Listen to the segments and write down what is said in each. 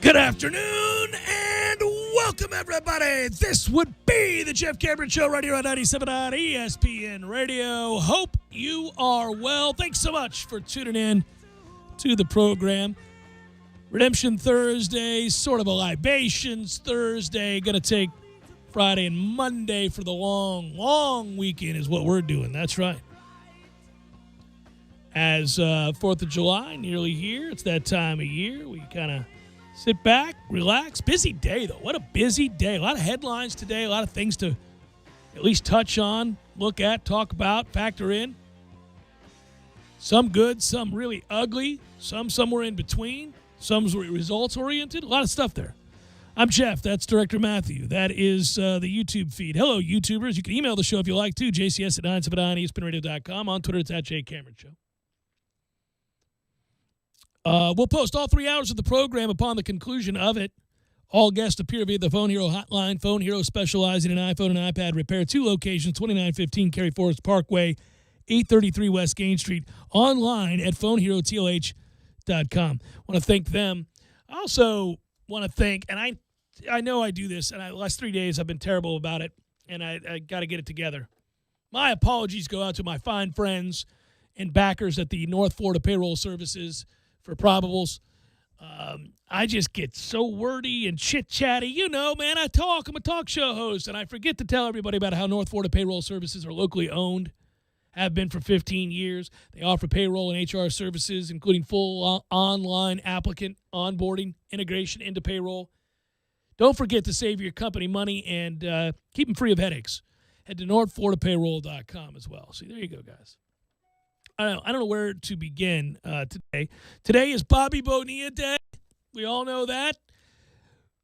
Good afternoon and welcome, everybody. This would be the Jeff Cameron Show right here on 97 on ESPN Radio. Hope you are well. Thanks so much for tuning in to the program. Redemption Thursday, sort of a libations Thursday. Going to take Friday and Monday for the long weekend is what we're doing. That's right. As 4th of July, nearly here. It's that time of year. We kind of sit back, relax. Busy day, though. What a busy day. A lot of headlines today. A lot of things to at least touch on, look at, talk about, factor in. Some good, some really ugly, some somewhere in between, some results-oriented. A lot of stuff there. I'm Jeff. That's Director Matthew. That is the YouTube feed. Hello, YouTubers. You can email the show if you like to. JCS at 979ESPNradio.com. On Twitter, it's at JCameronShow. We'll post all 3 hours of the program upon the conclusion of it. All guests appear via the Phone Hero hotline. Phone Hero specializing in iPhone and iPad repair. 2 locations, 2915 Cary Forest Parkway, 833 West Gain Street. Online at phoneherotlh.com. Want to thank them. I also want to thank, and I know I do this, and the last 3 days I've been terrible about it, and I got to get it together. My apologies go out to my fine friends and backers at the North Florida Payroll Services for Probables. I just get so wordy and chit-chatty. You know, man, I'm a talk show host, and I forget to tell everybody about how North Florida Payroll Services are locally owned, have been for 15 years. They offer payroll and HR services, including full online applicant onboarding, integration into payroll. Don't forget to save your company money and keep them free of headaches. Head to NorthFloridaPayroll.com as well. See, there you go, guys. I don't know where to begin today. Today is Bobby Bonilla Day. We all know that.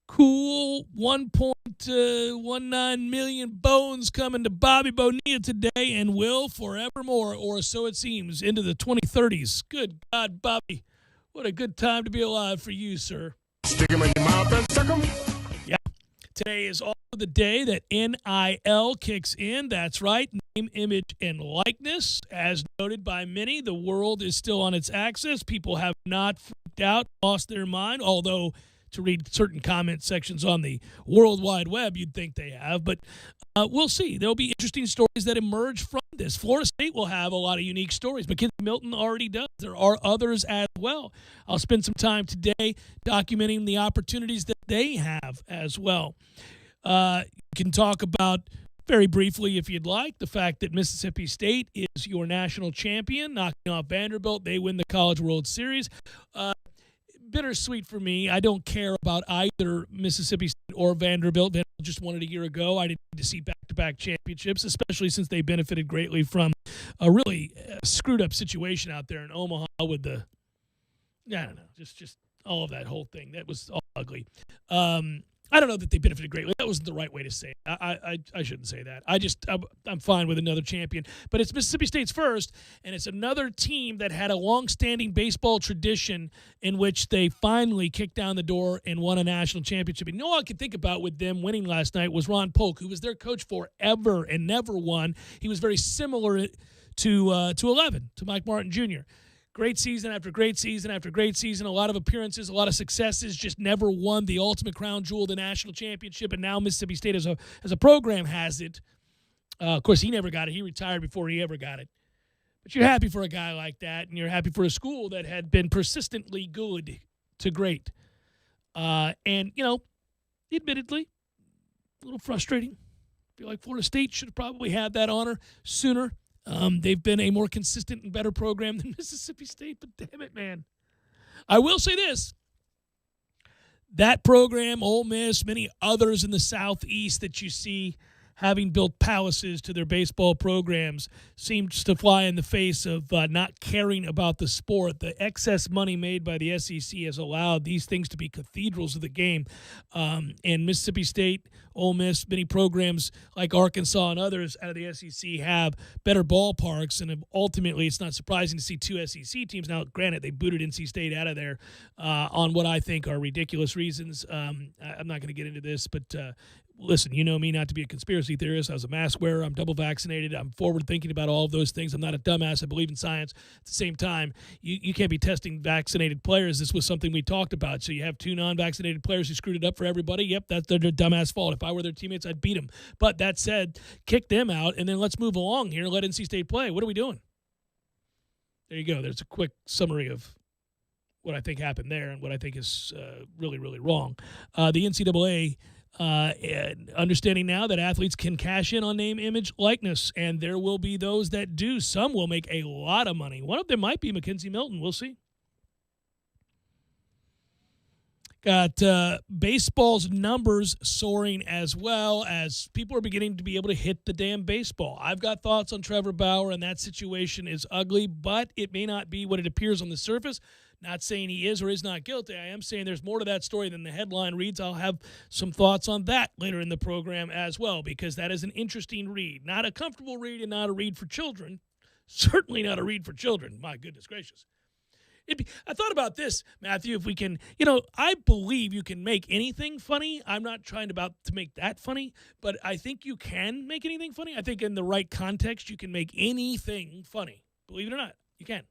Cool 1.19 million bones coming to Bobby Bonilla today and will forevermore, or so it seems, into the 2030s. Good God, Bobby. What a good time to be alive for you, sir. Stick 'em in your mouth and suck 'em. Yeah. Today is also the day that NIL kicks in. That's right. Name, image, and likeness. As noted by many, the world is still on its axis. People have not freaked out, lost their mind, although to read certain comment sections on the World Wide Web, you'd think they have. But we'll see. There'll be interesting stories that emerge from this. Florida State will have a lot of unique stories. Mackenzie Milton already does. There are others as well. I'll spend some time today documenting the opportunities that they have as well. You can talk about, very briefly if you'd like, the fact that Mississippi State is your national champion, knocking off Vanderbilt. They win the College World Series. Bittersweet for me. I don't care about either Mississippi State or Vanderbilt. Vanderbilt just won it a year ago. I didn't need to see back-to-back championships, especially since they benefited greatly from a really screwed-up situation out there in Omaha with the, I don't know, just all of that whole thing. That was all ugly. I don't know that they benefited greatly. That wasn't the right way to say it. I shouldn't say that. I'm fine with another champion. But it's Mississippi State's first, and it's another team that had a long-standing baseball tradition in which they finally kicked down the door and won a national championship. And all I could think about with them winning last night was Ron Polk, who was their coach forever and never won. He was very similar to 11, to Mike Martin Jr., great season after great season after great season, a lot of appearances, a lot of successes, just never won the ultimate crown jewel, the national championship, and now Mississippi State as a program has it. Of course, he never got it. He retired before he ever got it. But you're happy for a guy like that, and you're happy for a school that had been persistently good to great. And, you know, admittedly, a little frustrating. I feel like Florida State should have probably had that honor sooner. They've been a more consistent and better program than Mississippi State, but damn it, man. I will say this. That program, Ole Miss, many others in the Southeast that you see having built palaces to their baseball programs, seems to fly in the face of not caring about the sport. The excess money made by the SEC has allowed these things to be cathedrals of the game. And Mississippi State, Ole Miss, many programs like Arkansas and others out of the SEC have better ballparks. And ultimately, it's not surprising to see two SEC teams. Now, granted, they booted NC State out of there on what I think are ridiculous reasons. I'm not going to get into this, but listen, you know me not to be a conspiracy theorist. I was a mask wearer. I'm double vaccinated. I'm forward thinking about all of those things. I'm not a dumbass. I believe in science. At the same time, you can't be testing vaccinated players. This was something we talked about. So you have 2 non-vaccinated players who screwed it up for everybody. Yep, that's their dumbass fault. If I were their teammates, I'd beat them. But that said, kick them out, and then let's move along here. Let NC State play. What are we doing? There you go. There's a quick summary of what I think happened there and what I think is really, really wrong. The NCAA understanding now that athletes can cash in on name, image, likeness, and there will be those that do. Some will make a lot of money. One of them might be Mackenzie Milton. We'll see. Got baseball's numbers soaring as well as people are beginning to be able to hit the damn baseball. I've got thoughts on Trevor Bauer, and that situation is ugly, but it may not be what it appears on the surface. Not saying he is or is not guilty. I am saying there's more to that story than the headline reads. I'll have some thoughts on that later in the program as well, because that is an interesting read. Not a comfortable read and not a read for children. Certainly not a read for children. My goodness gracious. I thought about this, Matthew, if we can, I believe you can make anything funny. I'm not trying to make that funny, but I think you can make anything funny. I think in the right context, you can make anything funny. Believe it or not, you can.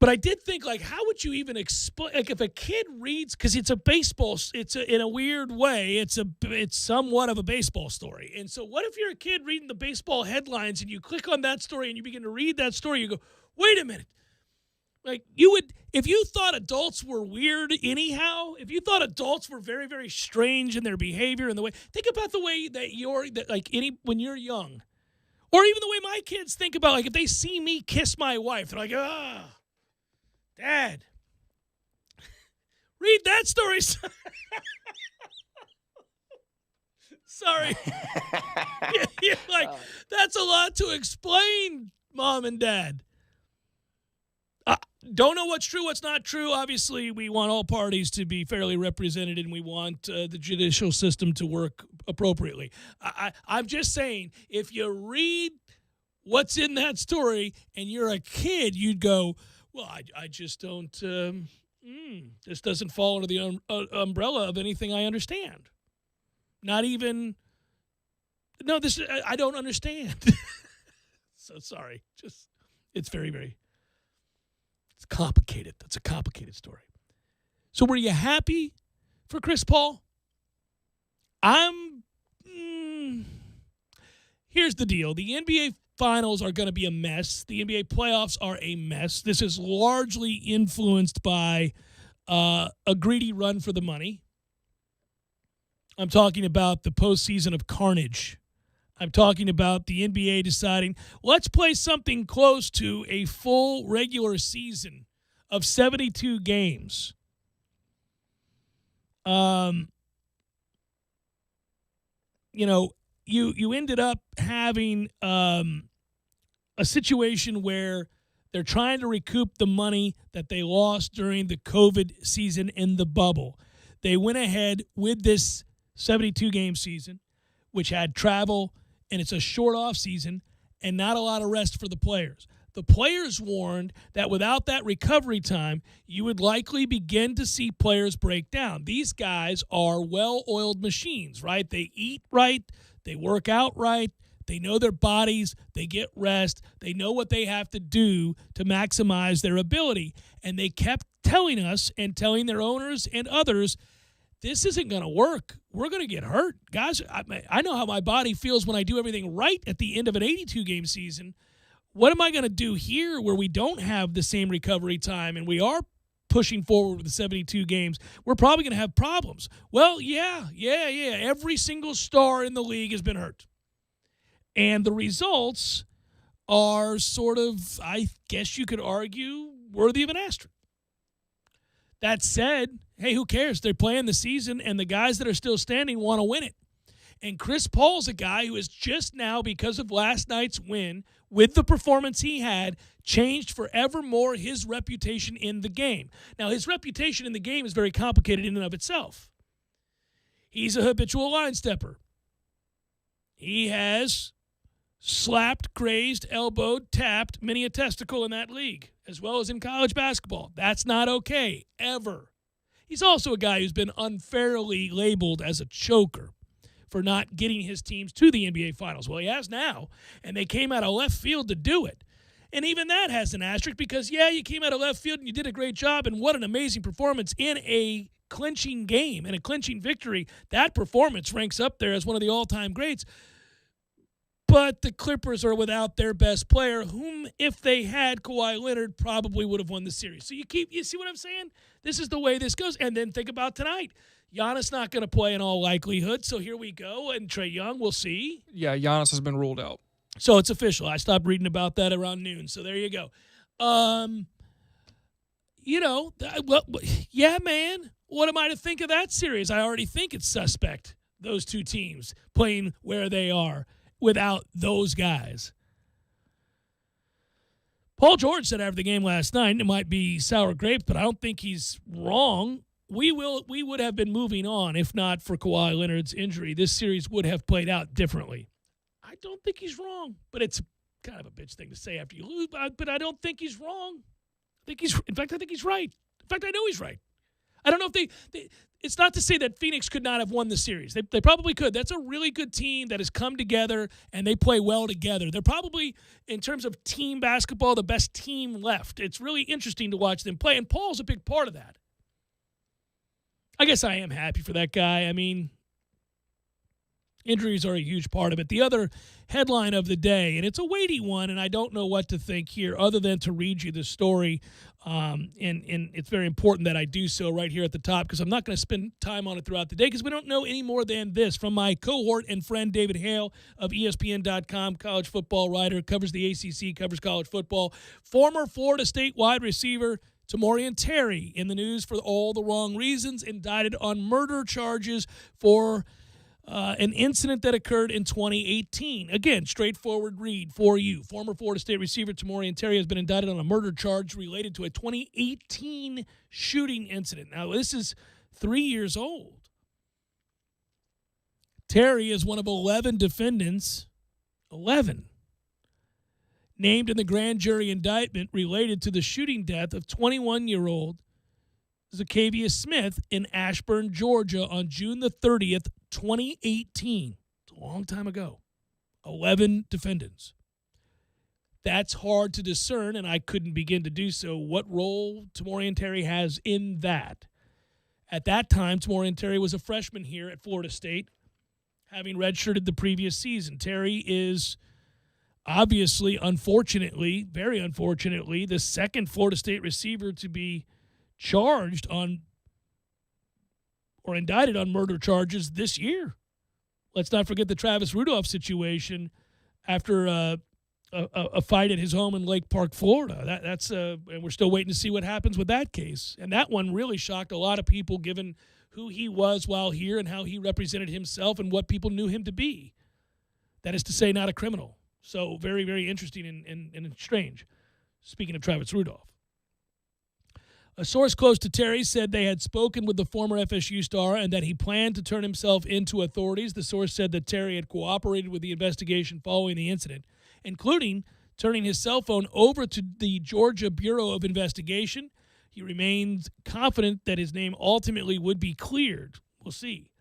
But I did think, how would you even explain, if a kid reads, because it's a baseball, in a weird way, it's somewhat of a baseball story. And so what if you're a kid reading the baseball headlines and you click on that story and you begin to read that story, you go, wait a minute. If you thought adults were weird anyhow, if you thought adults were very, very strange in their behavior and the way, think about the way that when you're young, or even the way my kids think about, if they see me kiss my wife, they're like, Dad, read that story. Sorry. You're like, that's a lot to explain, Mom and Dad. Don't know what's true, what's not true. Obviously, we want all parties to be fairly represented, and we want the judicial system to work appropriately. I'm just saying, if you read what's in that story and you're a kid, you'd go, well, I just don't, this doesn't fall under the umbrella of anything I understand. Not even, no, I don't understand. So sorry. It's very, very, it's complicated. That's a complicated story. So were you happy for Chris Paul? Here's the deal. The NBA Finals are going to be a mess. The NBA playoffs are a mess. This is largely influenced by a greedy run for the money. I'm talking about the postseason of carnage. I'm talking about the NBA deciding, let's play something close to a full regular season of 72 games. You ended up having a situation where they're trying to recoup the money that they lost during the COVID season in the bubble. They went ahead with this 72-game season, which had travel, and it's a short off season, and not a lot of rest for the players. The players warned that without that recovery time, you would likely begin to see players break down. These guys are well-oiled machines, right? They eat right. They work out right. They know their bodies. They get rest. They know what they have to do to maximize their ability. And they kept telling us and telling their owners and others, this isn't going to work. We're going to get hurt. Guys, I know how my body feels when I do everything right at the end of an 82-game season. What am I going to do here where we don't have the same recovery time and we are pushing forward with the 72 games? We're probably going to have problems. Well, yeah. Every single star in the league has been hurt. And the results are sort of, I guess you could argue, worthy of an asterisk. That said, hey, who cares? They're playing the season, and the guys that are still standing want to win it. And Chris Paul's a guy who has just now, because of last night's win, with the performance he had, changed forevermore his reputation in the game. Now, his reputation in the game is very complicated in and of itself. He's a habitual line stepper. He has slapped, grazed, elbowed, tapped many a testicle in that league, as well as in college basketball. That's not okay, ever. He's also a guy who's been unfairly labeled as a choker for not getting his teams to the NBA Finals. Well, he has now, and they came out of left field to do it. And even that has an asterisk because, yeah, you came out of left field and you did a great job, and what an amazing performance in a clinching game and a clinching victory. That performance ranks up there as one of the all-time greats. But the Clippers are without their best player, whom, if they had Kawhi Leonard, probably would have won the series. So you see what I'm saying? This is the way this goes. And then think about tonight. Giannis not going to play in all likelihood, so here we go. And Trae Young, we'll see. Yeah, Giannis has been ruled out. So it's official. I stopped reading about that around noon. So there you go. Yeah, man. What am I to think of that series? I already think it's suspect, those two teams playing where they are without those guys. Paul George said after the game last night, it might be sour grapes, but I don't think he's wrong. We would have been moving on if not for Kawhi Leonard's injury. This series would have played out differently. I don't think he's wrong, but it's kind of a bitch thing to say after you lose, but I don't think he's wrong. I think he's right. In fact, I know he's right. I don't know if it's not to say that Phoenix could not have won the series. They probably could. That's a really good team that has come together, and they play well together. They're probably, in terms of team basketball, the best team left. It's really interesting to watch them play, and Paul's a big part of that. I guess I am happy for that guy. I mean, injuries are a huge part of it. The other headline of the day, and it's a weighty one, and I don't know what to think here other than to read you the story, and it's very important that I do so right here at the top because I'm not going to spend time on it throughout the day because we don't know any more than this. From my cohort and friend David Hale of ESPN.com, college football writer, covers the ACC, covers college football, former Florida State wide receiver Tamorrion Terry in the news for all the wrong reasons, indicted on murder charges for an incident that occurred in 2018. Again, straightforward read for you. Former Florida State receiver Tamorrion Terry has been indicted on a murder charge related to a 2018 shooting incident. Now, this is 3 years old. Terry is one of 11 defendants, 11, named in the grand jury indictment related to the shooting death of 21-year-old Zacchaeus Smith in Ashburn, Georgia on June the 30th, 2018. It's a long time ago. 11 defendants. That's hard to discern, and I couldn't begin to do so, what role Tamorrion Terry has in that. At that time, Tamorrion Terry was a freshman here at Florida State, having redshirted the previous season. Terry is obviously, unfortunately, very unfortunately, the second Florida State receiver to be charged on or indicted on murder charges this year. Let's not forget the Travis Rudolph situation after a fight at his home in Lake Park, Florida. And we're still waiting to see what happens with that case. And that one really shocked a lot of people given who he was while here and how he represented himself and what people knew him to be. That is to say, not a criminal. So very, very interesting and strange. Speaking of Travis Rudolph. A source close to Terry said they had spoken with the former FSU star and that he planned to turn himself into authorities. The source said that Terry had cooperated with the investigation following the incident, including turning his cell phone over to the Georgia Bureau of Investigation. He remains confident that his name ultimately would be cleared. We'll see.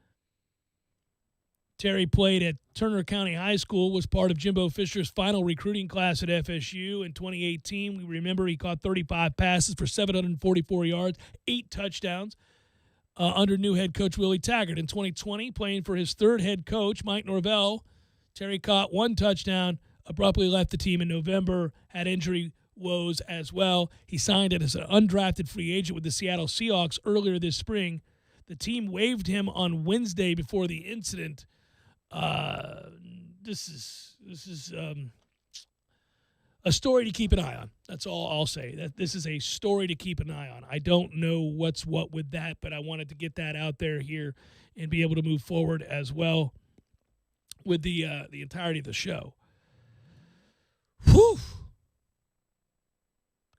Terry played at Turner County High School, was part of Jimbo Fisher's final recruiting class at FSU in 2018. We remember he caught 35 passes for 744 yards, 8 touchdowns under new head coach Willie Taggart. In 2020, playing for his third head coach, Mike Norvell, Terry caught 1 touchdown, abruptly left the team in November, had injury woes as well. He signed as an undrafted free agent with the Seattle Seahawks earlier this spring. The team waived him on Wednesday before the incident. This is a story to keep an eye on. That's all I'll say. That this is a story to keep an eye on. I don't know what's what with that, but I wanted to get that out there here and be able to move forward as well with the entirety of the show. Whew.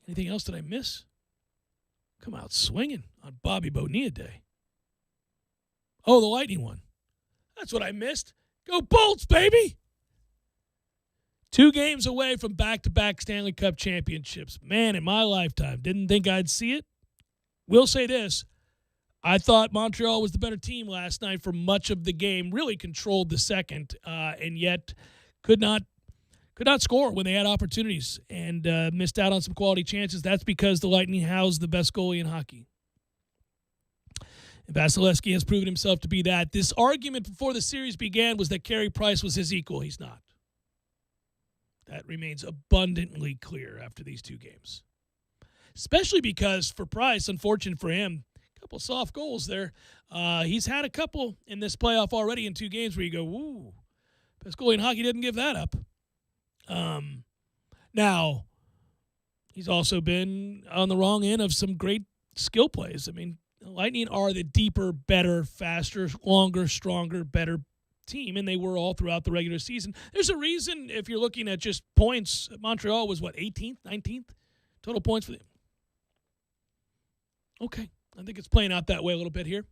Anything else that I miss? Come out swinging on Bobby Bonilla Day. Oh, the Lightning one. That's what I missed. Go Bolts, baby! 2 games away from back-to-back Stanley Cup championships. Man, in my lifetime, didn't think I'd see it. Will say this, I thought Montreal was the better team last night for much of the game, really controlled the second, and yet could not score when they had opportunities and missed out on some quality chances. That's because the Lightning housed the best goalie in hockey. And Vasilevsky has proven himself to be that. This argument before the series began was that Carey Price was his equal. He's not. That remains abundantly clear after these two games. Especially because for Price, unfortunate for him, a couple soft goals there. He's had a couple in this playoff already in two games where you go, ooh, best goalie in hockey didn't give that up. Now, he's also been on the wrong end of some great skill plays. I mean, the Lightning are the deeper, better, faster, longer, stronger, better team, and they were all throughout the regular season. There's a reason, if you're looking at just points, Montreal was, 18th, 19th? Total points for them. Okay, I think it's playing out that way a little bit here.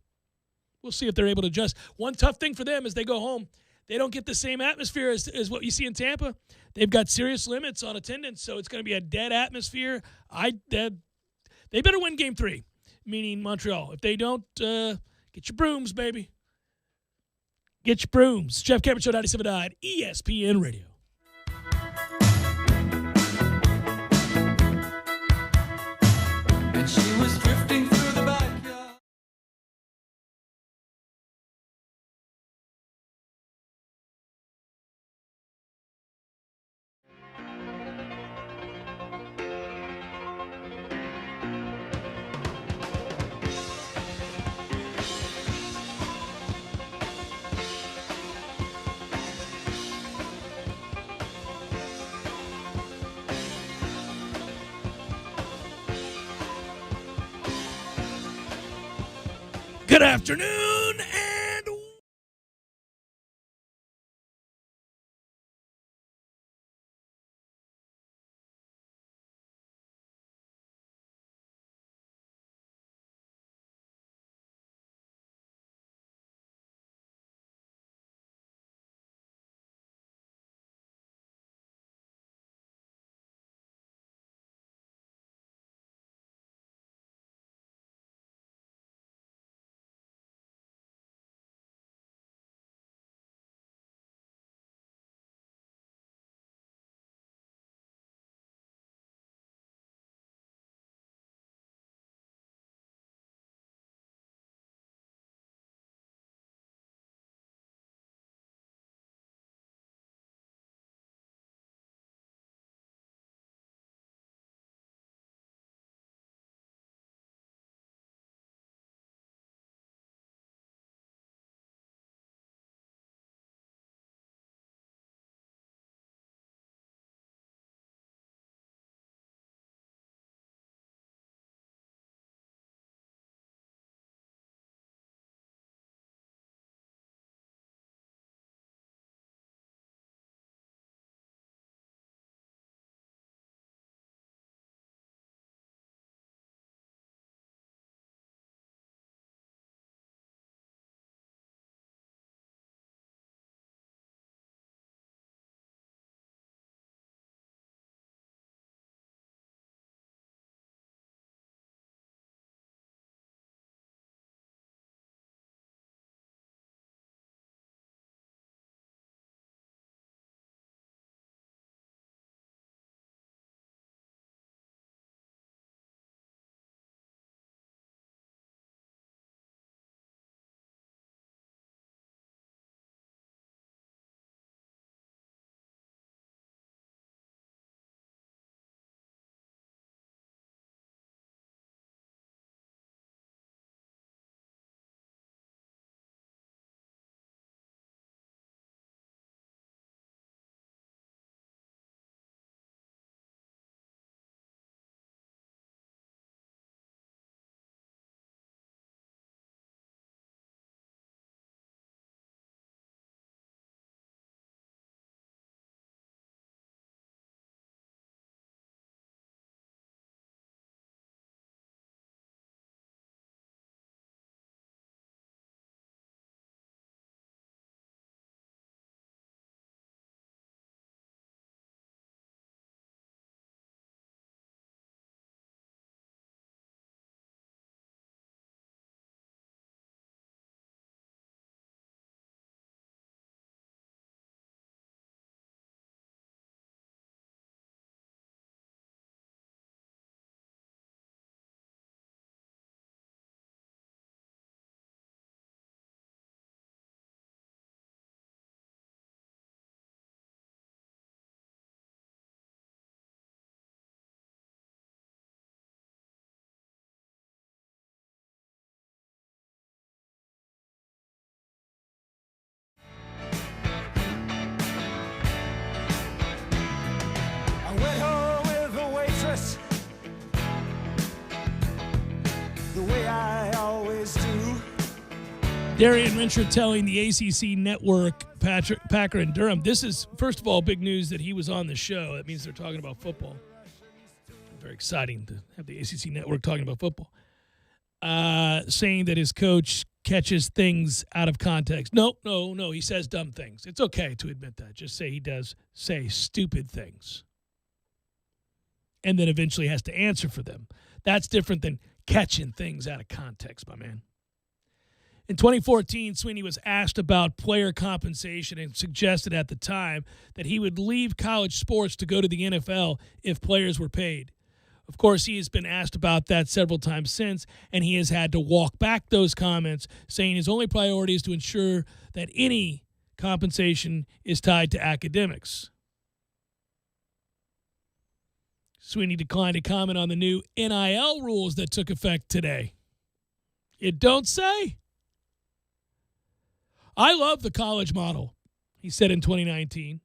We'll see if they're able to adjust. One tough thing for them is they go home. They don't get the same atmosphere as what you see in Tampa. They've got serious limits on attendance, so it's going to be a dead atmosphere. They better win Game 3, meaning Montreal. If they don't, get your brooms, baby. Get your brooms. Jeff Cameron Show, 97.9 ESPN Radio. And she was drifting through the backyard. Good afternoon. Darian Mincher telling the ACC network, Packer and Durham. This is, first of all, big news that he was on the show. That means they're talking about football. Very exciting to have the ACC network talking about football. Saying that his coach catches things out of context. No. He says dumb things. It's okay to admit that. Just say he does say stupid things. And then eventually has to answer for them. That's different than catching things out of context, my man. In 2014, Sweeney was asked about player compensation and suggested at the time that he would leave college sports to go to the NFL if players were paid. Of course, he has been asked about that several times since, and he has had to walk back those comments, saying his only priority is to ensure that any compensation is tied to academics. Sweeney declined to comment on the new NIL rules that took effect today. It don't say. I love the college model, he said in 2019.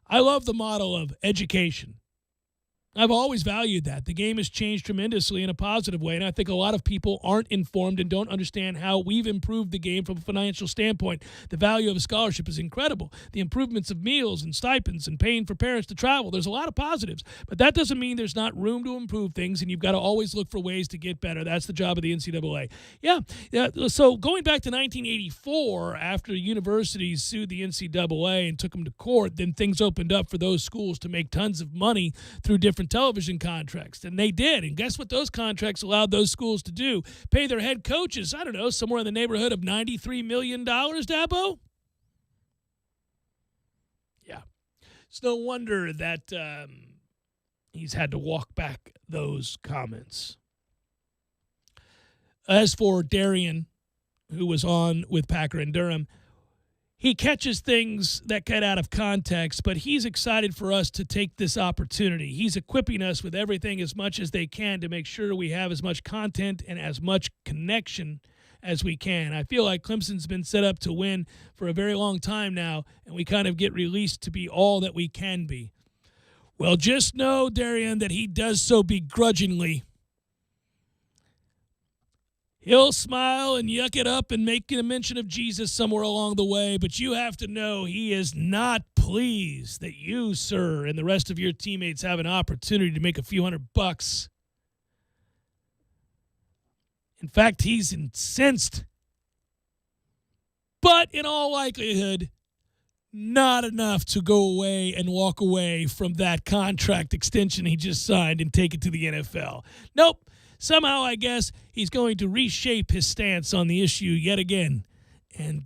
I love the model of education. I've always valued that. The game has changed tremendously in a positive way, and I think a lot of people aren't informed and don't understand how we've improved the game from a financial standpoint. The value of a scholarship is incredible. The improvements of meals and stipends and paying for parents to travel, there's a lot of positives, but that doesn't mean there's not room to improve things, and you've got to always look for ways to get better. That's the job of the NCAA. Yeah. So going back to 1984, after universities sued the NCAA and took them to court, then things opened up for those schools to make tons of money through different television contracts, and they did. And guess what those contracts allowed those schools to do? Pay their head coaches, I don't know, somewhere in the neighborhood of $93 million, Dabo? Yeah. It's no wonder that he's had to walk back those comments. As for Darian, who was on with Packer and Durham, he catches things that get out of context, but he's excited for us to take this opportunity. He's equipping us with everything as much as they can to make sure we have as much content and as much connection as we can. I feel like Clemson's been set up to win for a very long time now, and we kind of get released to be all that we can be. Well, just know, Darian, that he does so begrudgingly. He'll smile and yuck it up and make a mention of Jesus somewhere along the way, but you have to know he is not pleased that you, sir, and the rest of your teammates have an opportunity to make a few $100. In fact, he's incensed. But in all likelihood, not enough to go away and walk away from that contract extension he just signed and take it to the NFL. Nope. Somehow, I guess, he's going to reshape his stance on the issue yet again and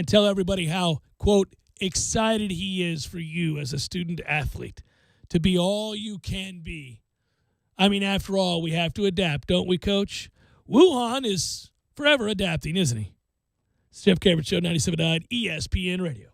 tell everybody how, quote, excited he is for you as a student athlete to be all you can be. I mean, after all, we have to adapt, don't we, Coach? Wuhan is forever adapting, isn't he? It's Jeff Cameron Show, 97.9 ESPN Radio.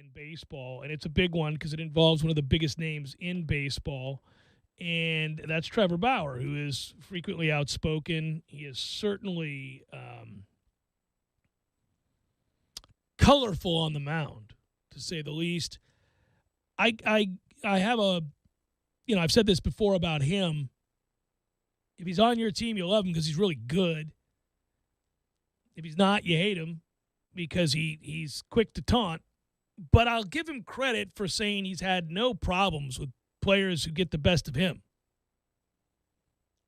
in baseball, and it's a big one because it involves one of the biggest names in baseball, and that's Trevor Bauer, who is frequently outspoken. He is certainly colorful on the mound, to say the least. I have I've said this before about him. If he's on your team, you love him because he's really good. If he's not, you hate him because he's quick to taunt. But I'll give him credit for saying he's had no problems with players who get the best of him.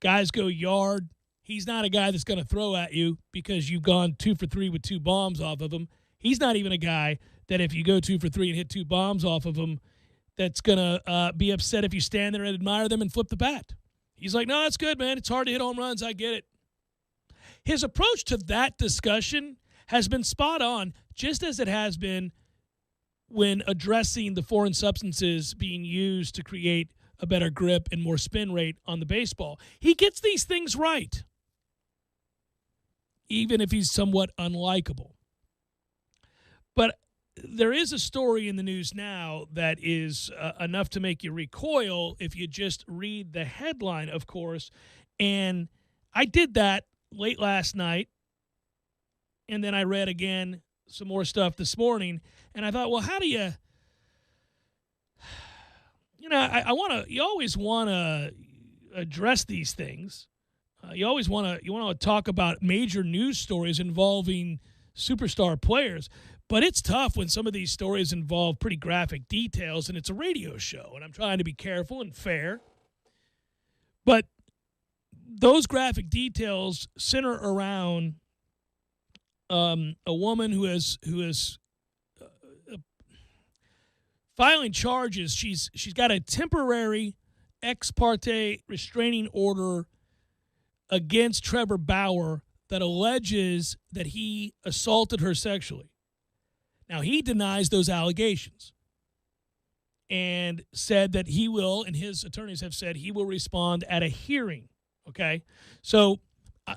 Guys go yard. He's not a guy that's going to throw at you because you've gone 2 for 3 with 2 bombs off of him. He's not even a guy that if you go 2 for 3 and hit 2 bombs off of him, that's going to be upset if you stand there and admire them and flip the bat. He's like, no, that's good, man. It's hard to hit home runs. I get it. His approach to that discussion has been spot on, just as it has been when addressing the foreign substances being used to create a better grip and more spin rate on the baseball. He gets these things right, even if he's somewhat unlikable. But there is a story in the news now that is enough to make you recoil if you just read the headline, of course. And I did that late last night, and then I read again some more stuff this morning, and I thought, well, how do you you always want to address these things. You always want to talk about major news stories involving superstar players. But it's tough when some of these stories involve pretty graphic details, and it's a radio show, and I'm trying to be careful and fair. But those graphic details center around a woman who is filing charges. She's got a temporary ex parte restraining order against Trevor Bauer that alleges that he assaulted her sexually. Now, he denies those allegations and said that he will, and his attorneys have said he will respond at a hearing, okay? So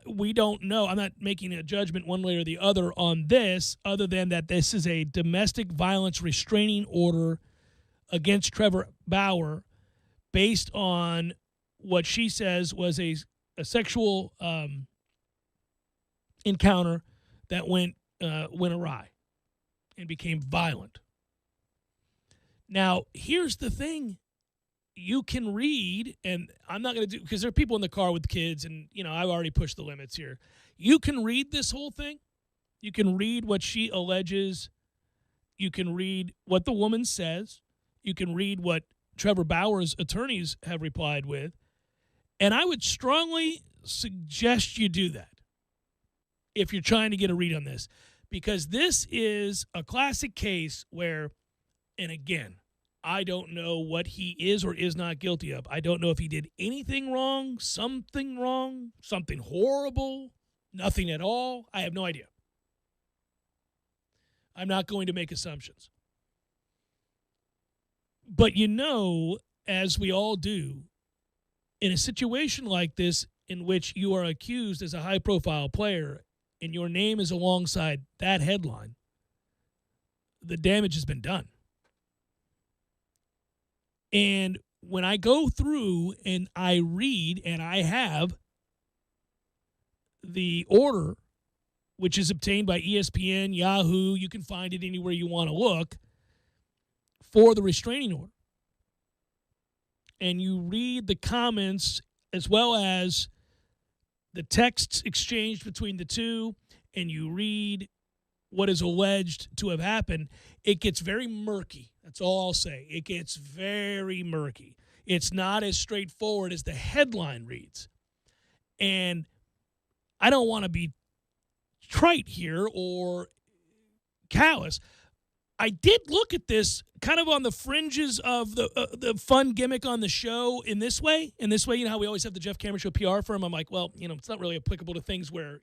we don't know. I'm not making a judgment one way or the other on this, other than that this is a domestic violence restraining order against Trevor Bauer based on what she says was a sexual encounter that went awry and became violent. Now, here's the thing. You can read, and I'm not going to do, because there are people in the car with kids, and, I've already pushed the limits here. You can read this whole thing. You can read what she alleges. You can read what the woman says. You can read what Trevor Bauer's attorneys have replied with. And I would strongly suggest you do that if you're trying to get a read on this. Because this is a classic case where, and again, I don't know what he is or is not guilty of. I don't know if he did anything wrong, something horrible, nothing at all. I have no idea. I'm not going to make assumptions. But as we all do, in a situation like this in which you are accused as a high-profile player and your name is alongside that headline, the damage has been done. And when I go through and I read, and I have the order, which is obtained by ESPN, Yahoo, you can find it anywhere you want to look, for the restraining order, and you read the comments as well as the texts exchanged between the two, and you read what is alleged to have happened, it gets very murky. That's all I'll say. It gets very murky. It's not as straightforward as the headline reads. And I don't want to be trite here or callous. I did look at this kind of on the fringes of the fun gimmick on the show in this way. How we always have the Jeff Cameron Show PR firm. I'm like, well, it's not really applicable to things where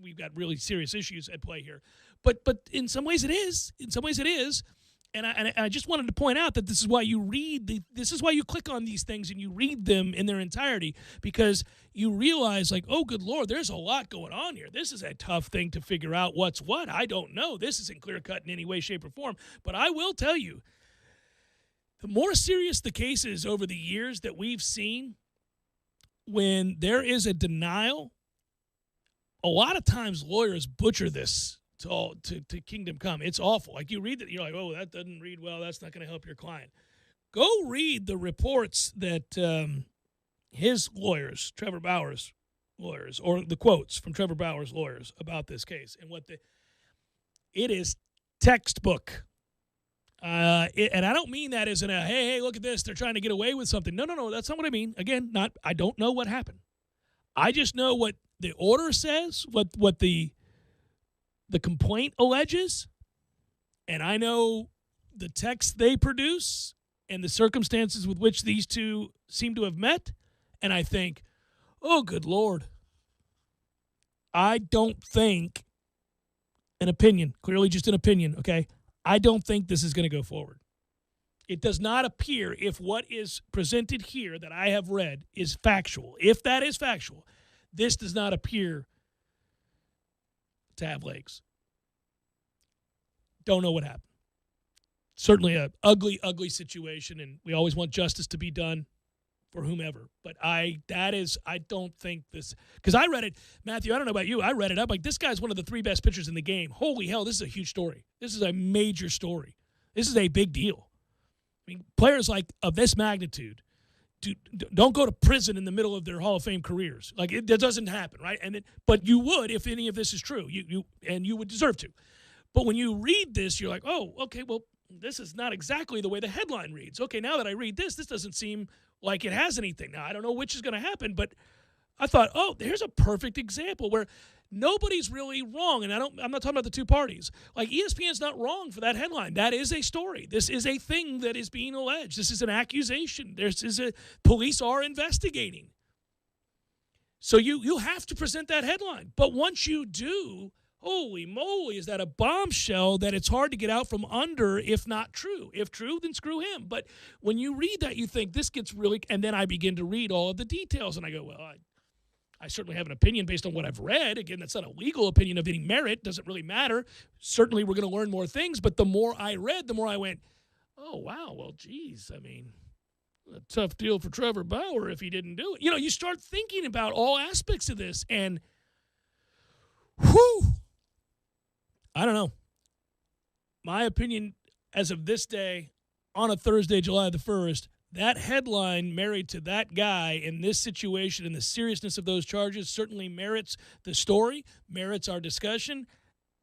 we've got really serious issues at play here. But in some ways it is. In some ways it is. And I just wanted to point out that this is why you this is why you click on these things and you read them in their entirety, because you realize, like, oh, good Lord, there's a lot going on here. This is a tough thing to figure out what's what. I don't know. This isn't clear-cut in any way, shape, or form. But I will tell you, the more serious the case is over the years that we've seen, when there is a denial, a lot of times lawyers butcher this to kingdom come. It's awful. Like, you read it, you're like, oh, that doesn't read well. That's not going to help your client. Go read the reports that his lawyers, Trevor Bauer's lawyers, or the quotes from Trevor Bauer's lawyers about this case, and it is textbook. And I don't mean that as in a, hey, look at this, they're trying to get away with something. No, that's not what I mean. Again, I don't know what happened. I just know what the order says, what the complaint alleges, and I know the text they produce and the circumstances with which these two seem to have met, and I think, oh, good Lord. I don't think, an opinion, clearly just an opinion, okay? I don't think this is going to go forward. It does not appear, if what is presented here that I have read is factual, if that is factual, this does not appear to have legs. Don't know what happened. Certainly an ugly, ugly situation, and we always want justice to be done for whomever. But I don't think this, because I read it, Matthew, I don't know about you, I read it up like, this guy's one of the 3 best pitchers in the game. Holy hell, this is a huge story. This is a major story. This is a big deal. I mean, players like of this magnitude don't go to prison in the middle of their Hall of Fame careers. Like, that doesn't happen, right? But you would if any of this is true. You would deserve to. But when you read this, you're like, oh, okay, well, this is not exactly the way the headline reads. Okay, now that I read this doesn't seem like it has anything. Now, I don't know which is going to happen, but I thought, oh, here's a perfect example where nobody's really wrong, and I'm not talking about the two parties. Like, ESPN's not wrong for that headline. That is a story. This is a thing that is being alleged. This is an accusation. Police are investigating. So you have to present that headline. But once you do, holy moly, is that a bombshell that it's hard to get out from under if not true. If true, then screw him. But when you read that, you think this gets really – and then I begin to read all of the details, and I go, well, I certainly have an opinion based on what I've read. Again, that's not a legal opinion of any merit. Doesn't really matter. Certainly we're going to learn more things. But the more I read, the more I went, oh, wow, well, geez, I mean – a tough deal for Trevor Bauer if he didn't do it. You know, you start thinking about all aspects of this, and whew, I don't know. My opinion as of this day, on a Thursday, July the 1st, that headline married to that guy in this situation and the seriousness of those charges certainly merits the story, merits our discussion,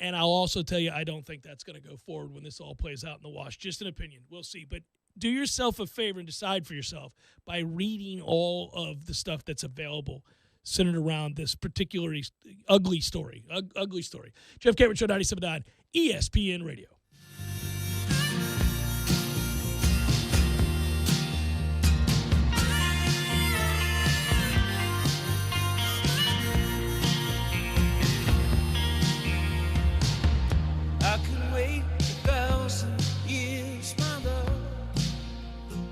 and I'll also tell you I don't think that's going to go forward when this all plays out in the wash. Just an opinion. We'll see. But do yourself a favor and decide for yourself by reading all of the stuff that's available centered around this particularly ugly story. Ugly story. Jeff Cameron Show, 97.9 ESPN Radio. I could wait 1,000 years, my love.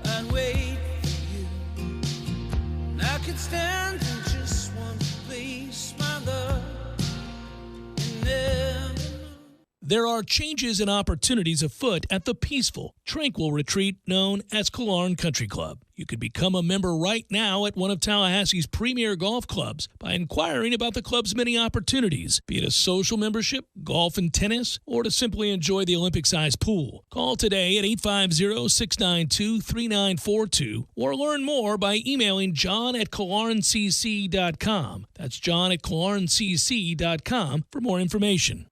I'd wait for you. And I could stand in just one place, my love. And never know. There are changes and opportunities afoot at the peaceful, tranquil retreat known as Killearn Country Club. You could become a member right now at one of Tallahassee's premier golf clubs by inquiring about the club's many opportunities, be it a social membership, golf and tennis, or to simply enjoy the Olympic-sized pool. Call today at 850-692-3942 or learn more by emailing john@killearncc.com. That's john@killearncc.com for more information.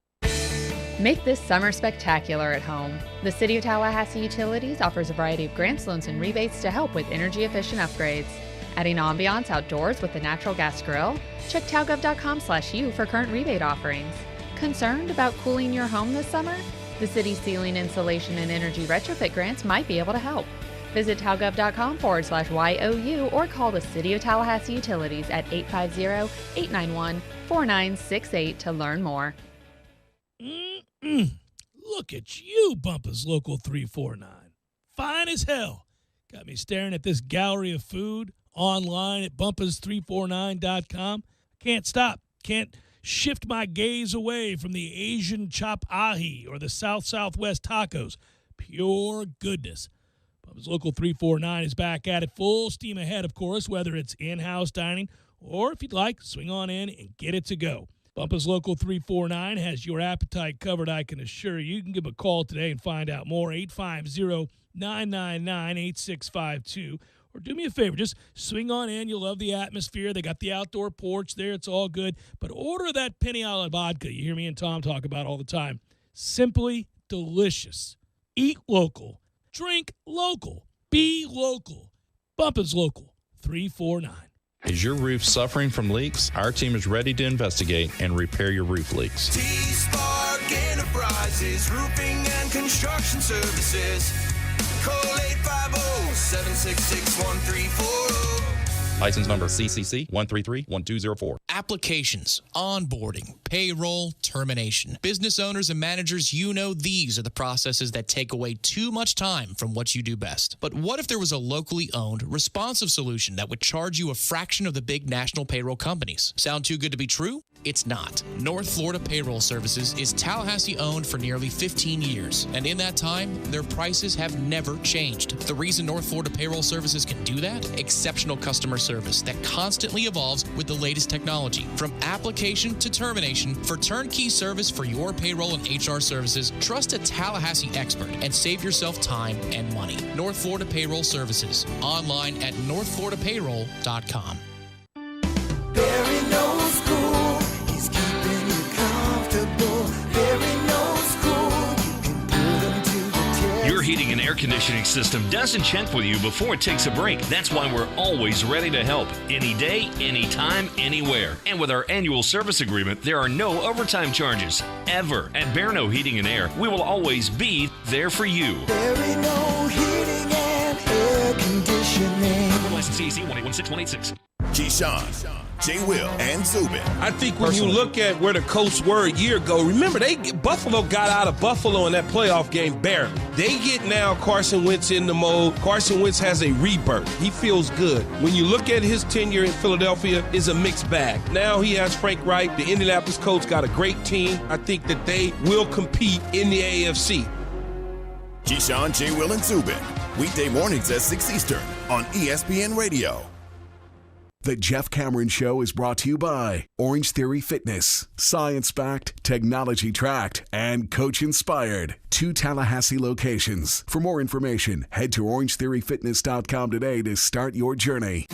Make this summer spectacular at home. The City of Tallahassee Utilities offers a variety of grants, loans, and rebates to help with energy-efficient upgrades. Adding ambiance outdoors with the natural gas grill? Check talgov.com/u for current rebate offerings. Concerned about cooling your home this summer? The city's ceiling insulation and energy retrofit grants might be able to help. Visit talgov.com/YOU or call the City of Tallahassee Utilities at 850-891-4968 to learn more. Look at you, Bumpus Local 349. Fine as hell. Got me staring at this gallery of food online at bumpus349.com. Can't stop. Can't shift my gaze away from the Asian chop ahi or the Southwest tacos. Pure goodness. Bumpus Local 349 is back at it full steam ahead, of course, whether it's in-house dining or, if you'd like, swing on in and get it to go. Bumpus Local 349 has your appetite covered, I can assure you. You can give a call today and find out more, 850-999-8652. Or do me a favor, just swing on in. You'll love the atmosphere. They got the outdoor porch there. It's all good. But order that Piniella vodka you hear me and Tom talk about all the time. Simply delicious. Eat local. Drink local. Be local. Bumpus Local 349. Is your roof suffering from leaks? Our team is ready to investigate and repair your roof leaks. T-Spark Enterprises, roofing and construction services. Call 850-766-1340. License number CCC 133-1204. Applications, onboarding, payroll, termination. Business owners and managers, you know these are the processes that take away too much time from what you do best. But what if there was a locally owned, responsive solution that would charge you a fraction of the big national payroll companies? Sound too good to be true? It's not. North Florida Payroll Services is Tallahassee owned for nearly 15 years, and in that time, their prices have never changed. The reason North Florida Payroll Services can do that? Exceptional customer service that constantly evolves with the latest technology. From application to termination, for turnkey service for your payroll and HR services, trust a Tallahassee expert and save yourself time and money. North Florida Payroll Services, online at northfloridapayroll.com. Barry knows school, he's keeping you comfortable. Barry knows school, you can put him to the test. Your heating and air conditioning system doesn't check with you before it takes a break. That's why we're always ready to help. Any day, anytime, anywhere. And with our annual service agreement, there are no overtime charges. Ever. At Bearno Heating and Air, we will always be there for you. Barry know heating and air conditioning. License CEC 1816-186. Keyshawn, J. Will, and Zubin. I think when you look at where the Colts were a year ago, remember Buffalo got out of Buffalo in that playoff game barely. They get now Carson Wentz in the mode. Carson Wentz has a rebirth. He feels good. When you look at his tenure in Philadelphia, it's a mixed bag. Now he has Frank Reich. The Indianapolis Colts got a great team. I think that they will compete in the AFC. Keyshawn, J. Will, and Zubin. Weekday mornings at 6 Eastern on ESPN Radio. The Jeff Cameron Show is brought to you by Orange Theory Fitness. Science-backed, technology-tracked, and coach-inspired. 2 Tallahassee locations. For more information, head to orangetheoryfitness.com today to start your journey.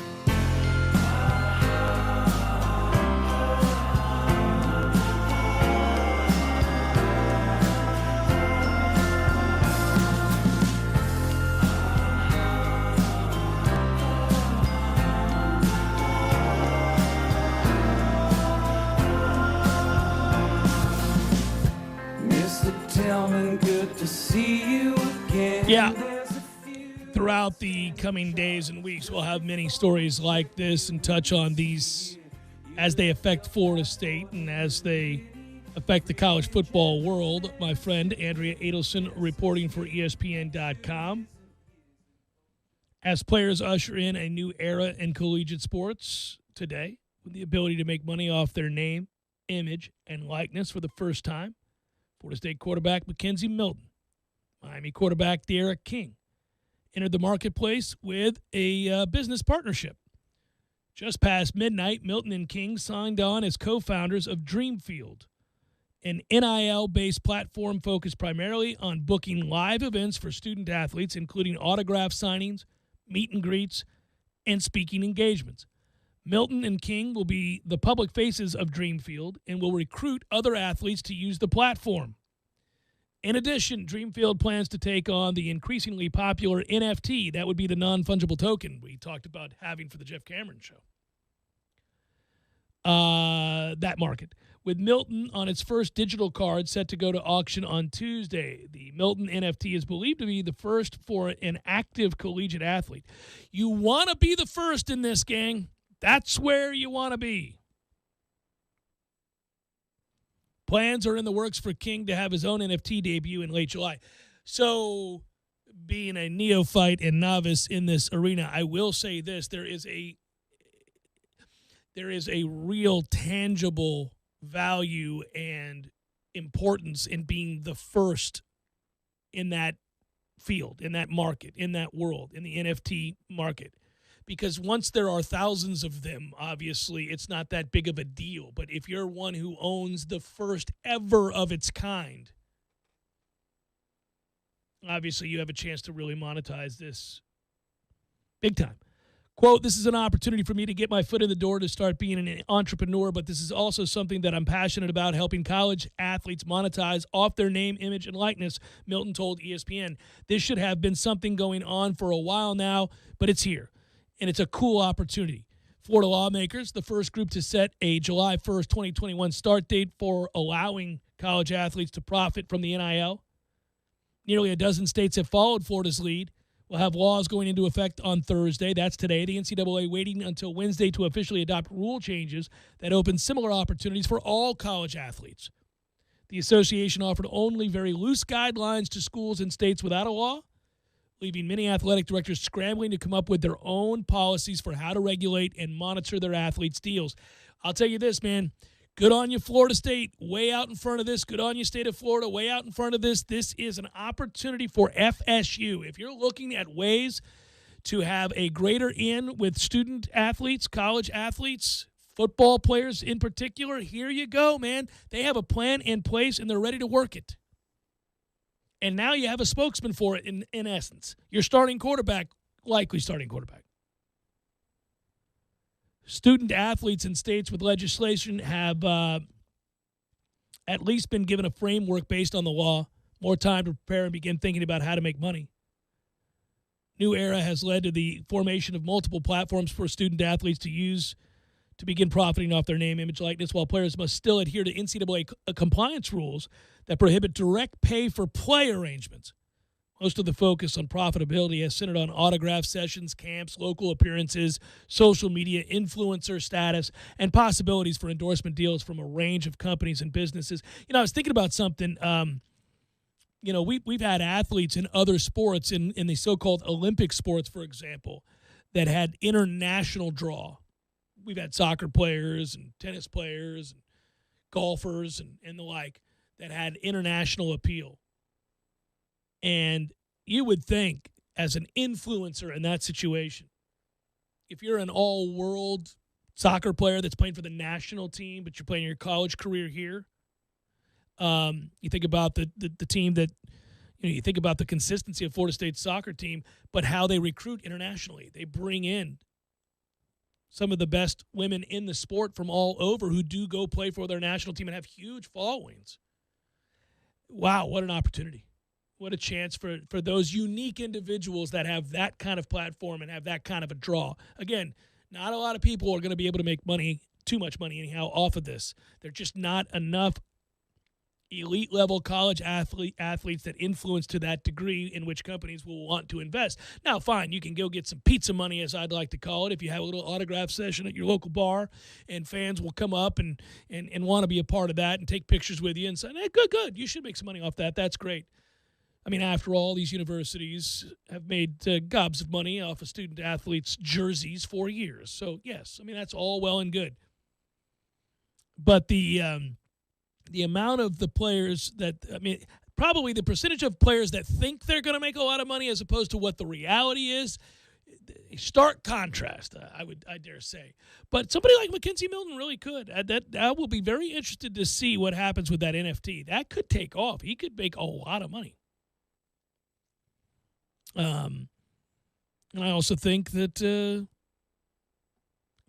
Good to see you again. Yeah. Throughout the coming days and weeks, we'll have many stories like this and touch on these as they affect Florida State and as they affect the college football world. My friend Andrea Adelson reporting for ESPN.com. As players usher in a new era in collegiate sports today with the ability to make money off their name, image, and likeness for the first time, Florida State quarterback Mackenzie Milton, Miami quarterback D'Eriq King entered the marketplace with a business partnership. Just past midnight, Milton and King signed on as co-founders of Dreamfield, an NIL-based platform focused primarily on booking live events for student athletes, including autograph signings, meet and greets, and speaking engagements. Milton and King will be the public faces of Dreamfield and will recruit other athletes to use the platform. In addition, Dreamfield plans to take on the increasingly popular NFT. That would be the non-fungible token we talked about having for the Jeff Cameron Show. That market. With Milton on its first digital card set to go to auction on Tuesday. The Milton NFT is believed to be the first for an active collegiate athlete. You want to be the first in this, gang. That's where you want to be. Plans are in the works for King to have his own NFT debut in late July. So, being a neophyte and novice in this arena, I will say this: there is a real tangible value and importance in being the first in that field, in that market, in that world, in the NFT market. Because once there are thousands of them, obviously, it's not that big of a deal. But if you're one who owns the first ever of its kind, obviously you have a chance to really monetize this big time. Quote, this is an opportunity for me to get my foot in the door to start being an entrepreneur, but this is also something that I'm passionate about, helping college athletes monetize off their name, image, and likeness, Milton told ESPN. This should have been something going on for a while now, but it's here. And it's a cool opportunity. Florida lawmakers, the first group to set a July 1st, 2021 start date for allowing college athletes to profit from the NIL. Nearly a dozen states have followed Florida's lead. We'll have laws going into effect on Thursday. That's today. The NCAA waiting until Wednesday to officially adopt rule changes that open similar opportunities for all college athletes. The association offered only very loose guidelines to schools and states without a law, leaving many athletic directors scrambling to come up with their own policies for how to regulate and monitor their athletes' deals. I'll tell you this, man. Good on you, Florida State, way out in front of this. Good on you, State of Florida, way out in front of this. This is an opportunity for FSU. If you're looking at ways to have a greater in with student athletes, college athletes, football players in particular, here you go, man. They have a plan in place, and they're ready to work it. And now you have a spokesman for it, in essence. Your starting quarterback, likely starting quarterback. Student athletes in states with legislation have at least been given a framework based on the law, more time to prepare and begin thinking about how to make money. New Era has led to the formation of multiple platforms for student athletes to use to begin profiting off their name, image, likeness, while players must still adhere to NCAA compliance rules that prohibit direct pay for play arrangements. Most of the focus on profitability has centered on autograph sessions, camps, local appearances, social media, influencer status, and possibilities for endorsement deals from a range of companies and businesses. You know, I was thinking about something. We've had athletes in other sports, in the so-called Olympic sports, for example, that had international draw. We've had soccer players and tennis players and golfers and the like that had international appeal. And you would think, as an influencer in that situation, if you're an all-world soccer player that's playing for the national team, but you're playing your college career here, you think about the team that, you think about the consistency of Florida State's soccer team, but how they recruit internationally. They bring in some of the best women in the sport from all over who do go play for their national team and have huge followings. Wow, what an opportunity. What a chance for those unique individuals that have that kind of platform and have that kind of a draw. Again, not a lot of people are going to be able to make money, too much money anyhow, off of this. There's just not enough elite-level college athletes that influence to that degree in which companies will want to invest. Now, fine, you can go get some pizza money, as I'd like to call it, if you have a little autograph session at your local bar, and fans will come up and want to be a part of that and take pictures with you and say, hey, good, you should make some money off that. That's great. I mean, after all, these universities have made gobs of money off of student-athletes' jerseys for years. So, yes, I mean, that's all well and good. But the amount of the players probably the percentage of players that think they're going to make a lot of money as opposed to what the reality is, a stark contrast, I dare say. But somebody like Mackenzie Milton really could. I will be very interested to see what happens with that NFT. That could take off. He could make a lot of money. And I also think that,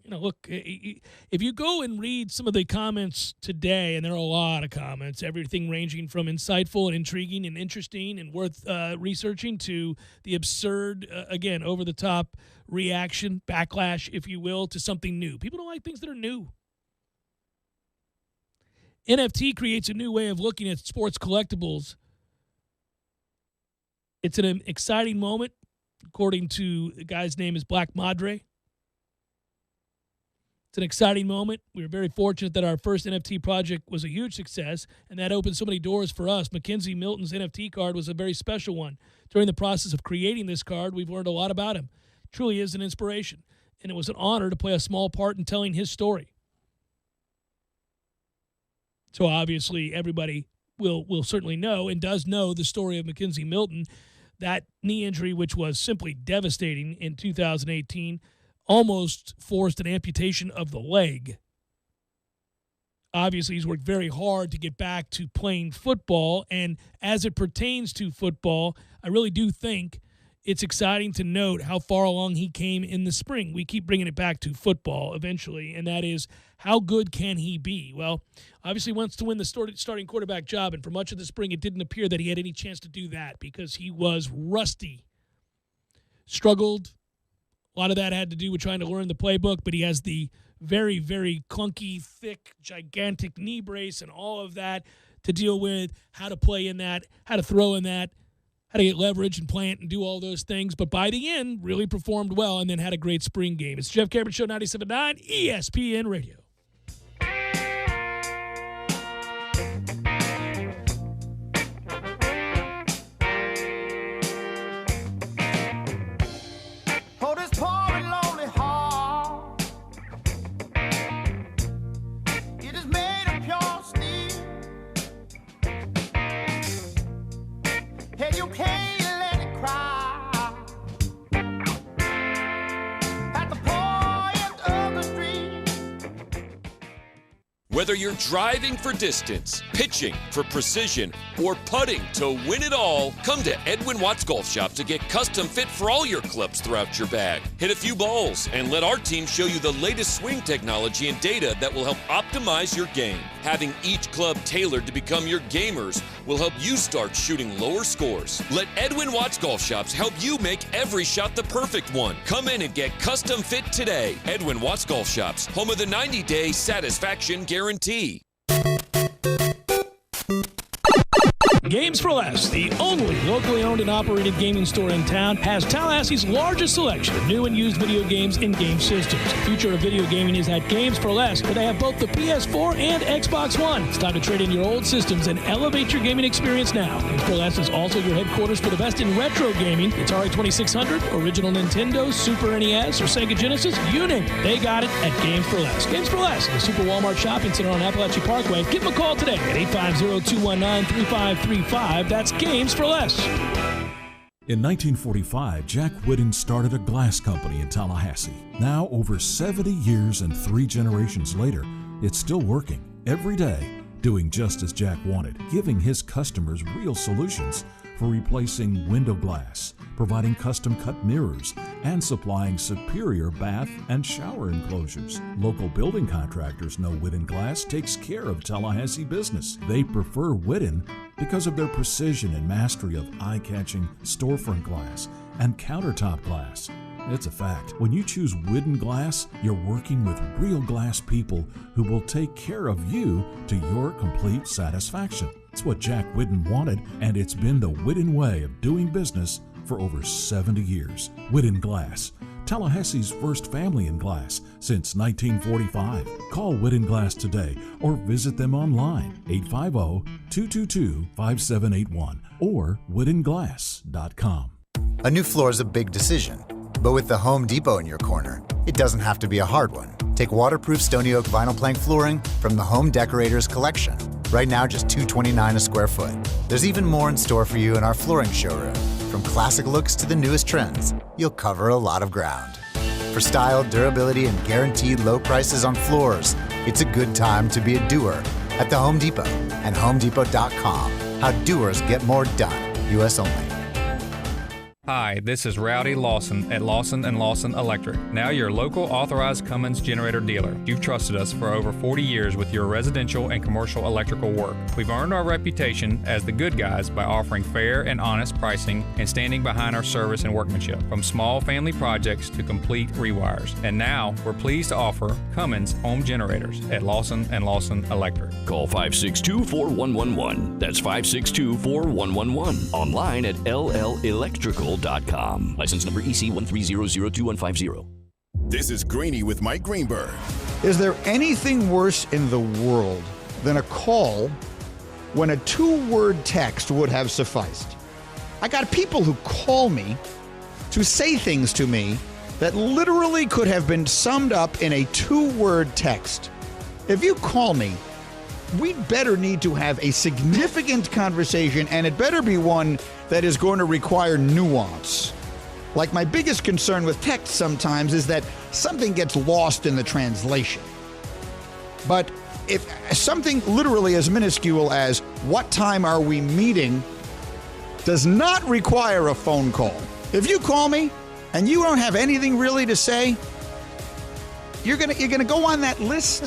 look, if you go and read some of the comments today, and there are a lot of comments, everything ranging from insightful and intriguing and interesting and worth researching to the absurd, again, over-the-top reaction, backlash, if you will, to something new. People don't like things that are new. NFT creates a new way of looking at sports collectibles. It's an exciting moment, according to the guy's name is Black Madre. It's an exciting moment. We were very fortunate that our first NFT project was a huge success, and that opened so many doors for us. Mackenzie Milton's NFT card was a very special one. During the process of creating this card, we've learned a lot about him. Truly is an inspiration, and it was an honor to play a small part in telling his story. So obviously everybody will certainly know and does know the story of Mackenzie Milton. That knee injury, which was simply devastating in 2018, almost forced an amputation of the leg. Obviously, he's worked very hard to get back to playing football, and as it pertains to football, I really do think it's exciting to note how far along he came in the spring. We keep bringing it back to football eventually, and that is, how good can he be? Well, obviously wants to win the starting quarterback job, and for much of the spring, it didn't appear that he had any chance to do that because he was rusty. Struggled. A lot of that had to do with trying to learn the playbook, but he has the very, very clunky, thick, gigantic knee brace and all of that to deal with, how to play in that, how to throw in that, how to get leverage and plant and do all those things. But by the end, really performed well and then had a great spring game. It's Jeff Cameron Show, 97.9 ESPN Radio. Whether you're driving for distance, pitching for precision, or putting to win it all, come to Edwin Watts Golf Shop to get custom fit for all your clubs throughout your bag. Hit a few balls and let our team show you the latest swing technology and data that will help optimize your game. Having each club tailored to become your gamers will help you start shooting lower scores. Let Edwin Watts Golf Shops help you make every shot the perfect one. Come in and get custom fit today. Edwin Watts Golf Shops, home of the 90-day satisfaction guarantee. Games for Less, the only locally owned and operated gaming store in town, has Tallahassee's largest selection of new and used video games and game systems. The future of video gaming is at Games for Less, where they have both the PS4 and Xbox One. It's time to trade in your old systems and elevate your gaming experience now. Games for Less is also your headquarters for the best in retro gaming. Atari 2600, original Nintendo, Super NES, or Sega Genesis, you name it. They got it at Games for Less. Games for Less, the Super Walmart Shopping Center on Appalachian Parkway. Give them a call today at 850-219-3535. That's Games for Less. In 1945, Jack Whitten started a glass company in Tallahassee. Now, over 70 years and 3 generations later, it's still working every day, doing just as Jack wanted, giving his customers real solutions for replacing window glass, providing custom-cut mirrors, and supplying superior bath and shower enclosures. Local building contractors know Whitten Glass takes care of Tallahassee business. They prefer Whitten because of their precision and mastery of eye-catching storefront glass and countertop glass. It's a fact. When you choose Whitten Glass, you're working with real glass people who will take care of you to your complete satisfaction. It's what Jack Whitten wanted, and it's been the Whitten way of doing business for over 70 years. Whitten Glass, Tallahassee's first family in glass since 1945. Call Whitten Glass today or visit them online, 850-222-5781 or whittenglass.com. A new floor is a big decision, but with the Home Depot in your corner, it doesn't have to be a hard one. Take waterproof Stony Oak vinyl plank flooring from the Home Decorators collection. Right now, just $229 a square foot. There's even more in store for you in our flooring showroom. From classic looks to the newest trends, you'll cover a lot of ground. For style, durability, and guaranteed low prices on floors, it's a good time to be a doer at the Home Depot and HomeDepot.com. How doers get more done. U.S. only. Hi, this is Rowdy Lawson at Lawson & Lawson Electric, now your local authorized Cummins generator dealer. You've trusted us for over 40 years with your residential and commercial electrical work. We've earned our reputation as the good guys by offering fair and honest pricing and standing behind our service and workmanship, from small family projects to complete rewires. And now, we're pleased to offer Cummins home generators at Lawson & Lawson Electric. Call 562-4111. That's 562-4111. Online at LLElectrical.com. License number EC 130025150. This is Greeny with Mike Greenberg. Is there anything worse in the world than a call when a 2-word text would have sufficed? I got people who call me to say things to me that literally could have been summed up in a 2-word text. If you call me, we'd better need to have a significant conversation, and it better be one that is going to require nuance. Like, my biggest concern with text sometimes is that something gets lost in the translation. But if something literally as minuscule as "what time are we meeting" does not require a phone call. If you call me and you don't have anything really to say, you're gonna go on that list,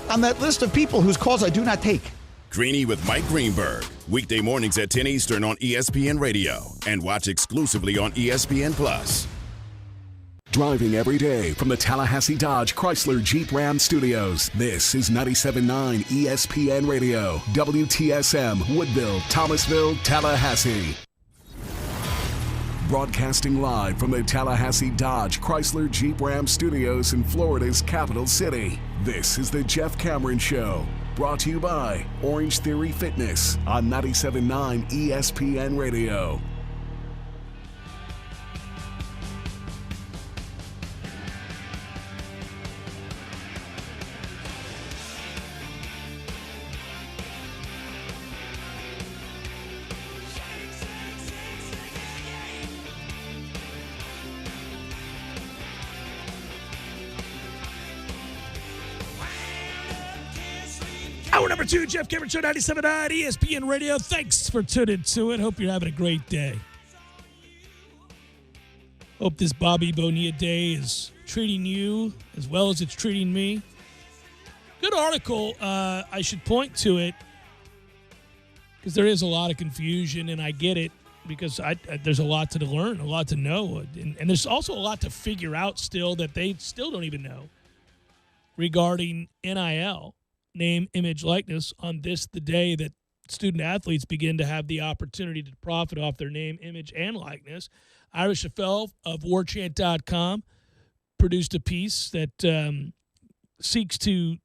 on that list of people whose calls I do not take. Greeny with Mike Greenberg. Weekday mornings at 10 Eastern on ESPN Radio. And watch exclusively on ESPN Plus. Driving every day from the Tallahassee Dodge Chrysler Jeep Ram Studios. This is 97.9 ESPN Radio. WTSM, Woodville, Thomasville, Tallahassee. Broadcasting live from the Tallahassee Dodge Chrysler Jeep Ram Studios in Florida's capital city. This is the Jeff Cameron Show. Brought to you by Orange Theory Fitness on 97.9 ESPN Radio. Hour number 2, Jeff Cameron Show, 97.9 ESPN Radio. Thanks for tuning to it. Hope you're having a great day. Hope this Bobby Bonilla Day is treating you as well as it's treating me. Good article. I should point to it because there is a lot of confusion, and I get it because there's a lot to learn, a lot to know. And there's also a lot to figure out still that they still don't even know regarding NIL. Name, image, likeness, on this, the day that student athletes begin to have the opportunity to profit off their name, image, and likeness. Irish Affel of warchant.com produced a piece that seeks to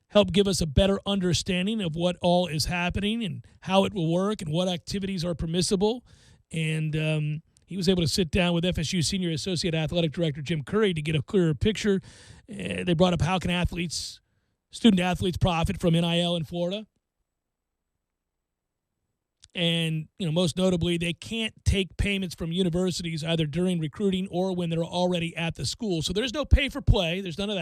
help give us a better understanding of what all is happening and how it will work and what activities are permissible. And he was able to sit down with FSU Senior Associate Athletic Director Jim Curry to get a clearer picture. They brought up how can student athletes profit from NIL in Florida. And, most notably, they can't take payments from universities either during recruiting or when they're already at the school. So there's no pay for play. There's none of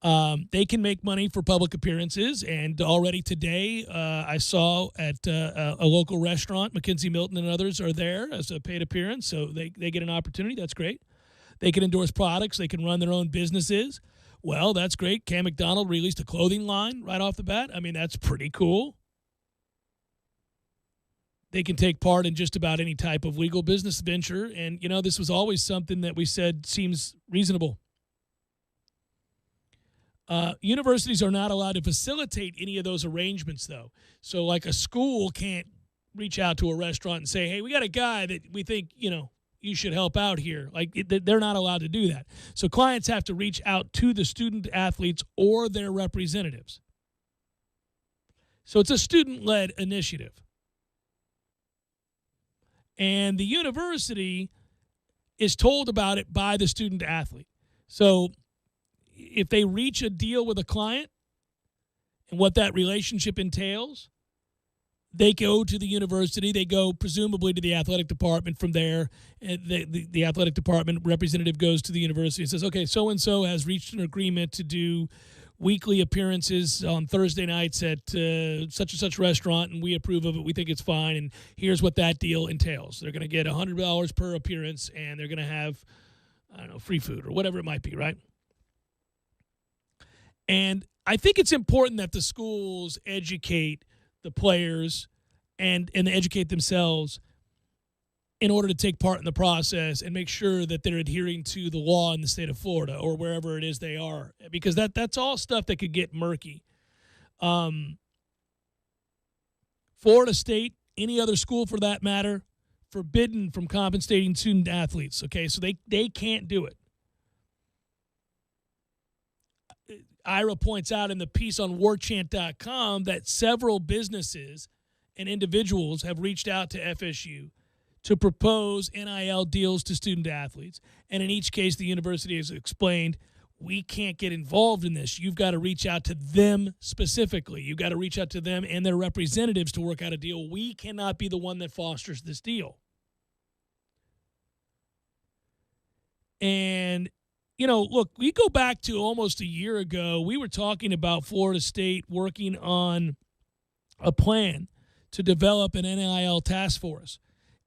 that. They can make money for public appearances. And already today, I saw at a local restaurant, McKinsey Milton and others are there as a paid appearance. So they get an opportunity. That's great. They can endorse products. They can run their own businesses. Well, that's great. Cam McDonald released a clothing line right off the bat. I mean, that's pretty cool. They can take part in just about any type of legal business venture. And, this was always something that we said seems reasonable. Universities are not allowed to facilitate any of those arrangements, though. So, like, a school can't reach out to a restaurant and say, hey, we got a guy that we think, you should help out here. Like, they're not allowed to do that. So clients have to reach out to the student athletes or their representatives. So it's a student-led initiative. And the university is told about it by the student athlete. So if they reach a deal with a client and what that relationship entails, they go to the university. They go presumably to the athletic department. From there, the athletic department representative goes to the university and says, okay, so-and-so has reached an agreement to do weekly appearances on Thursday nights at such and such restaurant, and we approve of it. We think it's fine, and here's what that deal entails. They're going to get $100 per appearance, and they're going to have, free food or whatever it might be, right? And I think it's important that the schools educate the players and educate themselves in order to take part in the process and make sure that they're adhering to the law in the state of Florida or wherever it is they are, because that's all stuff that could get murky. Florida State, any other school for that matter, forbidden from compensating student athletes, okay? So they can't do it. Ira points out in the piece on warchant.com that several businesses and individuals have reached out to FSU to propose NIL deals to student athletes. And in each case, the university has explained, we can't get involved in this. You've got to reach out to them specifically. You've got to reach out to them and their representatives to work out a deal. We cannot be the one that fosters this deal. And, look, we go back to almost a year ago. We were talking about Florida State working on a plan to develop an NIL task force.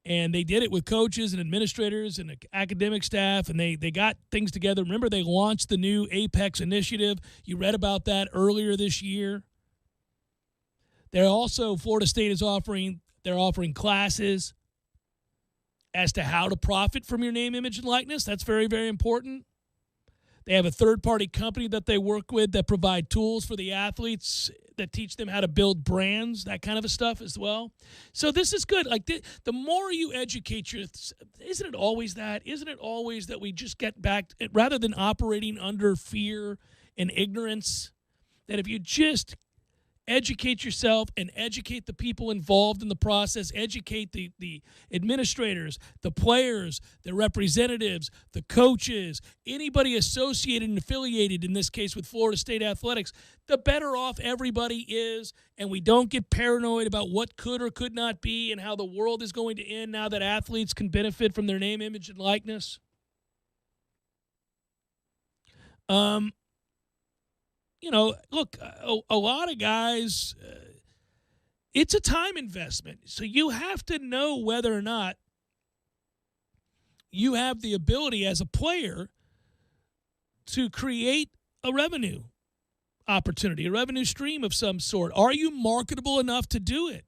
And they did it with coaches and administrators and academic staff, and they got things together. Remember, they launched the new Apex initiative. You read about that earlier this year. Florida State is offering classes as to how to profit from your name, image, and likeness. That's very, very important. They have a third-party company that they work with that provide tools for the athletes that teach them how to build brands, that kind of stuff as well. So this is good. Like the more you educate isn't it always that? Isn't it always that we just get back, rather than operating under fear and ignorance, that if you just educate yourself and educate the people involved in the process, educate the administrators, the players, the representatives, the coaches, anybody associated and affiliated, in this case with Florida State Athletics, the better off everybody is, and we don't get paranoid about what could or could not be and how the world is going to end now that athletes can benefit from their name, image, and likeness. Look, a lot of guys, it's a time investment. So you have to know whether or not you have the ability as a player to create a revenue opportunity, a revenue stream of some sort. Are you marketable enough to do it?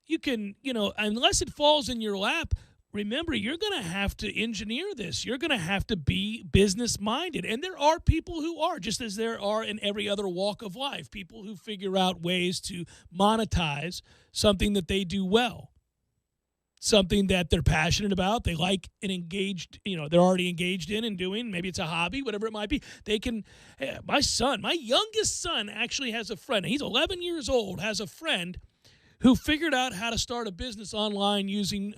You can, unless it falls in your lap, remember, you're going to have to engineer this. You're going to have to be business-minded. And there are people who are, just as there are in every other walk of life, people who figure out ways to monetize something that they do well, something that they're passionate about, they like and engaged, they're already engaged in and doing. Maybe it's a hobby, whatever it might be. They can, my youngest son actually has a friend. He's 11 years old, has a friend who figured out how to start a business online using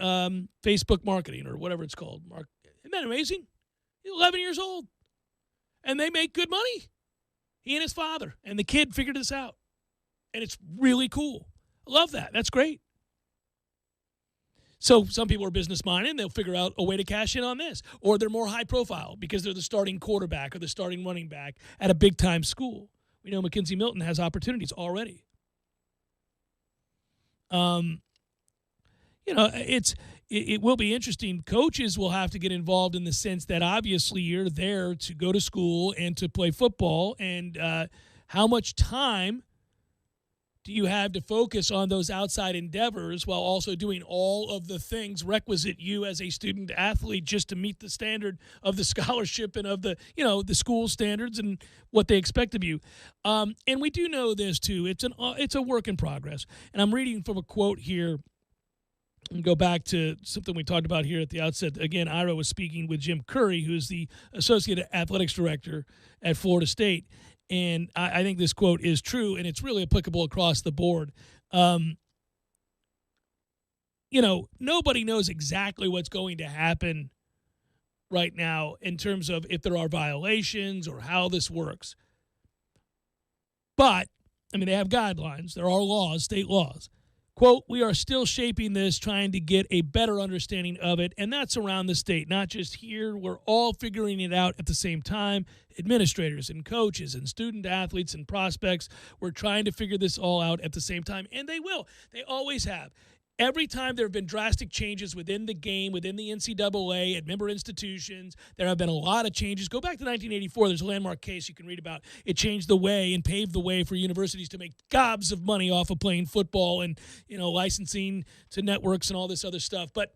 Facebook marketing or whatever it's called. Isn't that amazing? He's 11 years old. And they make good money. He and his father. And the kid figured this out. And it's really cool. I love that. That's great. So some people are business-minded, and they'll figure out a way to cash in on this. Or they're more high-profile because they're the starting quarterback or the starting running back at a big-time school. We know Mackenzie Milton has opportunities already. It will be interesting. Coaches will have to get involved in the sense that obviously you're there to go to school and to play football, and how much time do you have to focus on those outside endeavors while also doing all of the things requisite you as a student athlete just to meet the standard of the scholarship and of the, the school standards and what they expect of you. And we do know this too. It's a work in progress. And I'm reading from a quote here and go back to something we talked about here at the outset. Again, Ira was speaking with Jim Curry, who's the Associate Athletics Director at Florida State. And I think this quote is true, and it's really applicable across the board. Nobody knows exactly what's going to happen right now in terms of if there are violations or how this works. But, they have guidelines. There are laws, state laws. Quote, we are still shaping this, trying to get a better understanding of it, and that's around the state, not just here. We're all figuring it out at the same time. Administrators and coaches and student athletes and prospects, we're trying to figure this all out at the same time, and they will. They always have. Every time there have been drastic changes within the game, within the NCAA, at member institutions, there have been a lot of changes. Go back to 1984. There's a landmark case you can read about. It changed the way and paved the way for universities to make gobs of money off of playing football and, licensing to networks and all this other stuff. But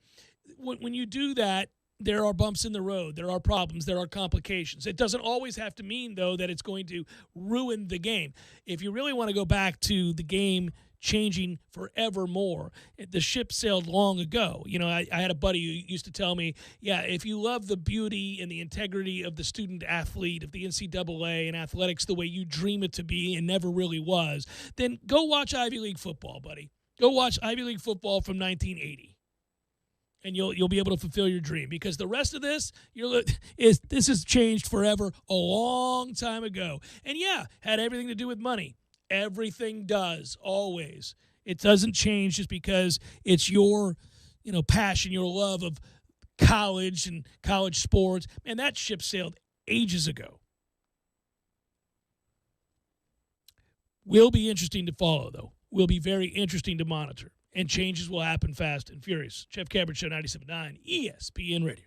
when you do that, there are bumps in the road. There are problems. There are complications. It doesn't always have to mean, though, that it's going to ruin the game. If you really want to go back to the game changing forevermore. The ship sailed long ago. You know, I had a buddy who used to tell me, yeah, if you love the beauty and the integrity of the student athlete, of the NCAA and athletics the way you dream it to be and never really was, then go watch Ivy League football, buddy. Go watch Ivy League football from 1980. And you'll be able to fulfill your dream, because the rest of this this has changed forever a long time ago. And yeah, had everything to do with money. Everything does, always. It doesn't change just because it's your, passion, your love of college and college sports. Man, that ship sailed ages ago. Will be interesting to follow, though. Will be very interesting to monitor. And changes will happen fast and furious. Jeff Cameron Show, 97.9 ESPN Radio.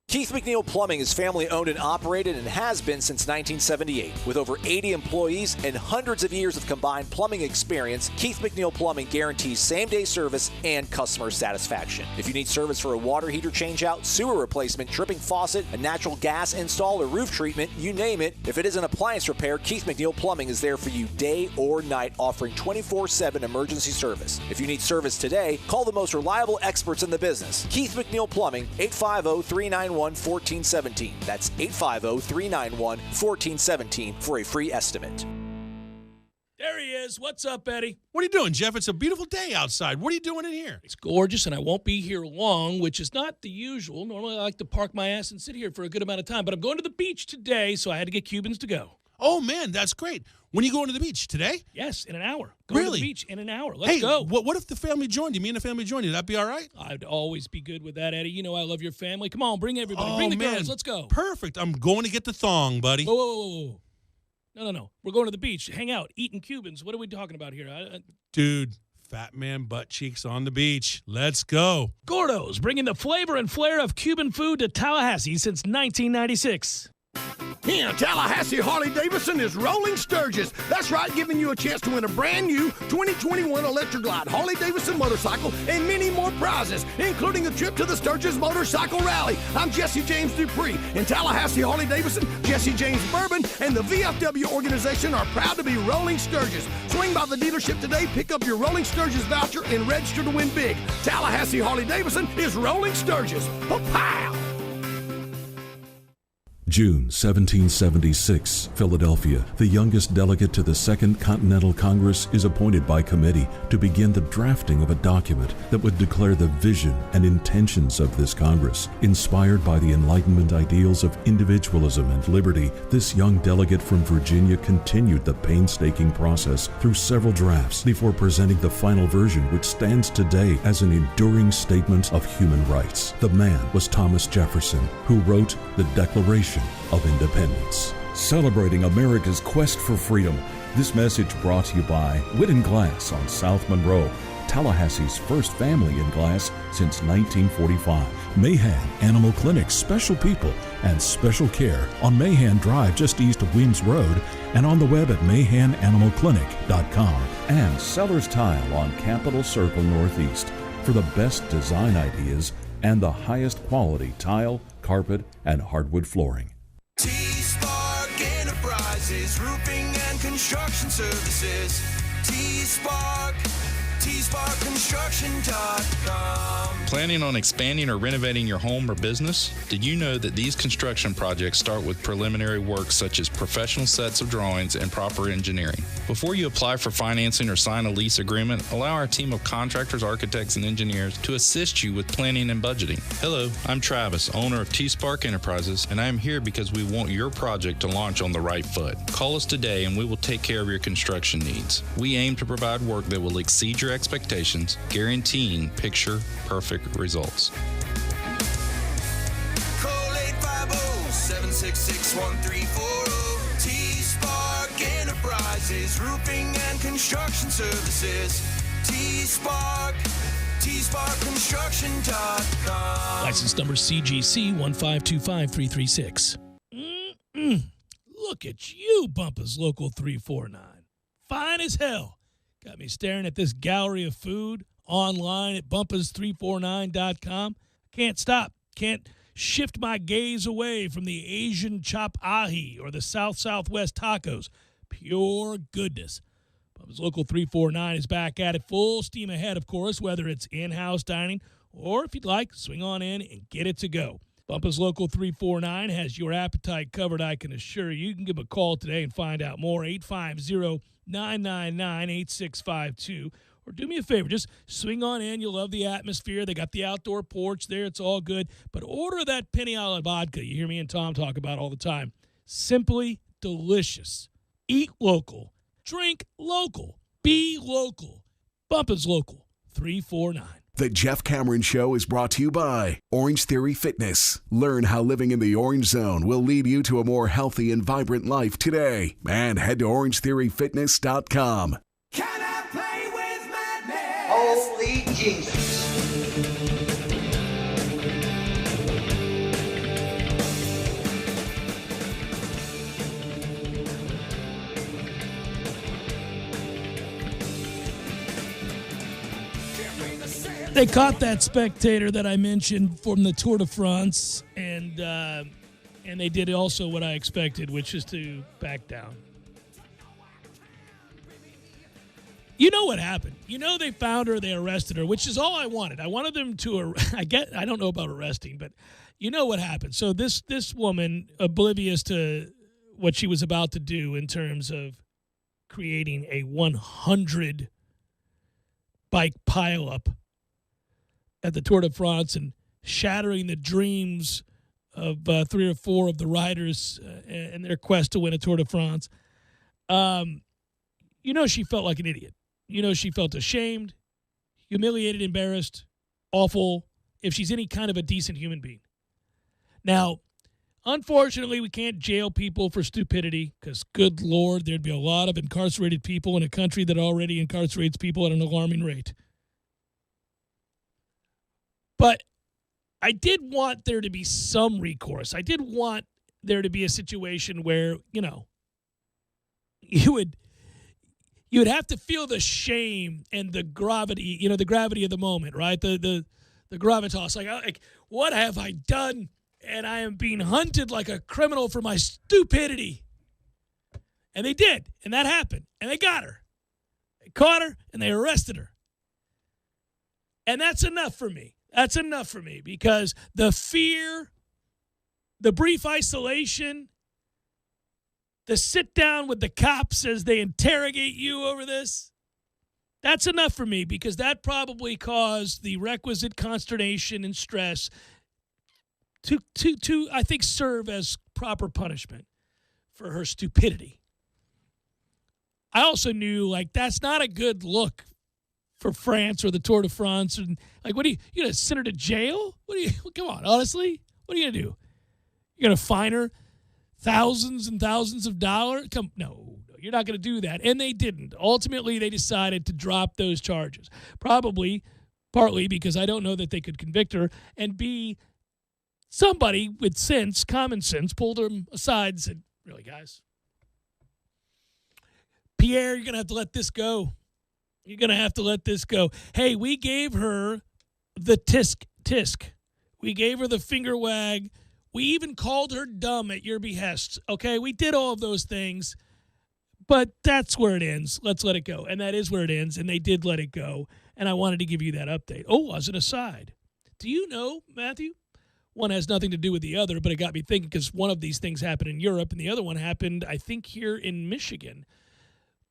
Keith McNeil Plumbing is family owned and operated and has been since 1978. With over 80 employees and hundreds of years of combined plumbing experience, Keith McNeil Plumbing guarantees same-day service and customer satisfaction. If you need service for a water heater changeout, sewer replacement, dripping faucet, a natural gas install, or roof treatment, you name it. If it is an appliance repair, Keith McNeil Plumbing is there for you day or night, offering 24/7 emergency service. If you need service today, call the most reliable experts in the business. Keith McNeil Plumbing, 850-391-1417. That's 850-391-1417 for a free estimate. There he is. What's up, Eddie? What are you doing, Jeff? It's a beautiful day outside. What are you doing in here? It's gorgeous, and I won't be here long, which is not the usual. Normally, I like to park my ass and sit here for a good amount of time, but I'm going to the beach today, so I had to get Cubans to go. Oh, man, that's great. When are you going to the beach? Today? Yes, in an hour. Going to the beach in an hour. Let's hey, go. What if the family joined you? Me and the family joined you. That'd be all right? I'd always be good with that, Eddie. You know I love your family. Come on, bring everybody. Bring the girls. Let's go. Perfect. I'm going to get the thong, buddy. Whoa. No. We're going to the beach. Hang out. Eating Cubans. What are we talking about here? Dude, fat man butt cheeks on the beach. Let's go. Gordo's, bringing the flavor and flair of Cuban food to Tallahassee since 1996. Here, Tallahassee Harley-Davidson is Rolling Sturgis. That's right, giving you a chance to win a brand new 2021 Electra Glide Harley-Davidson motorcycle and many more prizes, including a trip to the Sturgis Motorcycle Rally. I'm Jesse James Dupree. In Tallahassee Harley-Davidson, Jesse James Bourbon and the VFW organization are proud to be Rolling Sturgis. Swing by the dealership today, pick up your Rolling Sturgis voucher, and register to win big. Tallahassee Harley-Davidson is Rolling Sturgis. Pow! June 1776, Philadelphia. The youngest delegate to the Second Continental Congress is appointed by committee to begin the drafting of a document that would declare the vision and intentions of this Congress. Inspired by the Enlightenment ideals of individualism and liberty, this young delegate from Virginia continued the painstaking process through several drafts before presenting the final version, which stands today as an enduring statement of human rights. The man was Thomas Jefferson, who wrote the Declaration of Independence. Celebrating America's quest for freedom, this message brought to you by Whitten Glass on South Monroe, Tallahassee's first family in glass since 1945. Mahan Animal Clinic, special people and special care on Mahan Drive just east of Weems Road and on the web at mahananimalclinic.com. And Sellers Tile on Capitol Circle Northeast for the best design ideas and the highest quality tile, carpet, and hardwood flooring. T-Spark Enterprises, roofing and construction services. T-Spark, TSparkConstruction.com. Planning on expanding or renovating your home or business? Did you know that these construction projects start with preliminary work such as professional sets of drawings and proper engineering? Before you apply for financing or sign a lease agreement, allow our team of contractors, architects, and engineers to assist you with planning and budgeting. Hello, I'm Travis, owner of T-Spark Enterprises, and I am here because we want your project to launch on the right foot. Call us today and we will take care of your construction needs. We aim to provide work that will exceed your expectations, guaranteeing picture-perfect results. Call 850-766-1340. T-Spark Enterprises, roofing and construction services. T-Spark, TSparkConstruction.com. License number CGC 1525336. Look at you, Bumpus Local 349. Fine as hell. Got me staring at this gallery of food online at bumpus349.com. Can't stop. Can't shift my gaze away from the Asian chop ahi or the Southwest tacos. Pure goodness. Bumpus Local 349 is back at it full steam ahead, of course, whether it's in-house dining or, if you'd like, swing on in and get it to go. Bumpus Local 349 has your appetite covered, I can assure you. You can give a call today and find out more, 850-999-8652. Or do me a favor, just swing on in. You'll love the atmosphere. They got the outdoor porch there. It's all good. But order that Penny Island vodka you hear me and Tom talk about all the time. Simply delicious. Eat local. Drink local. Be local. Bumpus Local 349. The Jeff Cameron Show is brought to you by Orange Theory Fitness. Learn how living in the Orange Zone will lead you to a more healthy and vibrant life today. And head to orangetheoryfitness.com. Can I play with madness? Holy Jesus. They caught that spectator that I mentioned from the Tour de France, and they did also what I expected, which is to back down. You know what happened. You know they found her, they arrested her, which is all I wanted. I wanted them to, I don't know about arresting, but you know what happened. So this woman, oblivious to what she was about to do in terms of creating a 100 bike pileup at the Tour de France and shattering the dreams of 3 or 4 of the riders in their quest to win a Tour de France. You know she felt like an idiot. You know she felt ashamed, humiliated, embarrassed, awful, if she's any kind of a decent human being. Now, unfortunately, we can't jail people for stupidity because, good Lord, there'd be a lot of incarcerated people in a country that already incarcerates people at an alarming rate. But I did want there to be some recourse. I did want there to be a situation where, you know, you would have to feel the shame and the gravity, you know, the gravity of the moment, right? The gravitas. Like, what have I done? And I am being hunted like a criminal for my stupidity. And they did. And that happened. And they got her. They caught her and they arrested her. And that's enough for me. That's enough for me because the fear, the brief isolation, the sit down with the cops as they interrogate you over this, that's enough for me because that probably caused the requisite consternation and stress to I think, serve as proper punishment for her stupidity. I also knew, like, that's not a good look for France or the Tour de France. And like, what are you going to send her to jail? Come on, honestly, what are you going to do? You're going to fine her thousands and thousands of dollars? No, you're not going to do that. And they didn't. Ultimately, they decided to drop those charges. Probably, partly because I don't know that they could convict her, and B, somebody with sense, common sense, pulled them aside and said, really, guys? Pierre, you're going to have to let this go. You're going to have to let this go. Hey, we gave her the tisk. We gave her the finger wag. We even called her dumb at your behest. Okay, we did all of those things, but that's where it ends. Let's let it go. And that is where it ends, and they did let it go. And I wanted to give you that update. Oh, as an aside, do you know, Matthew? One has nothing to do with the other, but it got me thinking because one of these things happened in Europe, and the other one happened, I think, here in Michigan.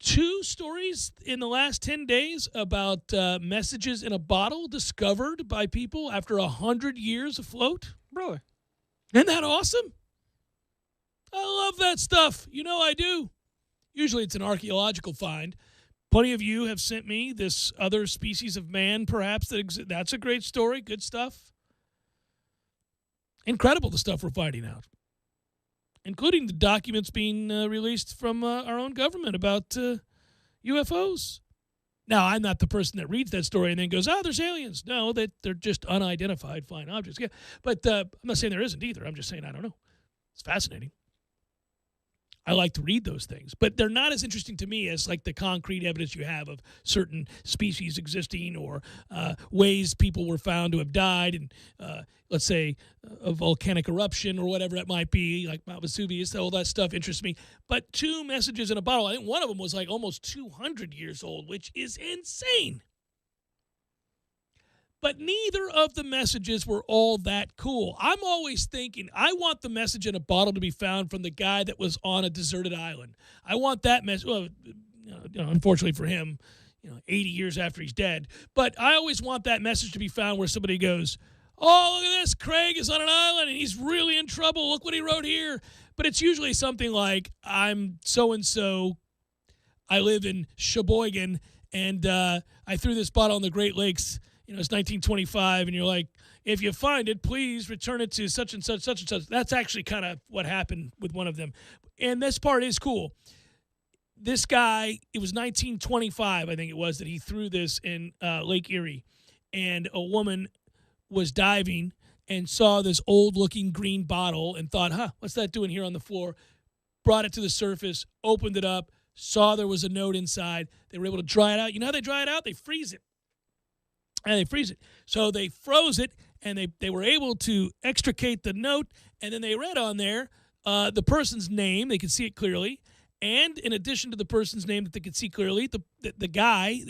2 stories in the last 10 days about messages in a bottle discovered by people after 100 years afloat. Really? Isn't that awesome? I love that stuff. You know I do. Usually it's an archaeological find. Plenty of you have sent me this other species of man, perhaps, that's a great story. Good stuff. Incredible, the stuff we're finding out, including the documents being released from our own government about UFOs. Now, I'm not the person that reads that story and then goes, there's aliens. No, they're just unidentified flying objects. Yeah, but I'm not saying there isn't either. I'm just saying I don't know. It's fascinating. I like to read those things, but they're not as interesting to me as like the concrete evidence you have of certain species existing or ways people were found to have died, and let's say a volcanic eruption or whatever it might be, like Mount Vesuvius. All that stuff interests me. But 2 messages in a bottle. I think one of them was like almost 200 years old, which is insane. But neither of the messages were all that cool. I'm always thinking, I want the message in a bottle to be found from the guy that was on a deserted island. I want that message. Well, unfortunately for him, 80 years after he's dead. But I always want that message to be found where somebody goes, oh, look at this. Craig is on an island and he's really in trouble. Look what he wrote here. But it's usually something like, I'm so-and-so. I live in Sheboygan, and I threw this bottle on the Great Lakes. It's 1925, and you're like, if you find it, please return it to such and such, such and such. That's actually kind of what happened with one of them. And this part is cool. This guy, it was 1925, I think it was, that he threw this in Lake Erie. And a woman was diving and saw this old-looking green bottle and thought, what's that doing here on the floor? Brought it to the surface, opened it up, saw there was a note inside. They were able to dry it out. You know how they dry it out? They freeze it. And they freeze it. So they froze it, and they were able to extricate the note, and then they read on there the person's name. They could see it clearly. And in addition to the person's name that they could see clearly, the guy,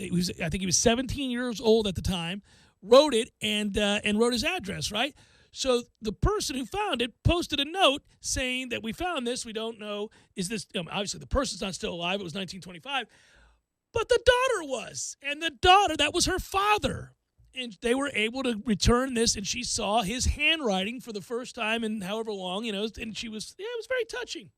I think he was 17 years old at the time, wrote it and wrote his address, right? So the person who found it posted a note saying that we found this. We don't know, is this, obviously the person's not still alive. It was 1925. But the daughter was. And the daughter, that was her father. And they were able to return this, and she saw his handwriting for the first time in however long, and she was, it was very touching.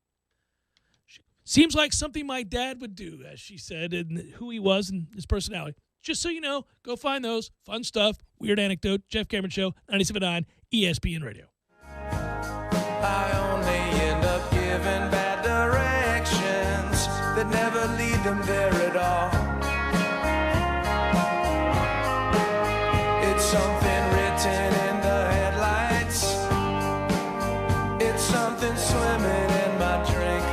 Seems like something my dad would do, as she said, and who he was and his personality. Just so you know, go find those. Fun stuff. Weird Anecdote. Jeff Cameron Show, 97.9 ESPN Radio. I only end up giving bad directions that never lead them there at all. It's something written in the headlights. It's something swimming in my drink.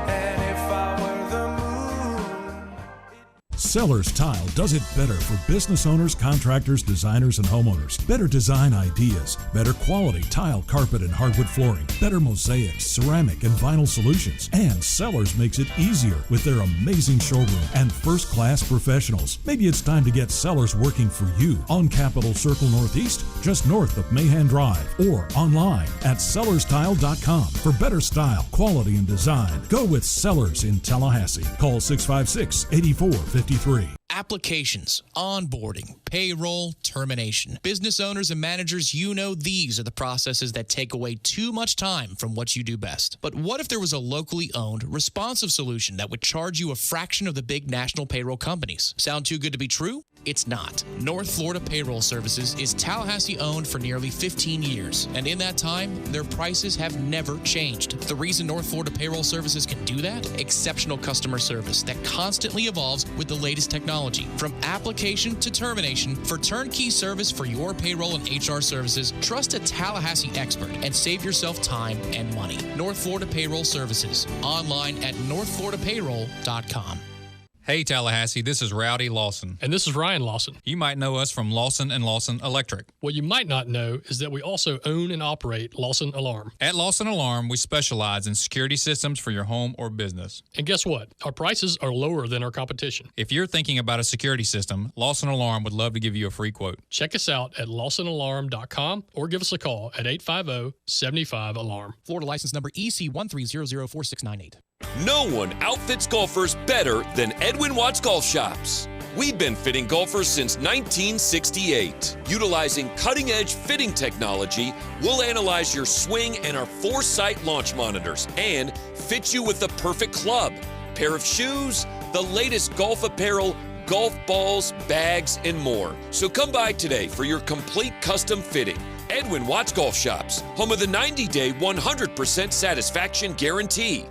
And if I were the moon. Sellers Tile does it better for business owners, contractors, designers, and homeowners. Better design ideas, better quality tile, carpet, and hardwood flooring, better mosaics, ceramic, and vinyl solutions. And Sellers makes it easier with their amazing showroom and first-class professionals. Maybe it's time to get Sellers working for you on Capitol Circle Northeast, just north of Mahan Drive, or online at sellerstile.com. For better style, quality, and design, go with Sellers in Tallahassee. Call 656-8453. Applications, onboarding, payroll, termination. Business owners and managers, these are the processes that take away too much time from what you do best. But what if there was a locally owned, responsive solution that would charge you a fraction of the big national payroll companies? Sound too good to be true? It's not. North Florida Payroll Services is Tallahassee owned for nearly 15 years. And in that time, their prices have never changed. The reason North Florida Payroll Services can do that? Exceptional customer service that constantly evolves with the latest technology. From application to termination, for turnkey service for your payroll and HR services, trust a Tallahassee expert and save yourself time and money. North Florida Payroll Services. Online at northfloridapayroll.com. Hey Tallahassee, this is Rowdy Lawson. And this is Ryan Lawson. You might know us from Lawson & Lawson Electric. What you might not know is that we also own and operate Lawson Alarm. At Lawson Alarm, we specialize in security systems for your home or business. And guess what? Our prices are lower than our competition. If you're thinking about a security system, Lawson Alarm would love to give you a free quote. Check us out at lawsonalarm.com or give us a call at 850-75-ALARM. Florida license number EC 1304698. No one outfits golfers better than Edwin Watts Golf Shops. We've been fitting golfers since 1968. Utilizing cutting-edge fitting technology, we'll analyze your swing and our Foresight launch monitors and fit you with the perfect club, pair of shoes, the latest golf apparel, golf balls, bags, and more. So come by today for your complete custom fitting. Edwin Watts Golf Shops, home of the 90-day 100% satisfaction guarantee.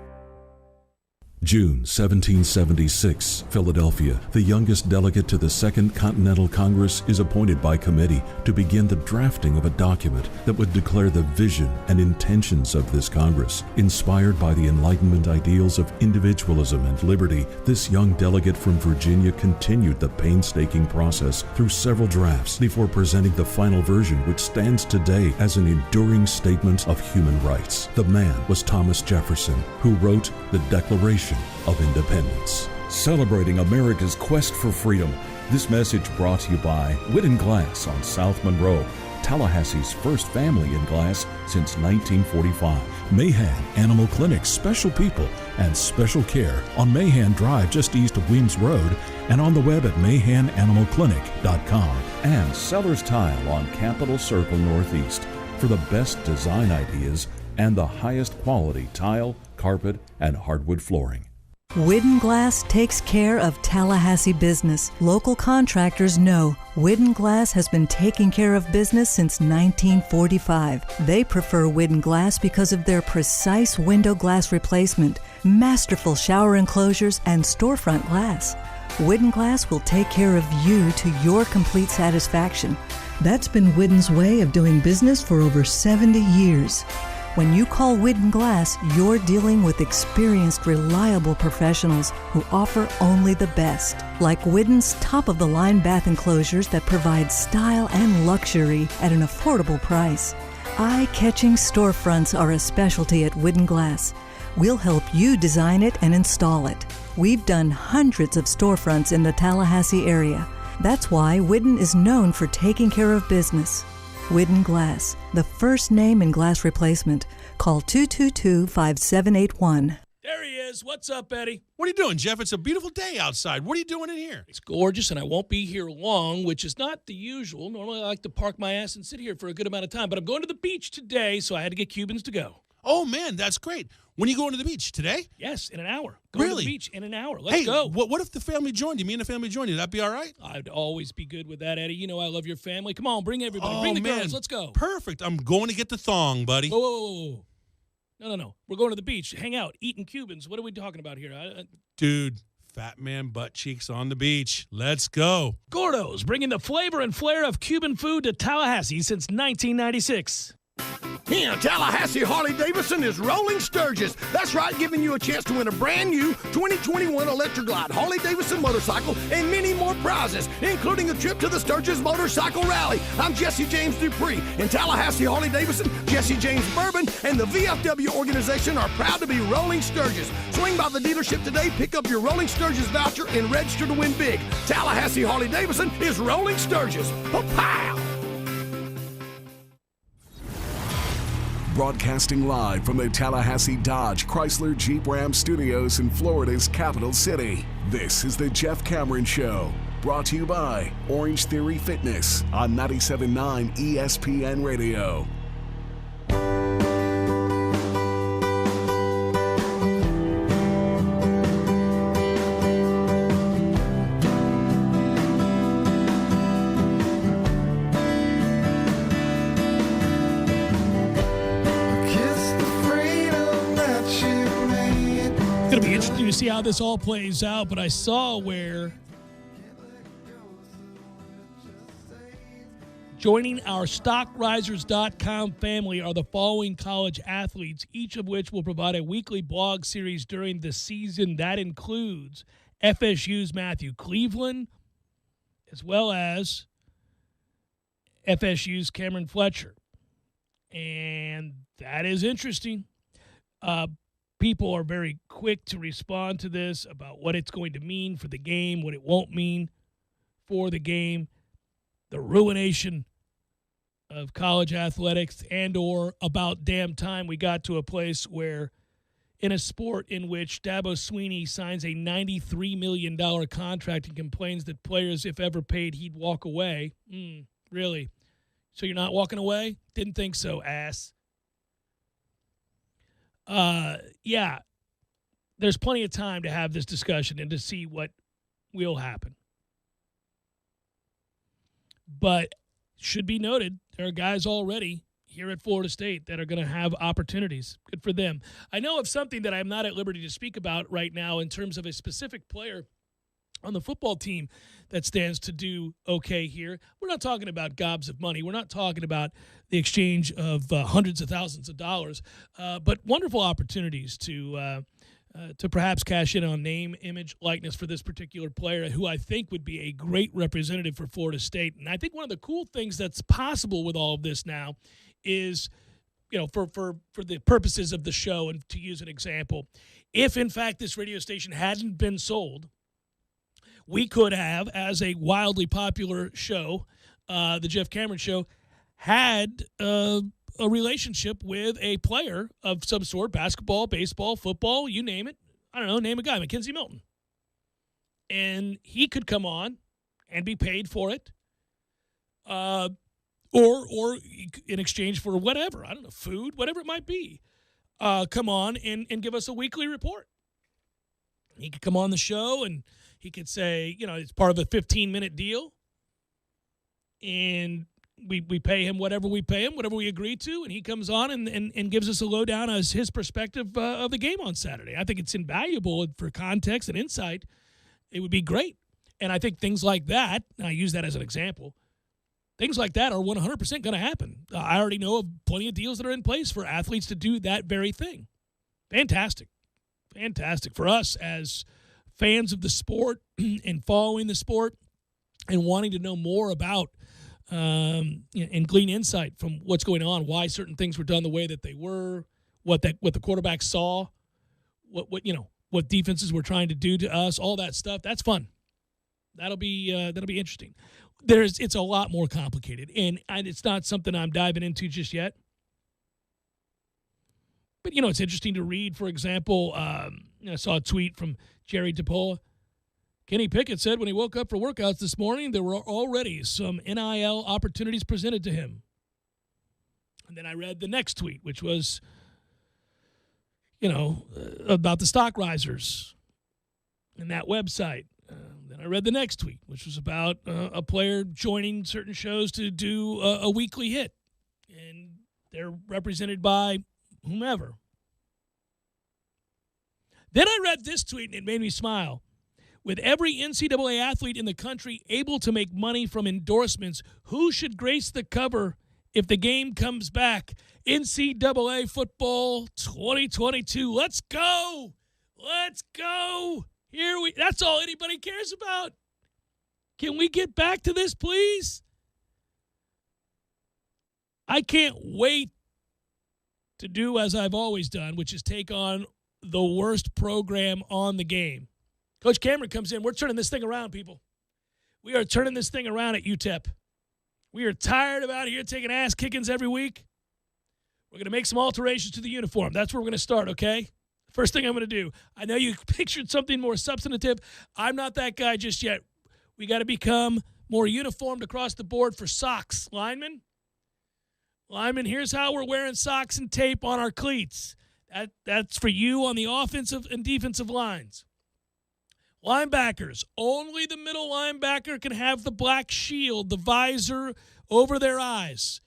June 1776, Philadelphia. The youngest delegate to the Second Continental Congress is appointed by committee to begin the drafting of a document that would declare the vision and intentions of this Congress. Inspired by the Enlightenment ideals of individualism and liberty, this young delegate from Virginia continued the painstaking process through several drafts before presenting the final version, which stands today as an enduring statement of human rights. The man was Thomas Jefferson, who wrote the Declaration of Independence. Celebrating America's quest for freedom, this message brought to you by Whitten Glass on South Monroe, Tallahassee's first family in glass since 1945. Mahan Animal Clinic, special people and special care on Mahan Drive just east of Weems Road and on the web at mahananimalclinic.com. And Sellers Tile on Capitol Circle Northeast for the best design ideas and the highest quality tile, carpet, and hardwood flooring. Whitten Glass takes care of Tallahassee business. Local contractors know Whitten Glass has been taking care of business since 1945. They prefer Whitten Glass because of their precise window glass replacement, masterful shower enclosures, and storefront glass. Whitten Glass will take care of you to your complete satisfaction. That's been Whitten's way of doing business for over 70 years. When you call Whitten Glass, you're dealing with experienced, reliable professionals who offer only the best. Like Whitten's top-of-the-line bath enclosures that provide style and luxury at an affordable price. Eye-catching storefronts are a specialty at Whitten Glass. We'll help you design it and install it. We've done hundreds of storefronts in the Tallahassee area. That's why Whitten is known for taking care of business. Whitten Glass, the first name in glass replacement. Call 222-5781. There he is. What's up, Eddie? What are you doing, Jeff? It's a beautiful day outside. What are you doing in here? It's gorgeous, and I won't be here long, which is not the usual. Normally, I like to park my ass and sit here for a good amount of time, but I'm going to the beach today, so I had to get Cubans to go. Oh, man, that's great. When are you going to the beach? Today? Yes, in an hour. Going Really? to the beach in an hour. Let's go. What if the family joined you? Me and the family joined you. That'd be all right? I'd always be good with that, Eddie. You know I love your family. Come on, bring everybody. Oh, bring the man. girls. Let's go. Perfect. I'm going to get the thong, buddy. Whoa, whoa, whoa, whoa. No. We're going to the beach. Hang out. Eating Cubans. What are we talking about here? Dude, fat man butt cheeks on the beach. Let's go. Gordo's, bringing the flavor and flair of Cuban food to Tallahassee since 1996. Here, Tallahassee Harley-Davidson is Rolling Sturgis. That's right, giving you a chance to win a brand new 2021 Electra Glide Harley-Davidson motorcycle and many more prizes, including a trip to the Sturgis Motorcycle Rally. I'm Jesse James Dupree. In Tallahassee Harley-Davidson, Jesse James Bourbon and the VFW organization are proud to be Rolling Sturgis. Swing by the dealership today, pick up your Rolling Sturgis voucher, and register to win big. Tallahassee Harley-Davidson is Rolling Sturgis. Pow! Broadcasting live from the Tallahassee Dodge Chrysler Jeep Ram Studios in Florida's capital city. This is the Jeff Cameron Show, brought to you by Orange Theory Fitness on 97.9 ESPN Radio. It's going to be interesting to see how this all plays out, but I saw where joining our StockRisers.com family are the following college athletes, each of which will provide a weekly blog series during the season. That includes FSU's Matthew Cleveland, as well as FSU's Cameron Fletcher. And that is interesting. People are very quick to respond to this about what it's going to mean for the game, what it won't mean for the game, the ruination of college athletics, and or about damn time we got to a place where in a sport in which Dabo Swinney signs a $93 million contract and complains that players, if ever paid, he'd walk away. Really? So you're not walking away? Didn't think so, ass. Yeah, there's plenty of time to have this discussion and to see what will happen. But should be noted, there are guys already here at Florida State that are going to have opportunities. Good for them. I know of something that I'm not at liberty to speak about right now in terms of a specific player on the football team that stands to do okay here. We're not talking about gobs of money. We're not talking about the exchange of hundreds of thousands of dollars, but wonderful opportunities to perhaps cash in on name, image, likeness for this particular player who I think would be a great representative for Florida State. And I think one of the cool things that's possible with all of this now is, for the purposes of the show and to use an example, if in fact this radio station hadn't been sold, we could have, as a wildly popular show, the Jeff Cameron Show, had a relationship with a player of some sort, basketball, baseball, football, you name it. I don't know, name a guy, Mackenzie Milton. And he could come on and be paid for it, or in exchange for whatever, I don't know, food, whatever it might be, come on and give us a weekly report. He could come on the show and he could say, it's part of a 15-minute deal, and we pay him whatever we pay him, whatever we agree to, and he comes on and gives us a lowdown as his perspective of the game on Saturday. I think it's invaluable for context and insight. It would be great. And I think things like that, and I use that as an example, things like that are 100% going to happen. I already know of plenty of deals that are in place for athletes to do that very thing. Fantastic. Fantastic for us as fans of the sport and following the sport and wanting to know more about and glean insight from what's going on, why certain things were done the way that they were, what the quarterback saw, what defenses were trying to do to us, all that stuff. That's fun. That'll be interesting. It's a lot more complicated, and it's not something I'm diving into just yet. But it's interesting to read. For example, I saw a tweet from Jerry DePaula. Kenny Pickett said when he woke up for workouts this morning, there were already some NIL opportunities presented to him. And then I read the next tweet, which was, about the stock risers and that website. Then I read the next tweet, which was about a player joining certain shows to do a weekly hit. And they're represented by whomever. Then I read this tweet, and it made me smile. With every NCAA athlete in the country able to make money from endorsements, who should grace the cover if the game comes back? NCAA football 2022. Let's go. Let's go. That's all anybody cares about. Can we get back to this, please? I can't wait to do as I've always done, which is take on the worst program on the game. Coach Cameron comes in. We're turning this thing around, people. We are turning this thing around at UTEP. We are tired of out here taking ass kickings every week. We're going to make some alterations to the uniform. That's where we're going to start, okay? First thing I'm going to do. I know you pictured something more substantive. I'm not that guy just yet. We got to become more uniformed across the board for socks. Linemen, here's how we're wearing socks and tape on our cleats. That's for you on the offensive and defensive lines. Linebackers, only the middle linebacker can have the black shield, the visor over their eyes.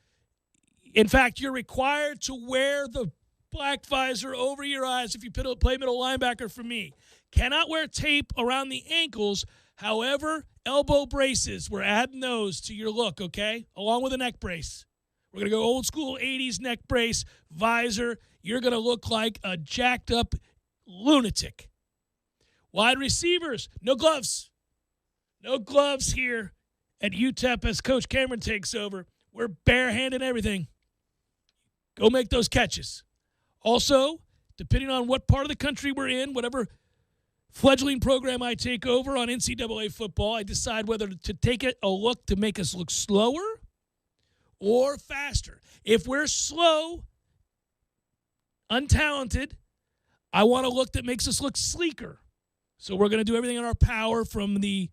In fact, you're required to wear the black visor over your eyes if you play middle linebacker for me. Cannot wear tape around the ankles. However, elbow braces, we're adding those to your look, okay? Along with a neck brace. We're going to go old school 80s neck brace, visor. You're going to look like a jacked up lunatic. Wide receivers, no gloves. No gloves here at UTEP as Coach Cameron takes over. We're barehanded everything. Go make those catches. Also, depending on what part of the country we're in, whatever fledgling program I take over on NCAA football, I decide whether to take a look to make us look slower or faster. If we're slow, untalented, I want a look that makes us look sleeker. So we're going to do everything in our power from the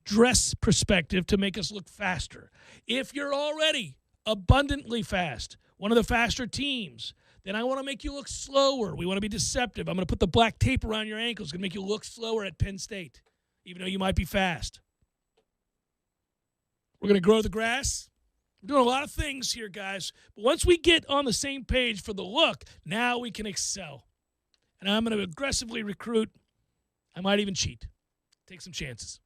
dress perspective to make us look faster. If you're already abundantly fast, one of the faster teams, then I want to make you look slower. We want to be deceptive. I'm going to put the black tape around your ankles. It's going to make you look slower at Penn State, even though you might be fast. We're going to grow the grass. We're doing a lot of things here, guys. But once we get on the same page for the look, now we can excel. And I'm going to aggressively recruit. I might even cheat. Take some chances.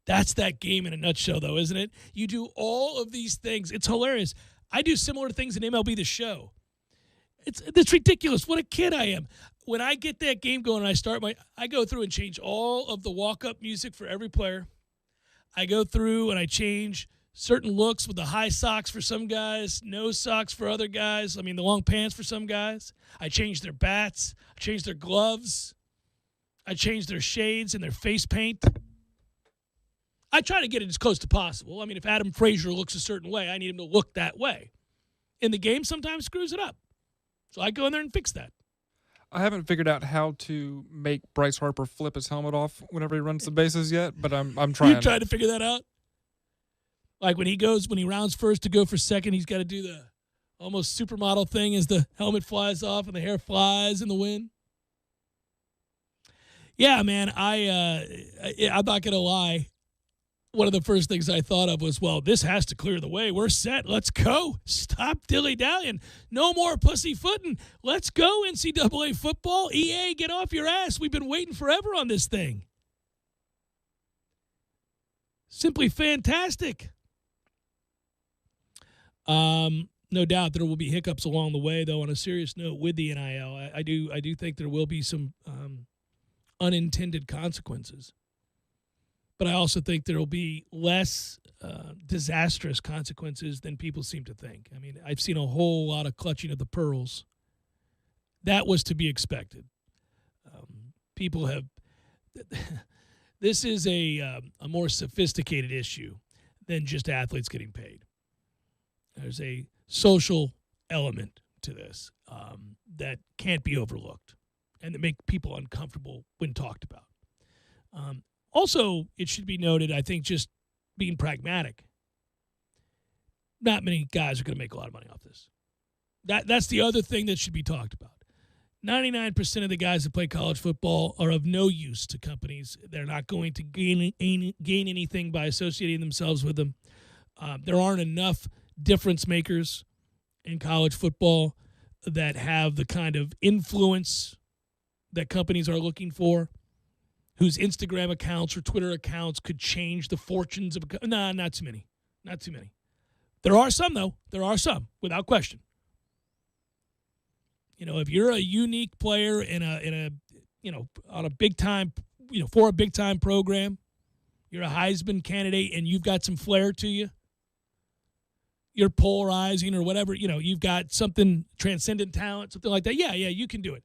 That's that game in a nutshell, though, isn't it? You do all of these things. It's hilarious. I do similar things in MLB The Show. It's ridiculous. What a kid I am. When I get that game going and I go through and change all of the walk-up music for every player. I go through and I change certain looks with the high socks for some guys, no socks for other guys. The long pants for some guys. I change their bats. I change their gloves. I change their shades and their face paint. I try to get it as close to possible. If Adam Frazier looks a certain way, I need him to look that way. In the game, sometimes screws it up. So I go in there and fix that. I haven't figured out how to make Bryce Harper flip his helmet off whenever he runs the bases yet, but I'm trying. You're trying to figure that out? Like when he rounds first to go for second, he's got to do the almost supermodel thing as the helmet flies off and the hair flies in the wind. Yeah, man, I'm not going to lie. One of the first things I thought of was, well, this has to clear the way. We're set. Let's go. Stop dilly-dallying. No more pussyfooting. Let's go, NCAA football. EA, get off your ass. We've been waiting forever on this thing. Simply fantastic. No doubt there will be hiccups along the way, though. On a serious note, with the NIL, I do think there will be some unintended consequences. But I also think there will be less disastrous consequences than people seem to think. I've seen a whole lot of clutching of the pearls. That was to be expected. People have – this is a more sophisticated issue than just athletes getting paid. There's a social element to this that can't be overlooked and that make people uncomfortable when talked about. Also, it should be noted, I think, just being pragmatic. Not many guys are going to make a lot of money off this. That's the other thing that should be talked about. 99% of the guys that play college football are of no use to companies. They're not going to gain anything by associating themselves with them. There aren't enough difference makers in college football that have the kind of influence that companies are looking for, whose Instagram accounts or Twitter accounts could change the fortunes of a not too many. Not too many. There are some, though. There are some, without question. If you're a unique player on a big time, for a big time program, you're a Heisman candidate and you've got some flair to you, you're polarizing or whatever, you've got something, transcendent talent, something like that. Yeah, you can do it.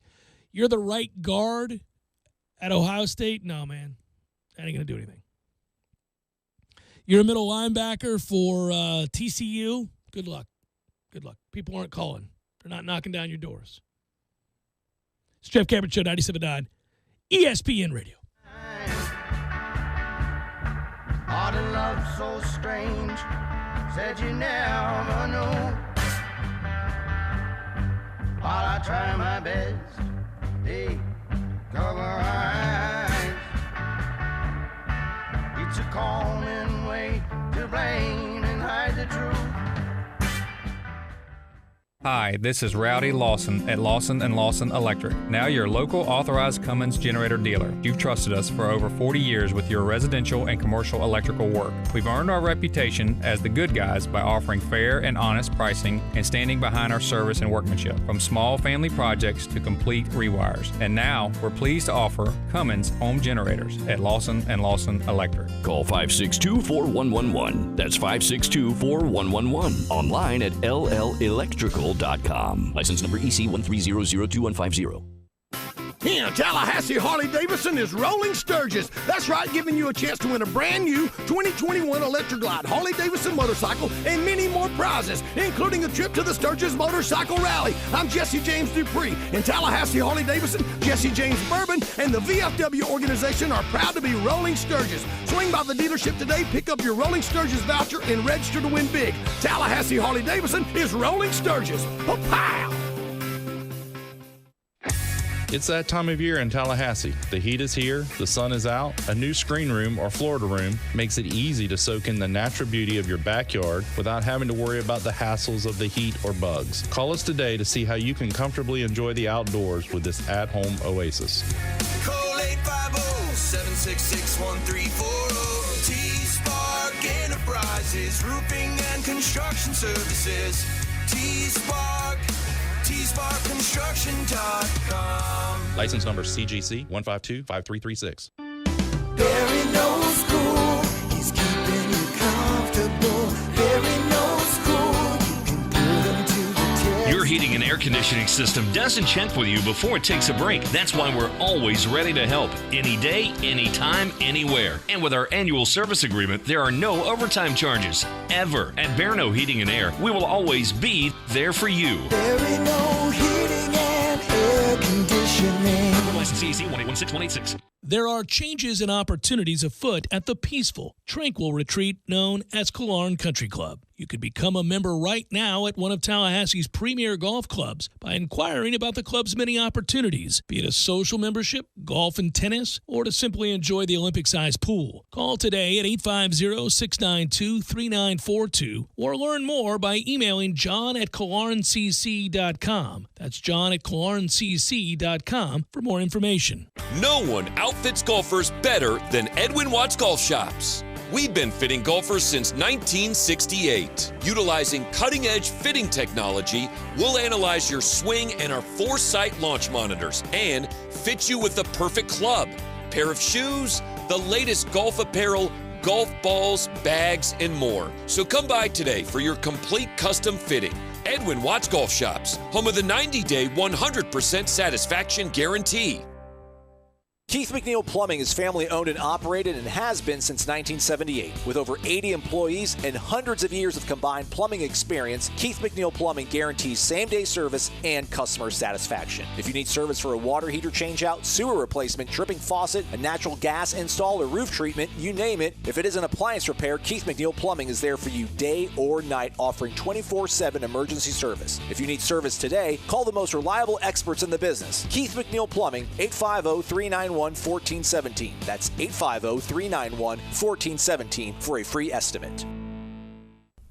You're the right guard at Ohio State? No, man. That ain't going to do anything. You're a middle linebacker for TCU? Good luck. Good luck. People aren't calling. They're not knocking down your doors. It's Jeff Cameron Show, 97.9 ESPN Radio. Art and love so strange, said you never know. While I try my best, they cover eyes. It's a common way to blame and hide the truth. Hi, this is Rowdy Lawson at Lawson & Lawson Electric, now your local authorized Cummins generator dealer. You've trusted us for over 40 years with your residential and commercial electrical work. We've earned our reputation as the good guys by offering fair and honest pricing and standing behind our service and workmanship, from small family projects to complete rewires. And now, we're pleased to offer Cummins home generators at Lawson & Lawson Electric. Call 562-4111. That's 562-4111. Online at LLElectrical.com. License number EC 1300250. Yeah, Tallahassee Harley-Davidson is rolling Sturgis. That's right, giving you a chance to win a brand new 2021 Electra Glide Harley-Davidson motorcycle and many more prizes, including a trip to the Sturgis Motorcycle Rally. I'm Jesse James Dupree. In Tallahassee Harley-Davidson, Jesse James Bourbon and the VFW organization are proud to be rolling Sturgis. Swing by the dealership today, pick up your Rolling Sturgis voucher, and register to win big. Tallahassee Harley-Davidson is rolling Sturgis. Pow! It's that time of year in Tallahassee. The heat is here, the sun is out. A new screen room or Florida room makes it easy to soak in the natural beauty of your backyard without having to worry about the hassles of the heat or bugs. Call us today to see how you can comfortably enjoy the outdoors with this at-home oasis. Call 850-766-1340. T-Spark Enterprises, roofing and construction services. T-Spark, TSparkConstruction.com. License number CGC 1525336. Barry knows cool, he's keeping you comfortable. Barry knows cool, you can put him to the test. Your heating and air conditioning system doesn't check with you before it takes a break. That's why we're always ready to help. Any day, anytime, anywhere. And with our annual service agreement, there are no overtime charges. Ever. At Bearno Heating and Air, we will always be there for you. Barry knows heating and air conditioning. License CEC 1816186. There are changes and opportunities afoot at the peaceful, tranquil retreat known as Killearn Country Club. You could become a member right now at one of Tallahassee's premier golf clubs by inquiring about the club's many opportunities, be it a social membership, golf and tennis, or to simply enjoy the Olympic-sized pool. Call today at 850-692-3942 or learn more by emailing john@killearncc.com. That's john@killearncc.com for more information. No one outfits golfers better than Edwin Watts Golf Shops. We've been fitting golfers since 1968. Utilizing cutting-edge fitting technology, we'll analyze your swing and our Foresight launch monitors and fit you with the perfect club, pair of shoes, the latest golf apparel, golf balls, bags, and more. So come by today for your complete custom fitting. Edwin Watts Golf Shops, home of the 90-day 100% satisfaction guarantee. Keith McNeil Plumbing is family-owned and operated and has been since 1978. With over 80 employees and hundreds of years of combined plumbing experience, Keith McNeil Plumbing guarantees same-day service and customer satisfaction. If you need service for a water heater changeout, sewer replacement, dripping faucet, a natural gas install, or roof treatment, you name it. If it is an appliance repair, Keith McNeil Plumbing is there for you day or night, offering 24/7 emergency service. If you need service today, call the most reliable experts in the business. Keith McNeil Plumbing, 850-391-1417. That's 850-391-1417 for a free estimate.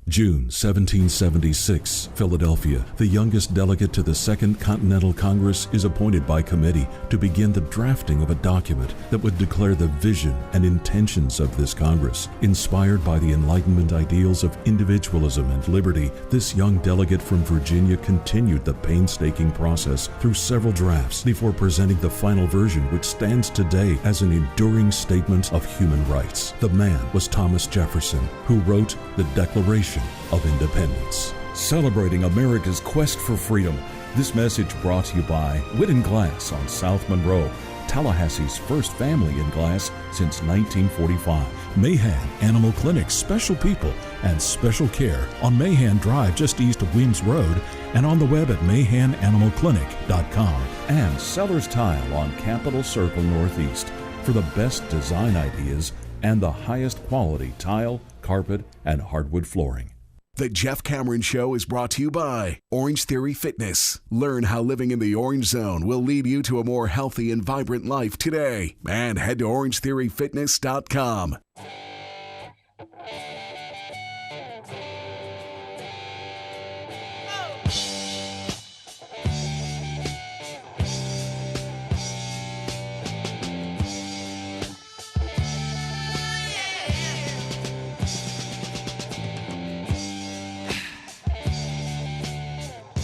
June 1776, Philadelphia. The youngest delegate to the Second Continental Congress is appointed by committee to begin the drafting of a document that would declare the vision and intentions of this Congress. Inspired by the Enlightenment ideals of individualism and liberty, this young delegate from Virginia continued the painstaking process through several drafts before presenting the final version, which stands today as an enduring statement of human rights. The man was Thomas Jefferson, who wrote the Declaration of Independence. Celebrating America's quest for freedom. This message brought to you by Whitten Glass on South Monroe, Tallahassee's first family in glass since 1945. Mahan Animal Clinic, special people and special care on Mahan Drive just east of Weems Road and on the web at mahananimalclinic.com. And Sellers Tile on Capitol Circle Northeast for the best design ideas and the highest quality tile, carpet, and hardwood flooring. The Jeff Cameron Show is brought to you by Orange Theory Fitness. Learn how living in the Orange Zone will lead you to a more healthy and vibrant life today. And head to orangetheoryfitness.com.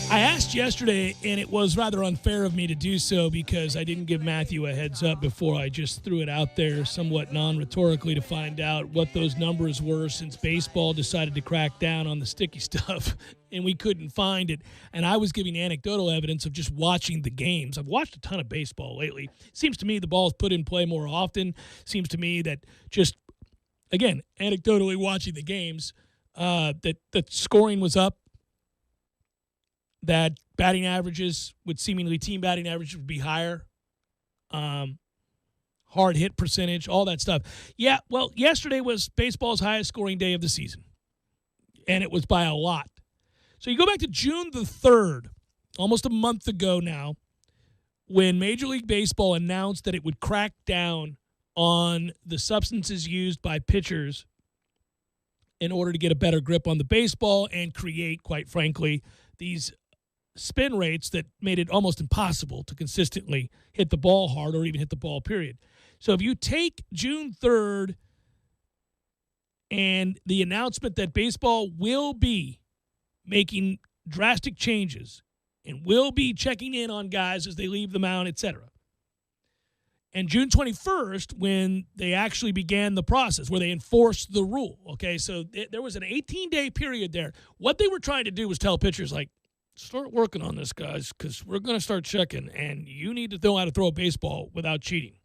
I asked yesterday, and it was rather unfair of me to do so because I didn't give Matthew a heads up before I just threw it out there somewhat non-rhetorically to find out what those numbers were since baseball decided to crack down on the sticky stuff, and we couldn't find it. And I was giving anecdotal evidence of just watching the games. I've watched a ton of baseball lately. Seems to me the ball's put in play more often. Seems to me that just, again, anecdotally watching the games, that the scoring was up, that batting averages would seemingly team batting averages would be higher, hard hit percentage, all that stuff. Yeah, well, yesterday was baseball's highest scoring day of the season, and it was by a lot. So you go back to June the 3rd, almost a month ago now, when Major League Baseball announced that it would crack down on the substances used by pitchers in order to get a better grip on the baseball and create, quite frankly, these spin rates that made it almost impossible to consistently hit the ball hard or even hit the ball, period. So if you take June 3rd and the announcement that baseball will be making drastic changes and will be checking in on guys as they leave the mound, etc., and June 21st, when they actually began the process, where they enforced the rule, okay? So there was an 18-day period there. What they were trying to do was tell pitchers, like, start working on this, guys, because we're going to start checking, and you need to know how to throw a baseball without cheating.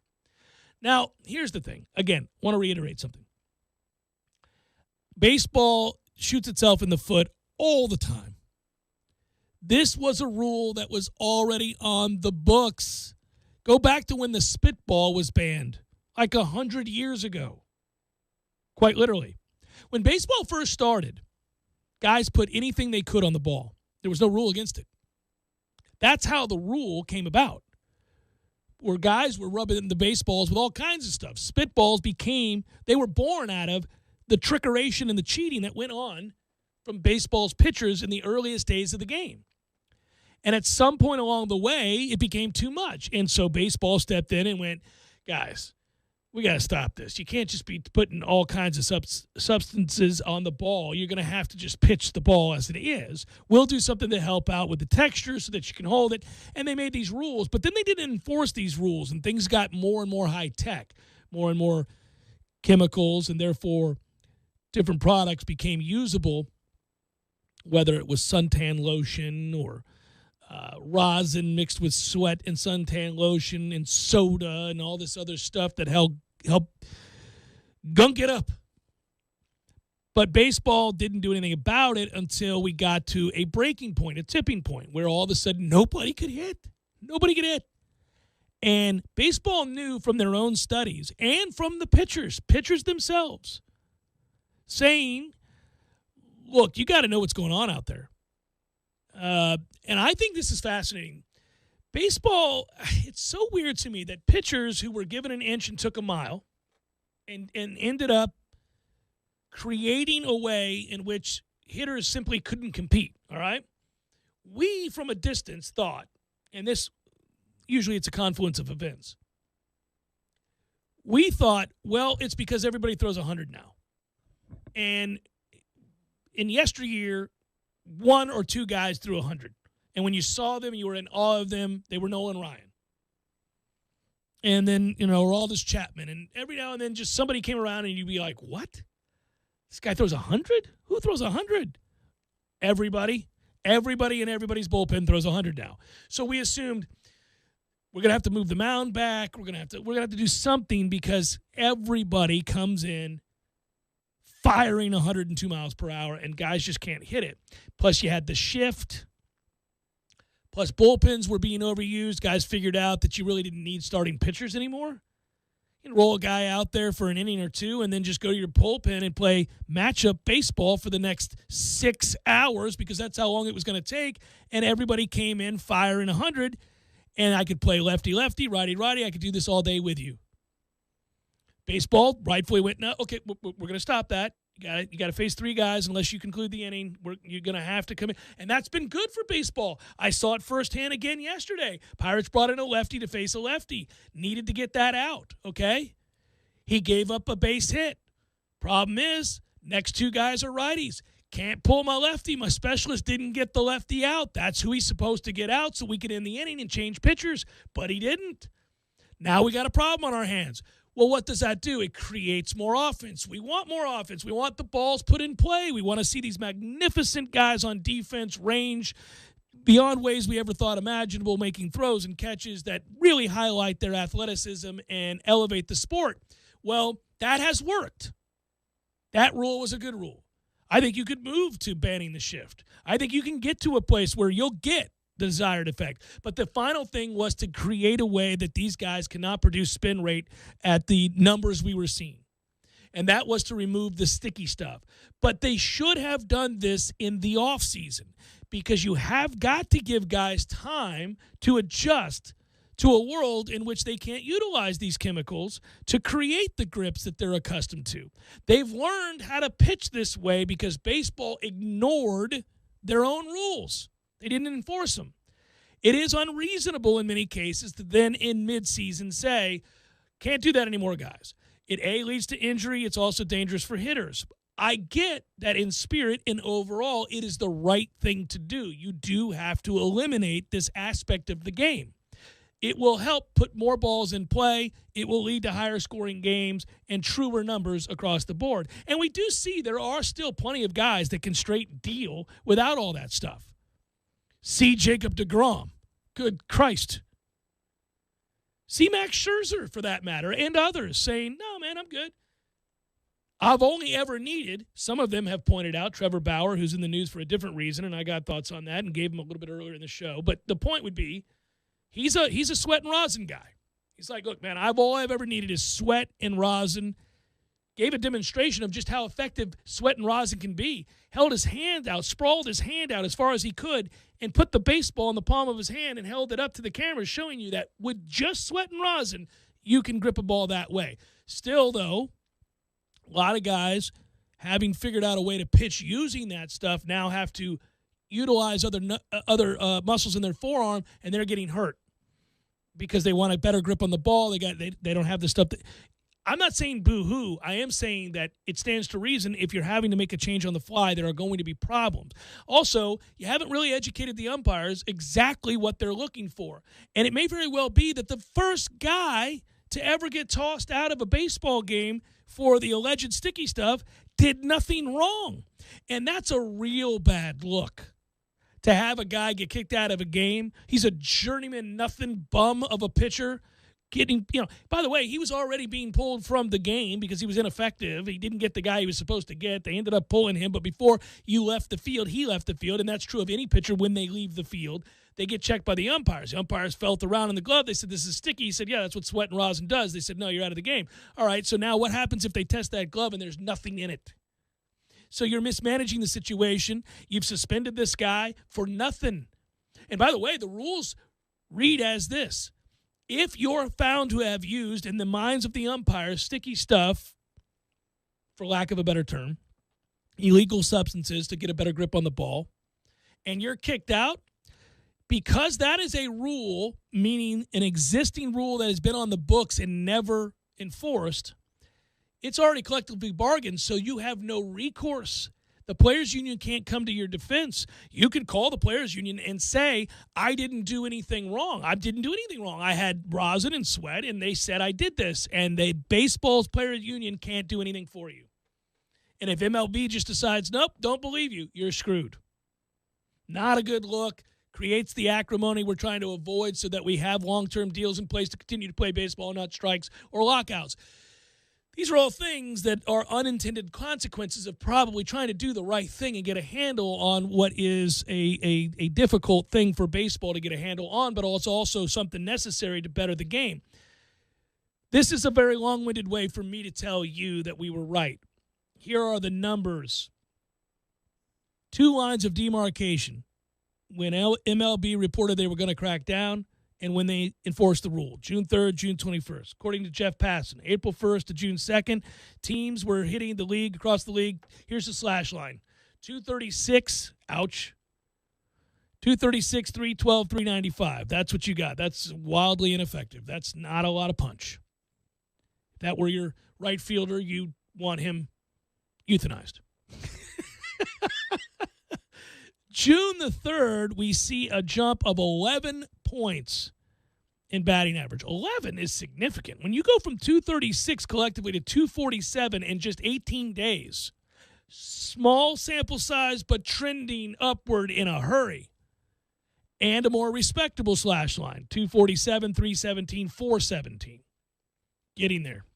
Now, here's the thing. Again, I want to reiterate something. Baseball shoots itself in the foot all the time. This was a rule that was already on the books. Go back to when the spitball was banned, like 100 years ago, quite literally. When baseball first started, guys put anything they could on the ball. There was no rule against it. That's how the rule came about, where guys were rubbing the baseballs with all kinds of stuff. Spitballs they were born out of the trickeration and the cheating that went on from baseball's pitchers in the earliest days of the game. And at some point along the way, it became too much. And so baseball stepped in and went, guys, we got to stop this. You can't just be putting all kinds of substances on the ball. You're going to have to just pitch the ball as it is. We'll do something to help out with the texture so that you can hold it. And they made these rules. But then they didn't enforce these rules, and things got more and more high-tech, more and more chemicals, and therefore different products became usable, whether it was suntan lotion or rosin mixed with sweat and suntan lotion and soda and all this other stuff that help gunk it up. But baseball didn't do anything about it until we got to a breaking point, a tipping point, where all of a sudden nobody could hit. Nobody could hit. And baseball knew from their own studies and from the pitchers themselves, saying, look, you got to know what's going on out there. And I think this is fascinating. Baseball, it's so weird to me that pitchers who were given an inch and took a mile and ended up creating a way in which hitters simply couldn't compete, all right? We, from a distance, thought, and this, usually it's a confluence of events, we thought, well, it's because everybody throws 100 now. And in yesteryear, one or two guys threw 100. And when you saw them, you were in awe of them. They were Nolan Ryan. And then, Aroldis Chapman. And every now and then just somebody came around and you'd be like, what? This guy throws 100? Who throws 100? Everybody. Everybody in everybody's bullpen throws 100 now. So we assumed we're going to have to move the mound back. We're going to have to do something because everybody comes in firing 102 miles per hour, and guys just can't hit it. Plus, you had the shift. Plus, bullpens were being overused. Guys figured out that you really didn't need starting pitchers anymore. You can roll a guy out there for an inning or two and then just go to your bullpen and play matchup baseball for the next 6 hours because that's how long it was going to take, and everybody came in firing 100, and I could play lefty-lefty, righty-righty. I could do this all day with you. Baseball rightfully went, no, okay, we're going to stop that. You got to face three guys unless you conclude the inning. You're going to have to come in. And that's been good for baseball. I saw it firsthand again yesterday. Pirates brought in a lefty to face a lefty. Needed to get that out, okay? He gave up a base hit. Problem is, next two guys are righties. Can't pull my lefty. My specialist didn't get the lefty out. That's who he's supposed to get out so we could end the inning and change pitchers. But he didn't. Now we got a problem on our hands. Well, what does that do? It creates more offense. We want more offense. We want the balls put in play. We want to see these magnificent guys on defense range beyond ways we ever thought imaginable, making throws and catches that really highlight their athleticism and elevate the sport. Well, that has worked. That rule was a good rule. I think you could move to banning the shift. I think you can get to a place where you'll get the desired effect. But the final thing was to create a way that these guys cannot produce spin rate at the numbers we were seeing. And that was to remove the sticky stuff. But they should have done this in the offseason because you have got to give guys time to adjust to a world in which they can't utilize these chemicals to create the grips that they're accustomed to. They've learned how to pitch this way because baseball ignored their own rules. They didn't enforce them. It is unreasonable in many cases to then in midseason say, can't do that anymore, guys. It leads to injury. It's also dangerous for hitters. I get that in spirit and overall, it is the right thing to do. You do have to eliminate this aspect of the game. It will help put more balls in play. It will lead to higher scoring games and truer numbers across the board. And we do see there are still plenty of guys that can straight deal without all that stuff. See Jacob deGrom. Good Christ. See Max Scherzer, for that matter, and others saying, no, man, I'm good. I've only ever needed, some of them have pointed out, Trevor Bauer, who's in the news for a different reason, and I got thoughts on that and gave him a little bit earlier in the show. But the point would be, he's a sweat and rosin guy. He's like, look, man, all I've ever needed is sweat and rosin. Gave a demonstration of just how effective sweat and rosin can be. Held his hand out, sprawled his hand out as far as he could, and put the baseball in the palm of his hand and held it up to the camera, showing you that with just sweat and rosin, you can grip a ball that way. Still, though, a lot of guys, having figured out a way to pitch using that stuff, now have to utilize other muscles in their forearm, and they're getting hurt because they want a better grip on the ball. They don't have the stuff that. I'm not saying boo-hoo. I am saying that it stands to reason if you're having to make a change on the fly, there are going to be problems. Also, you haven't really educated the umpires exactly what they're looking for. And it may very well be that the first guy to ever get tossed out of a baseball game for the alleged sticky stuff did nothing wrong. And that's a real bad look. To have a guy get kicked out of a game, he's a journeyman nothing bum of a pitcher. By the way, he was already being pulled from the game because he was ineffective. He didn't get the guy he was supposed to get. They ended up pulling him, but before you left the field, he left the field, and that's true of any pitcher when they leave the field. They get checked by the umpires. The umpires felt around in the glove. They said, this is sticky. He said, yeah, that's what sweat and rosin does. They said, no, you're out of the game. All right, so now what happens if they test that glove and there's nothing in it? So you're mismanaging the situation. You've suspended this guy for nothing. And by the way, the rules read as this. If you're found to have used, in the minds of the umpires, sticky stuff, for lack of a better term, illegal substances to get a better grip on the ball, and you're kicked out, because that is a rule, meaning an existing rule that has been on the books and never enforced, it's already collectively bargained, so you have no recourse. The players' union can't come to your defense. You can call the players' union and say, I didn't do anything wrong. I didn't do anything wrong. I had rosin and sweat, and they said I did this. And the baseball's players' union can't do anything for you. And if MLB just decides, nope, don't believe you, you're screwed. Not a good look. Creates the acrimony we're trying to avoid so that we have long-term deals in place to continue to play baseball, not strikes or lockouts. These are all things that are unintended consequences of probably trying to do the right thing and get a handle on what is a difficult thing for baseball to get a handle on, but it's also something necessary to better the game. This is a very long-winded way for me to tell you that we were right. Here are the numbers. 2 lines of demarcation when MLB reported they were going to crack down, and when they enforced the rule, June 3rd, June 21st. According to Jeff Passan, April 1st to June 2nd, teams were hitting the league, across the league. Here's the slash line. 236, ouch. 236, 312, 395. That's what you got. That's wildly ineffective. That's not a lot of punch. If that were your right fielder, you'd want him euthanized. June the 3rd, we see a jump of 11 points in batting average. 11 is significant. When you go from 236 collectively to 247 in just 18 days, small sample size but trending upward in a hurry, and a more respectable slash line, 247, 317, 417. Getting there.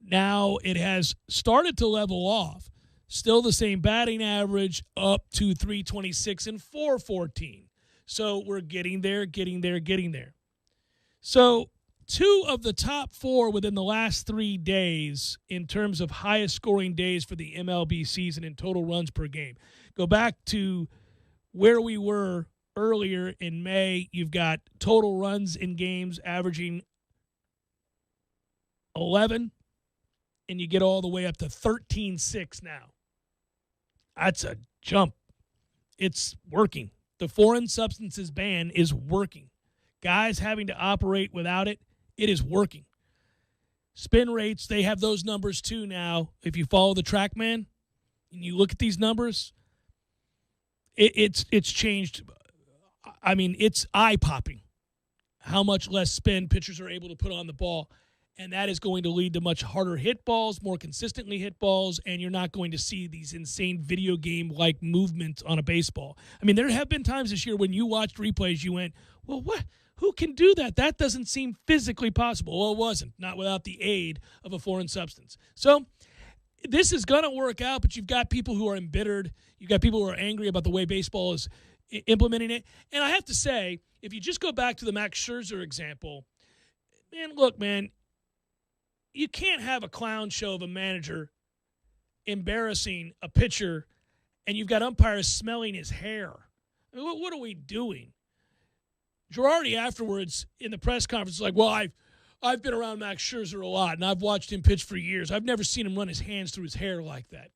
Now it has started to level off. Still the same batting average, up to 326 and 414. So we're getting there. So 2 of the top 4 within the last 3 days in terms of highest scoring days for the MLB season in total runs per game. Go back to where we were earlier in May, you've got total runs in games averaging 11, and you get all the way up to 13.6 now. That's a jump. It's working. The foreign substances ban is working. Guys having to operate without it, it is working. Spin rates, they have those numbers too now. If you follow the TrackMan and you look at these numbers, it's changed. I mean, it's eye-popping how much less spin pitchers are able to put on the ball, and that is going to lead to much harder hit balls, more consistently hit balls, and you're not going to see these insane video game-like movements on a baseball. I mean, there have been times this year when you watched replays, you went, well, what? Who can do that? That doesn't seem physically possible. Well, it wasn't, not without the aid of a foreign substance. So this is going to work out, but you've got people who are embittered. You've got people who are angry about the way baseball is implementing it. And I have to say, if you just go back to the Max Scherzer example, man, look, man, you can't have a clown show of a manager embarrassing a pitcher and you've got umpires smelling his hair. I mean, what are we doing? Girardi afterwards in the press conference was like, well, I've been around Max Scherzer a lot, and I've watched him pitch for years. I've never seen him run his hands through his hair like that.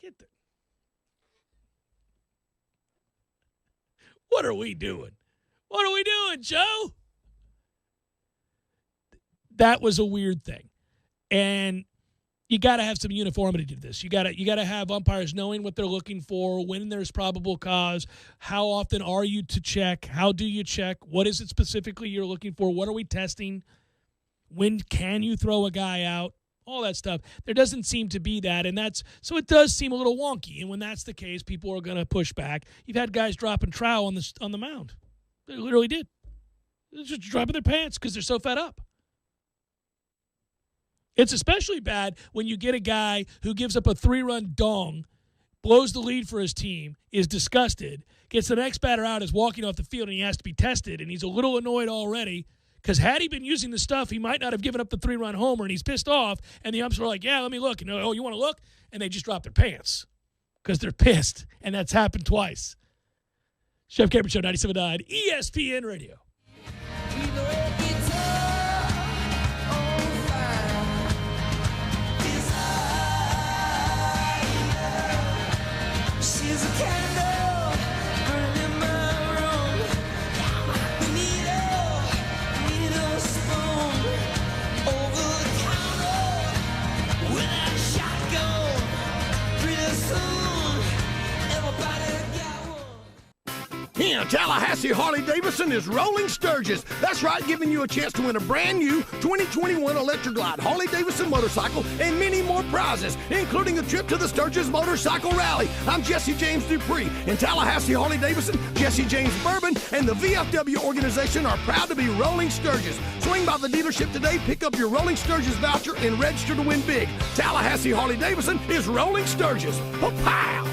What are we doing? What are we doing, Joe? That was a weird thing. And you got to have some uniformity to this. You got to have umpires knowing what they're looking for, when there's probable cause, how often are you to check, how do you check, what is it specifically you're looking for, what are we testing, when can you throw a guy out, all that stuff. There doesn't seem to be that, and so it does seem a little wonky. And when that's the case, people are going to push back. You've had guys dropping trowel on the mound. They literally did. They're just dropping their pants because they're so fed up. It's especially bad when you get a guy who gives up a 3-run dong, blows the lead for his team, is disgusted, gets the next batter out, is walking off the field, and he has to be tested, and he's a little annoyed already because had he been using the stuff, he might not have given up the 3-run homer, and he's pissed off, and the umps are like, yeah, let me look. And, oh, you want to look? And they just drop their pants because they're pissed, and that's happened twice. Jeff Cameron Show, 97.9 ESPN Radio. She's a candle burning my room. Need a spoon over the counter with a shotgun. Pretty soon, everybody got one. Here, Tallahassee Harley-Davidson is rolling Sturgis. That's right, giving you a chance to win a brand new 2021 Electra Glide Harley-Davidson motorcycle and many more prizes, including a trip to the Sturgis Motorcycle Rally. I'm Jesse James Dupree. In Tallahassee Harley-Davidson, Jesse James Bourbon and the VFW organization are proud to be rolling Sturgis. Swing by the dealership today, pick up your Rolling Sturgis voucher, and register to win big. Tallahassee Harley-Davidson is rolling Sturgis. Pow!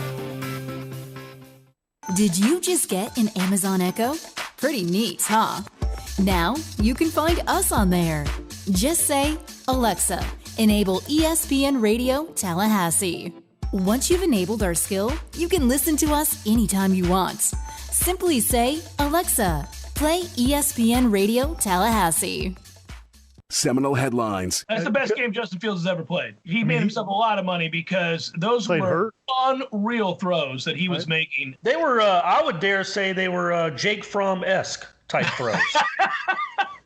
Did you just get an Amazon Echo? Pretty neat, huh? Now you can find us on there. Just say, Alexa, enable ESPN Radio Tallahassee. Once you've enabled our skill, you can listen to us anytime you want. Simply say, Alexa, play ESPN Radio Tallahassee. Seminole headlines. That's the best game Justin Fields has ever played. He made himself a lot of money because those were unreal throws that he was making. They were, I would dare say, they were Jake Fromm-esque type throws.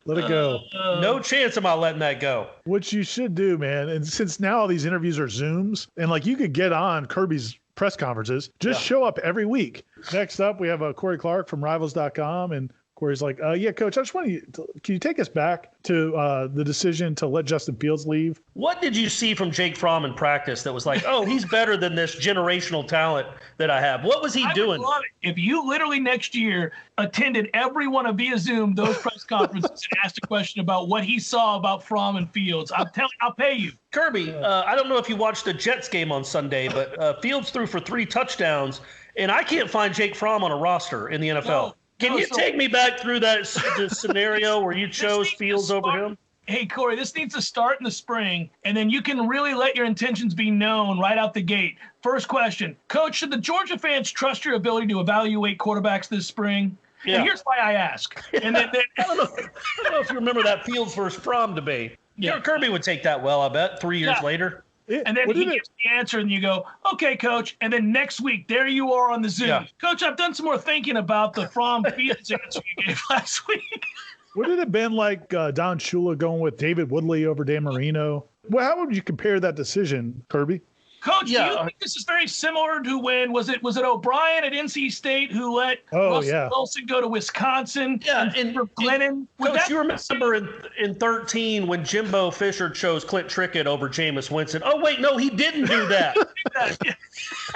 Let it go. No chance am I letting that go. What you should do, man, and since now all these interviews are Zooms, and like you could get on Kirby's press conferences, just show up every week. Next up, we have Corey Clark from Rivals.com, and Corey's like, yeah, Coach, I just want you to, can you take us back to the decision to let Justin Fields leave? What did you see from Jake Fromm in practice that was like, oh, he's better than this generational talent that I have? What was he doing? Would love it if you literally next year attended every one of via Zoom those press conferences and asked a question about what he saw about Fromm and Fields. I'll pay you. Kirby, I don't know if you watched the Jets game on Sunday, but Fields threw for 3 touchdowns, and I can't find Jake Fromm on a roster in the NFL. No. Can you take me back through that scenario where you chose Fields over him? Hey, Corey, this needs to start in the spring, and then you can really let your intentions be known right out the gate. First question, Coach, should the Georgia fans trust your ability to evaluate quarterbacks this spring? Yeah. And here's why I ask. And then I don't know if you remember that Fields versus Fromm debate. Yeah. Kirby would take that well, I bet, 3 years later. And then he gives the answer, and you go, okay, Coach. And then next week, there you are on the Zoom. Yeah. Coach, I've done some more thinking about the Fromm Fields answer you gave last week. Would it have been like Don Shula going with David Woodley over Dan Marino? Well, how would you compare that decision, Kirby? Coach, do you think this is very similar to when was it O'Brien at NC State who let Russell Wilson go to Wisconsin? Yeah, and for Glennon. Coach, you remember in 13 when Jimbo Fisher chose Clint Trickett over Jameis Winston? Oh wait, no, he didn't do that.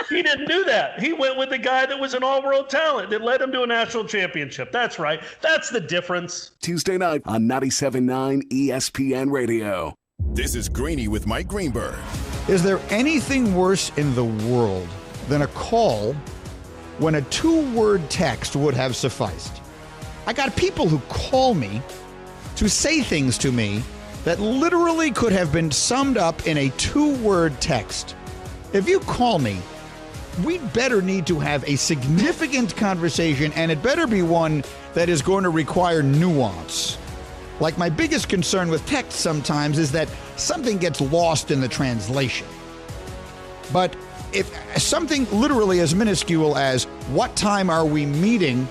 He didn't do that. He went with the guy that was an all-world talent that led him to a national championship. That's right. That's the difference. Tuesday night on 97.9 ESPN Radio. This is Greeny with Mike Greenberg. Is there anything worse in the world than a call when a 2-word text would have sufficed? I got people who call me to say things to me that literally could have been summed up in a 2-word text. If you call me, we better need to have a significant conversation, and it better be one that is going to require nuance. Like, my biggest concern with text sometimes is that something gets lost in the translation. But if something literally as minuscule as what time are we meeting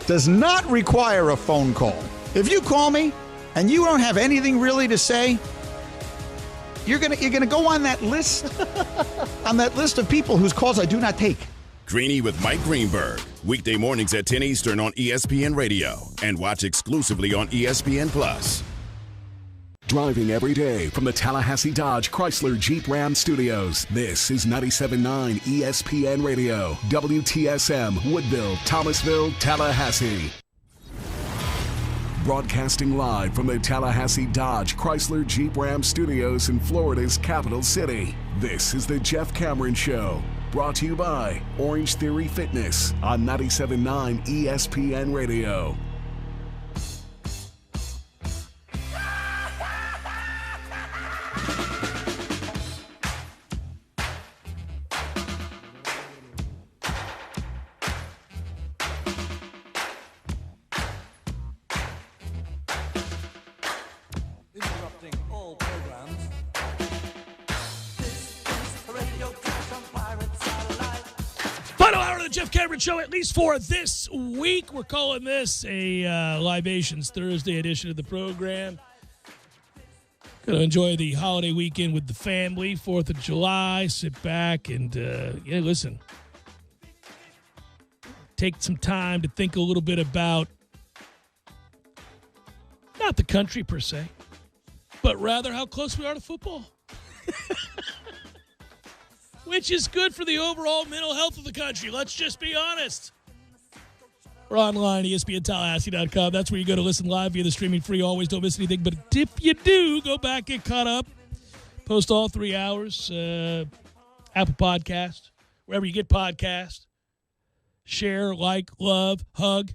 does not require a phone call. If you call me and you don't have anything really to say, you're gonna go on that list of people whose calls I do not take. Greeny with Mike Greenberg. Weekday mornings at 10 Eastern on ESPN Radio. And watch exclusively on ESPN Plus. Driving every day from the Tallahassee Dodge Chrysler Jeep Ram Studios. This is 97.9 ESPN Radio. WTSM, Woodville, Thomasville, Tallahassee. Broadcasting live from the Tallahassee Dodge Chrysler Jeep Ram Studios in Florida's capital city. This is the Jeff Cameron Show. Brought to you by Orange Theory Fitness on 97.9 ESPN Radio. Interrupting all programs. Final hour of the Jeff Cameron Show, at least for this week. We're calling this a Libations Thursday edition of the program. Going to enjoy the holiday weekend with the family, 4th of July. Sit back and, listen. Take some time to think a little bit about not the country per se, but rather how close we are to football. Which is good for the overall mental health of the country. Let's just be honest. We're online, ESPNTallahassee.com. That's where you go to listen live via the streaming free. Always don't miss anything. But if you do, go back, get caught up. Post all 3 hours. Apple Podcast, wherever you get podcasts. Share, like, love, hug.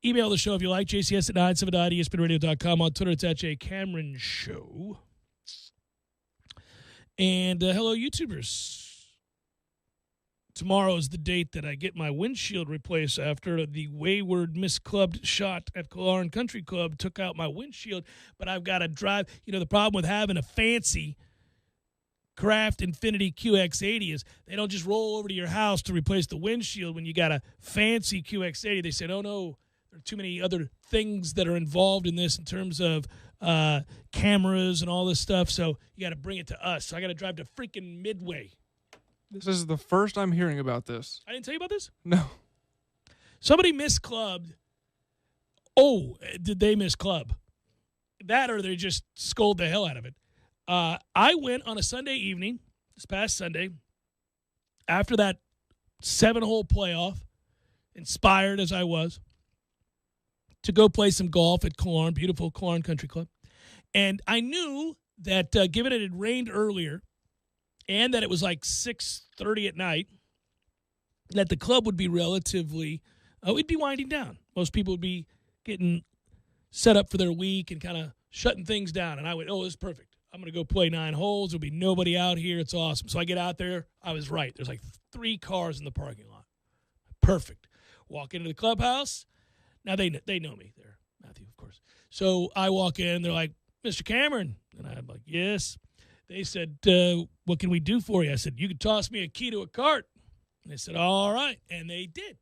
Email the show if you like, jcs at 979ESPNradio.com. On Twitter, it's at JCameronShow. And hello, YouTubers. Tomorrow is the date that I get my windshield replaced after the wayward, misclubbed shot at Killearn Country Club took out my windshield. But I've got to drive. You know, the problem with having a fancy Craft Infiniti QX80 is they don't just roll over to your house to replace the windshield when you got a fancy QX80. They said, oh, no, there are too many other things that are involved in this in terms of cameras and all this stuff, so you got to bring it to us. So I got to drive to freaking Midway. This is the first I'm hearing about this. I didn't tell you about this? No. Somebody misclubbed. Oh, did they misclub? That or they just scold the hell out of it. I went on a Sunday evening, this past Sunday, after that 7-hole playoff, inspired as I was, to go play some golf at Killearn, beautiful Killearn Country Club. And I knew that given it had rained earlier and that it was like 6:30 at night, that the club would be relatively, we'd be winding down. Most people would be getting set up for their week and kind of shutting things down. And I went, oh, this is perfect. I'm going to go play 9 holes. There'll be nobody out here. It's awesome. So I get out there. I was right. There's like 3 cars in the parking lot. Perfect. Walk into the clubhouse. Now they know me there, Matthew, of course. So I walk in. They're like, Mr. Cameron. And I'm like, yes. They said, what can we do for you? I said, you can toss me a key to a cart. And they said, all right. And they did.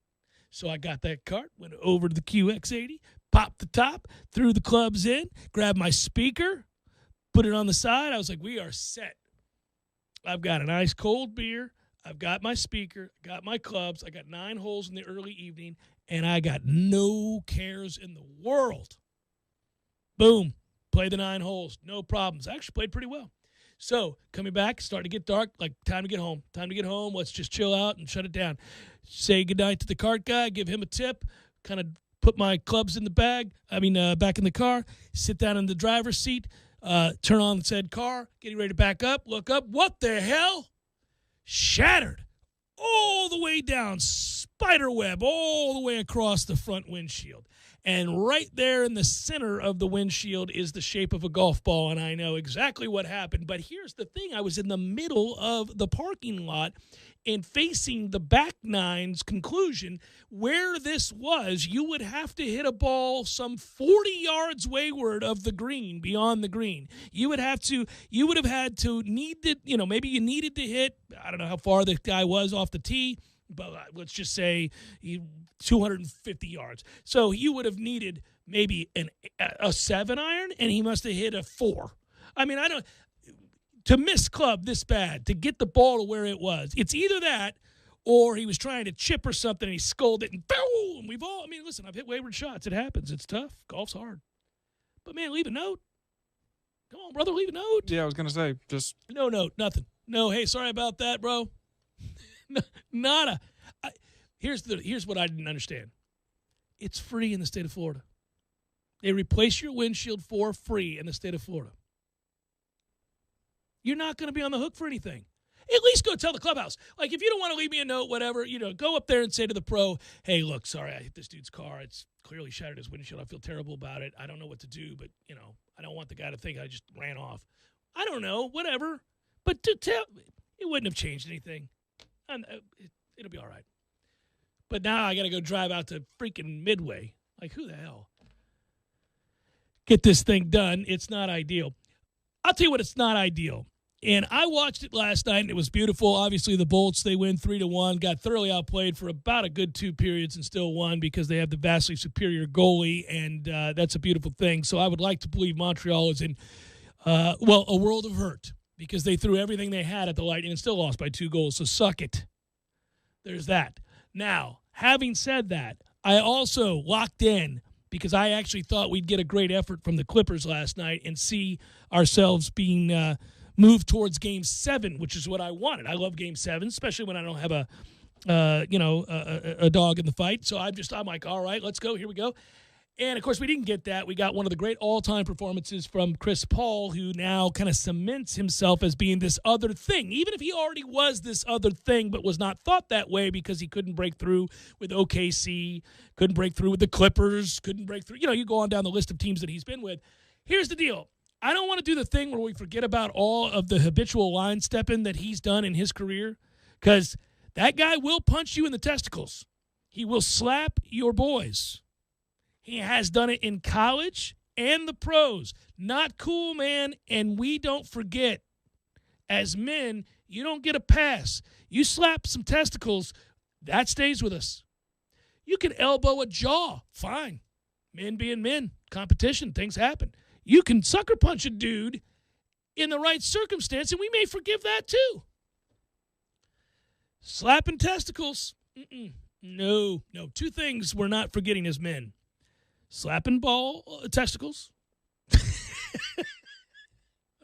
So I got that cart, went over to the QX80, popped the top, threw the clubs in, grabbed my speaker, put it on the side. I was like, we are set. I've got an ice cold beer. I've got my speaker, got my clubs. I got 9 holes in the early evening, and I got no cares in the world. Boom. Play the 9 holes. No problems. I actually played pretty well. So coming back, starting to get dark, like time to get home. Time to get home. Let's just chill out and shut it down. Say goodnight to the cart guy, give him a tip, kind of put my clubs in the bag, back in the car, sit down in the driver's seat, turn on said car, getting ready to back up, look up. What the hell? Shattered all the way down, spider web all the way across the front windshield. And right there in the center of the windshield is the shape of a golf ball, and I know exactly what happened. But here's the thing. I was in the middle of the parking lot and facing the back nine's conclusion. Where this was, you would have to hit a ball some 40 yards wayward of the green, beyond the green. You would have had to maybe you needed to hit, I don't know how far the guy was off the tee, but let's just say 250 yards. So you would have needed maybe a 7-iron, and he must have hit a 4. To miss club this bad, to get the ball to where it was. It's either that or he was trying to chip or something and he sculled it and boom. Listen, I've hit wayward shots. It happens. It's tough. Golf's hard. But, man, leave a note. Come on, brother, leave a note. Yeah, I was going to say, just. No note, nothing. No, hey, sorry about that, bro. Nada. Here's what I didn't understand. It's free in the state of Florida. They replace your windshield for free in the state of Florida. You're not going to be on the hook for anything. At least go tell the clubhouse. Like, if you don't want to leave me a note, whatever, go up there and say to the pro, hey, look, sorry, I hit this dude's car. It's clearly shattered his windshield. I feel terrible about it. I don't know what to do, but, I don't want the guy to think I just ran off. I don't know, whatever. But it wouldn't have changed anything. It'll be all right. But now I got to go drive out to freaking Midway. Like, who the hell? Get this thing done. It's not ideal. I'll tell you what, it's not ideal. And I watched it last night, and it was beautiful. Obviously, the Bolts, they win 3-1, got thoroughly outplayed for about a good 2 periods and still won because they have the vastly superior goalie, and that's a beautiful thing. So I would like to believe Montreal is in, a world of hurt because they threw everything they had at the Lightning and still lost by 2 goals. So suck it. There's that. Now, having said that, I also locked in because I actually thought we'd get a great effort from the Clippers last night and see ourselves being moved towards Game 7, which is what I wanted. I love Game 7, especially when I don't have a dog in the fight. So I'm like, all right, let's go. Here we go. And, of course, we didn't get that. We got one of the great all-time performances from Chris Paul, who now kind of cements himself as being this other thing, even if he already was this other thing but was not thought that way because he couldn't break through with OKC, couldn't break through with the Clippers, couldn't break through. You go on down the list of teams that he's been with. Here's the deal. I don't want to do the thing where we forget about all of the habitual line stepping that he's done in his career because that guy will punch you in the testicles. He will slap your boys. He has done it in college and the pros. Not cool, man, and we don't forget. As men, you don't get a pass. You slap some testicles, that stays with us. You can elbow a jaw, fine. Men being men, competition, things happen. You can sucker punch a dude in the right circumstance, and we may forgive that too. Slapping testicles, no. 2 things we're not forgetting as men. Slapping testicles,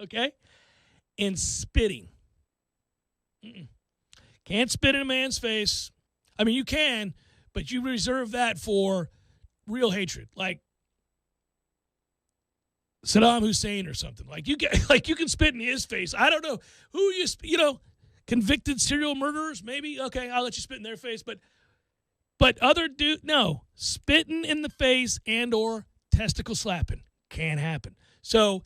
okay, and spitting. Can't spit in a man's face. I mean, you can, but you reserve that for real hatred, like Saddam Hussein or something. You can spit in his face. I don't know who convicted serial murderers, maybe. Okay, I'll let you spit in their face, but other dude, no. Spitting in the face and or testicle slapping can't happen. So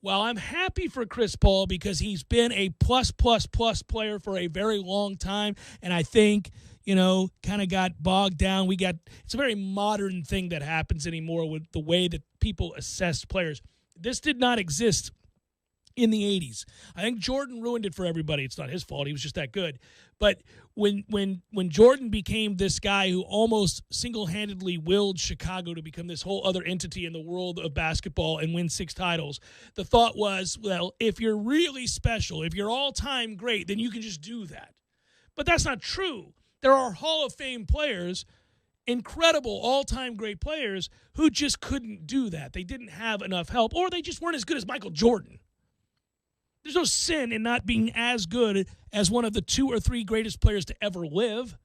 while I'm happy for Chris Paul because he's been a plus player for a very long time, and I think, kind of got bogged down. It's a very modern thing that happens anymore with the way that people assess players. This did not exist in the 80s. I think Jordan ruined it for everybody. It's not his fault. He was just that good. But when Jordan became this guy who almost single-handedly willed Chicago to become this whole other entity in the world of basketball and win 6 titles, the thought was, well, if you're really special, if you're all-time great, then you can just do that. But that's not true. There are Hall of Fame players, incredible all-time great players, who just couldn't do that. They didn't have enough help, or they just weren't as good as Michael Jordan. There's no sin in not being as good as one of the 2 or 3 greatest players to ever live.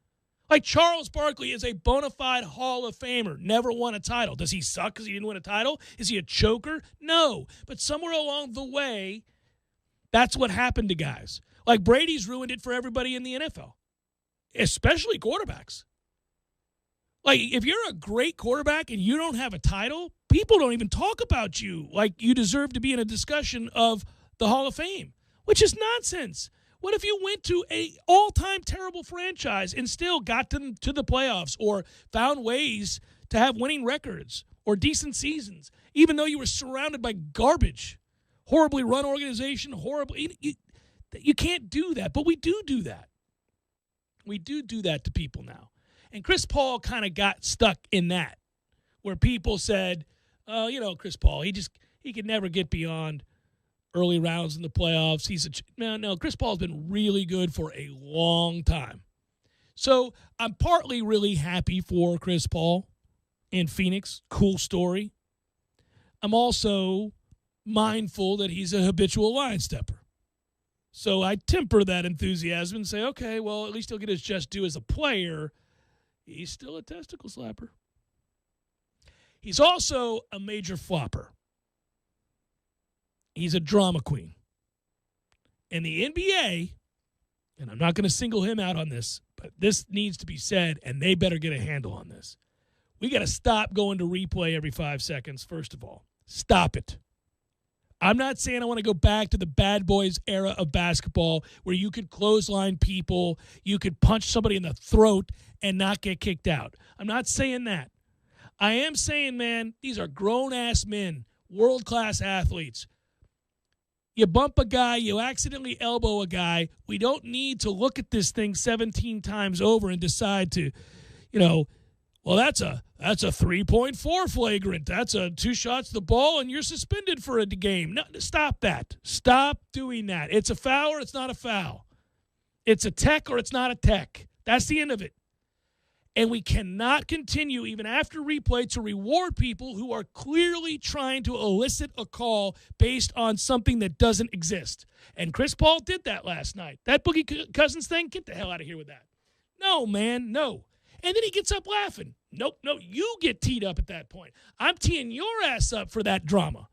Like Charles Barkley is a bona fide Hall of Famer, never won a title. Does he suck because he didn't win a title? Is he a choker? No. But somewhere along the way, that's what happened to guys. Like Brady's ruined it for everybody in the NFL, especially quarterbacks. Like if you're a great quarterback and you don't have a title, people don't even talk about you like you deserve to be in a discussion of the Hall of Fame, which is nonsense. What if you went to a all-time terrible franchise and still got them to the playoffs or found ways to have winning records or decent seasons, even though you were surrounded by garbage, horribly run organization, you can't do that, but we do that. We do that to people now. And Chris Paul kind of got stuck in that, where people said, Chris Paul, he could never get beyond early rounds in the playoffs. No, Chris Paul's been really good for a long time. So I'm partly really happy for Chris Paul in Phoenix. Cool story. I'm also mindful that he's a habitual line stepper. So I temper that enthusiasm and say, okay, well, at least he'll get his just due as a player. He's still a testicle slapper. He's also a major flopper. He's a drama queen. And the NBA, and I'm not going to single him out on this, but this needs to be said, and they better get a handle on this. We got to stop going to replay every 5 seconds, first of all. Stop it. I'm not saying I want to go back to the bad boys era of basketball where you could clothesline people, you could punch somebody in the throat and not get kicked out. I'm not saying that. I am saying, man, these are grown-ass men, world-class athletes. You bump a guy, you accidentally elbow a guy. We don't need to look at this thing 17 times over and decide to, well, that's a 3.4 flagrant. That's a 2 shots to the ball, and you're suspended for a game. No, stop that. Stop doing that. It's a foul or it's not a foul. It's a tech or it's not a tech. That's the end of it. And we cannot continue, even after replay, to reward people who are clearly trying to elicit a call based on something that doesn't exist. And Chris Paul did that last night. That Boogie Cousins thing, get the hell out of here with that. No, man, no. And then he gets up laughing. Nope, no, you get teed up at that point. I'm teeing your ass up for that drama.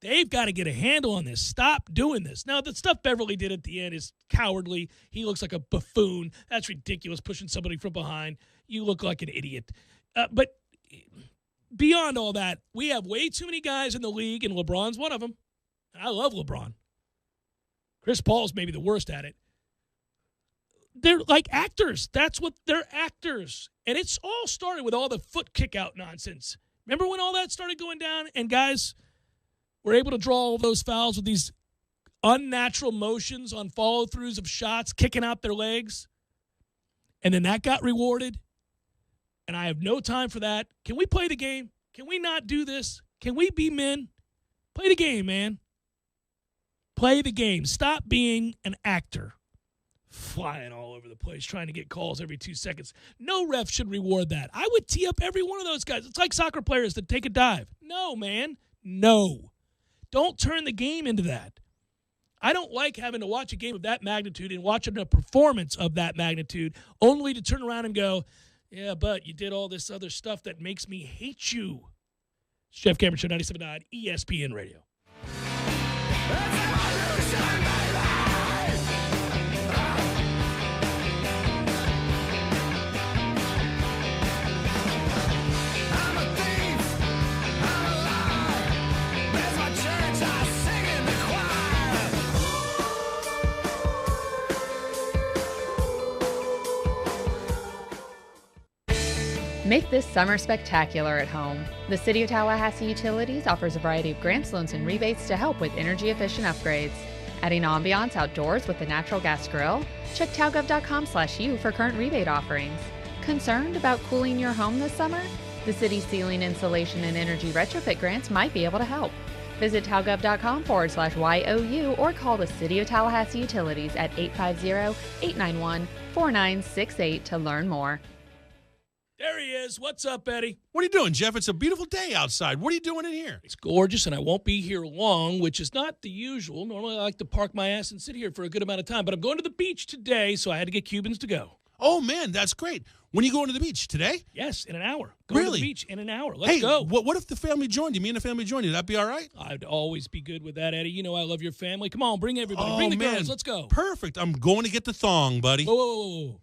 They've got to get a handle on this. Stop doing this. Now, the stuff Beverly did at the end is cowardly. He looks like a buffoon. That's ridiculous, pushing somebody from behind. You look like an idiot. But beyond all that, we have way too many guys in the league, and LeBron's one of them. I love LeBron. Chris Paul's maybe the worst at it. They're like actors. That's what they're actors. And it's all started with all the foot kick out nonsense. Remember when all that started going down and guys were able to draw all those fouls with these unnatural motions on follow-throughs of shots, kicking out their legs? And then that got rewarded. And I have no time for that. Can we play the game? Can we not do this? Can we be men? Play the game, man. Play the game. Stop being an actor. Flying all over the place, trying to get calls every 2 seconds. No ref should reward that. I would tee up every one of those guys. It's like soccer players that take a dive. No, man. No. Don't turn the game into that. I don't like having to watch a game of that magnitude and watching a performance of that magnitude only to turn around and go, yeah, but you did all this other stuff that makes me hate you. It's Jeff Cameron Show, 97.9 ESPN Radio. I'm a thief, I'm a lie, where's my Make this summer spectacular at home. The City of Tallahassee Utilities offers a variety of grants, loans, and rebates to help with energy-efficient upgrades. Adding ambiance outdoors with a natural gas grill? Check talgov.com/u for current rebate offerings. Concerned about cooling your home this summer? The city's ceiling insulation and energy retrofit grants might be able to help. Visit talgov.com/YOU or call the City of Tallahassee Utilities at 850-891-4968 to learn more. There he is. What's up, Eddie? What are you doing, Jeff? It's a beautiful day outside. What are you doing in here? It's gorgeous, and I won't be here long, which is not the usual. Normally, I like to park my ass and sit here for a good amount of time, but I'm going to the beach today, so I had to get Cubans to go. Oh, man, that's great. When are you going to the beach? Today? Yes, in an hour. Going to the beach in an hour. Let's hey, go. What if the family joined you? Me and the family joined you. That'd be all right? I'd always be good with that, Eddie. You know I love your family. Come on, bring everybody. Bring the girls. Let's go. Perfect. I'm going to get the thong, buddy. Whoa.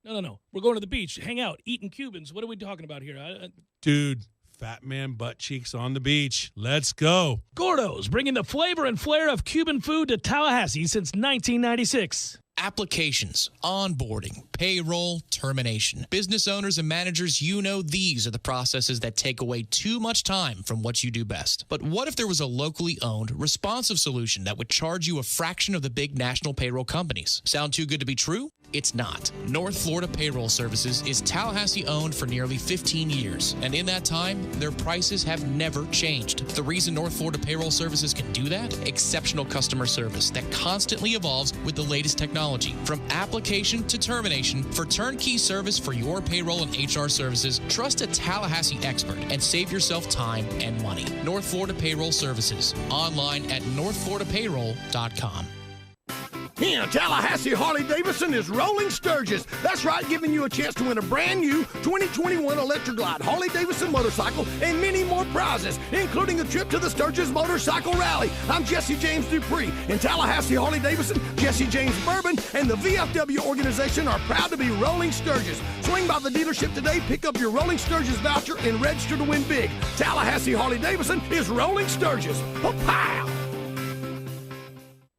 No. We're going to the beach. Hang out. Eating Cubans. What are we talking about here? Dude, fat man butt cheeks on the beach. Let's go. Gordo's, bringing the flavor and flair of Cuban food to Tallahassee since 1996. Applications, onboarding, payroll, termination. Business owners and managers, you know these are the processes that take away too much time from what you do best. But what if there was a locally owned, responsive solution that would charge you a fraction of the big national payroll companies? Sound too good to be true? It's not. North Florida Payroll Services is Tallahassee owned for nearly 15 years. And in that time, their prices have never changed. The reason North Florida Payroll Services can do that? Exceptional customer service that constantly evolves with the latest technology. From application to termination, for turnkey service for your payroll and HR services, trust a Tallahassee expert and save yourself time and money. North Florida Payroll Services. Online at northfloridapayroll.com. Here, Tallahassee Harley-Davidson is Rolling Sturgis. That's right, giving you a chance to win a brand new 2021 Electra Glide Harley-Davidson motorcycle and many more prizes, including a trip to the Sturgis Motorcycle Rally. I'm Jesse James Dupree. In Tallahassee Harley-Davidson, Jesse James Bourbon and the VFW organization are proud to be Rolling Sturgis. Swing by the dealership today, pick up your Rolling Sturgis voucher, and register to win big. Tallahassee Harley-Davidson is Rolling Sturgis. Pow!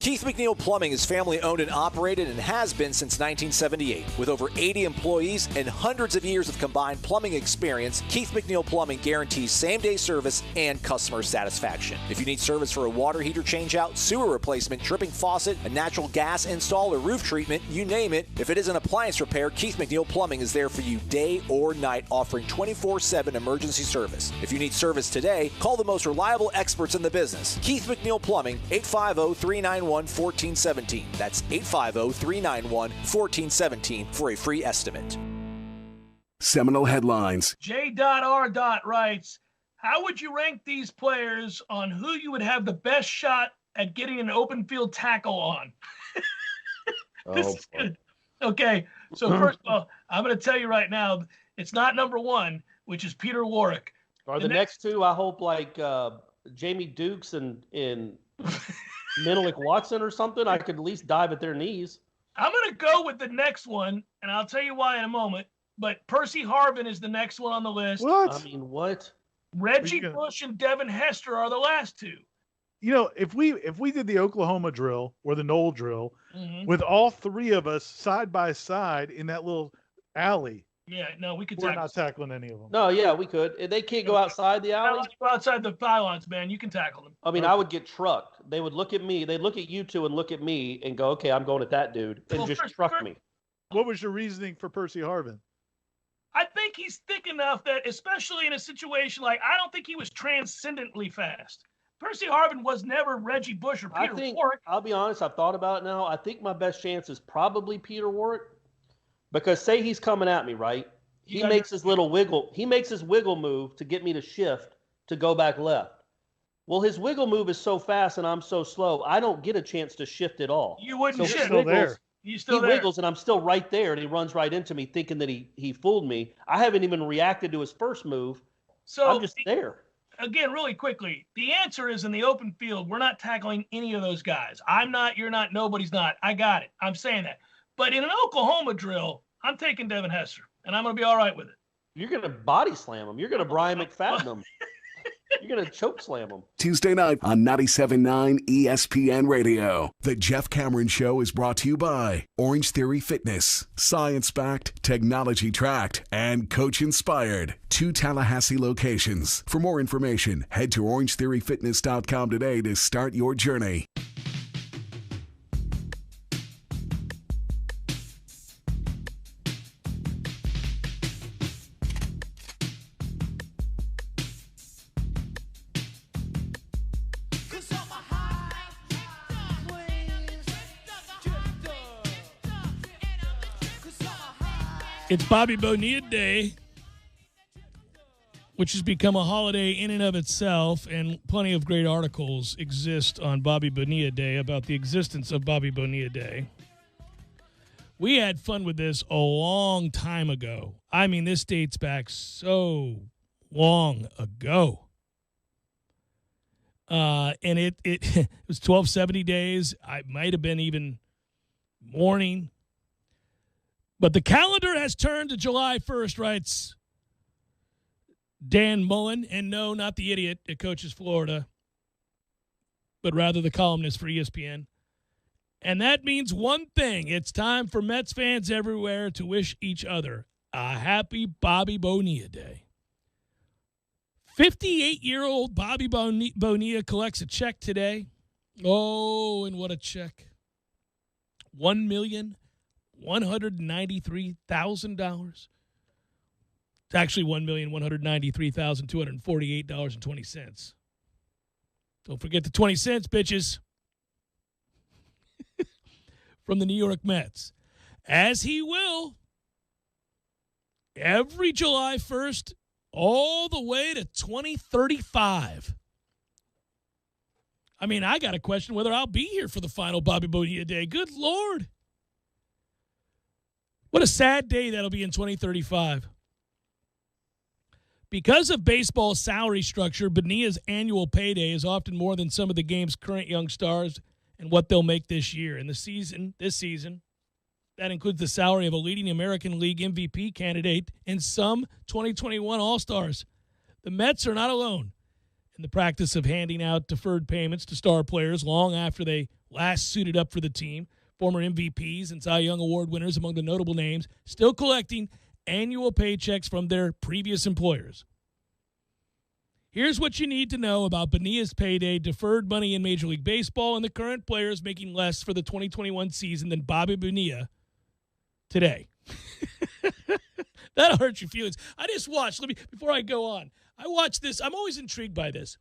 Keith McNeil Plumbing is family owned and operated and has been since 1978. With over 80 employees and hundreds of years of combined plumbing experience, Keith McNeil Plumbing guarantees same-day service and customer satisfaction. If you need service for a water heater changeout, sewer replacement, dripping faucet, a natural gas install, or roof treatment, you name it. If it is an appliance repair, Keith McNeil Plumbing is there for you day or night, offering 24/7 emergency service. If you need service today, call the most reliable experts in the business. Keith McNeil Plumbing, 850-391-1417. That's 850-391-1417 for a free estimate. Seminole headlines. J.R. writes, how would you rank these players on who you would have the best shot at getting an open field tackle on? This is good. Okay, so first of all, I'm going to tell you right now, it's not number one, which is Peter Warrick. Or the next two, I hope, like Jamie Dukes and Menelik Watson or something, I could at least dive at their knees. I'm going to go with the next one, and I'll tell you why in a moment. But Percy Harvin is the next one on the list. What? I mean, what? Reggie Bush and Devin Hester are the last two. You know, if we did the Oklahoma drill or the Knoll drill with all three of us side by side in that little alley, yeah, no, we could. We're not tackling any of them. No, yeah, we could. They can't go outside the alley. Go outside the pylons, man. You can tackle them. I mean, I would get trucked. They would look at me. They'd look at you two and look at me and go, "Okay, I'm going at that dude," and just truck me. What was your reasoning for Percy Harvin? I think he's thick enough that, especially in a situation like, I don't think he was transcendently fast. Percy Harvin was never Reggie Bush or Peter Warrick. I'll be honest. I've thought about it now. I think my best chance is probably Peter Warrick, because say he's coming at me, right? He makes his little wiggle. He makes his wiggle move to get me to shift to go back left. Well, his wiggle move is so fast and I'm so slow, I don't get a chance to shift at all. You wouldn't shift. He wiggles and I'm still right there, and he runs right into me thinking that he fooled me. I haven't even reacted to his first move. So I'm just there. Again, really quickly, the answer is in the open field, we're not tackling any of those guys. I'm not, you're not, nobody's not. I got it. I'm saying that. But in an Oklahoma drill, I'm taking Devin Hester, and I'm going to be all right with it. You're going to body slam him. You're going to Brian McFadden him. You're going to choke slam them. Tuesday night on 97.9 ESPN Radio. The Jeff Cameron Show is brought to you by Orange Theory Fitness, science-backed, technology-tracked, and coach-inspired. 2 Tallahassee locations. For more information, head to orangetheoryfitness.com today to start your journey. It's Bobby Bonilla Day, which has become a holiday in and of itself, and plenty of great articles exist on Bobby Bonilla Day about the existence of Bobby Bonilla Day. We had fun with this a long time ago. I mean, this dates back so long ago. And it was 1270 days. I might have been even morning. But the calendar has turned to July 1st, writes Dan Mullen. And no, not the idiot that coaches Florida, but rather the columnist for ESPN. And that means one thing. It's time for Mets fans everywhere to wish each other a happy Bobby Bonilla Day. 58-year-old Bobby Bonilla collects a check today. Oh, and what a check. $1,193,000. It's actually $1,193,248.20. Don't forget the 20 cents, bitches. From the New York Mets. As he will every July 1st all the way to 2035. I mean, I got to question whether I'll be here for the final Bobby Bonilla Day. Good Lord. What a sad day that'll be in 2035. Because of baseball's salary structure, Bonilla's annual payday is often more than some of the game's current young stars and what they'll make this year. In this season, that includes the salary of a leading American League MVP candidate and some 2021 All-Stars. The Mets are not alone in the practice of handing out deferred payments to star players long after they last suited up for the team. Former MVPs and Cy Young Award winners among the notable names still collecting annual paychecks from their previous employers. Here's what you need to know about Bonilla's payday, deferred money in Major League Baseball, and the current players making less for the 2021 season than Bobby Bonilla today. That'll hurt your feelings. I just watched, before I go on, I watched this. I'm always intrigued by this.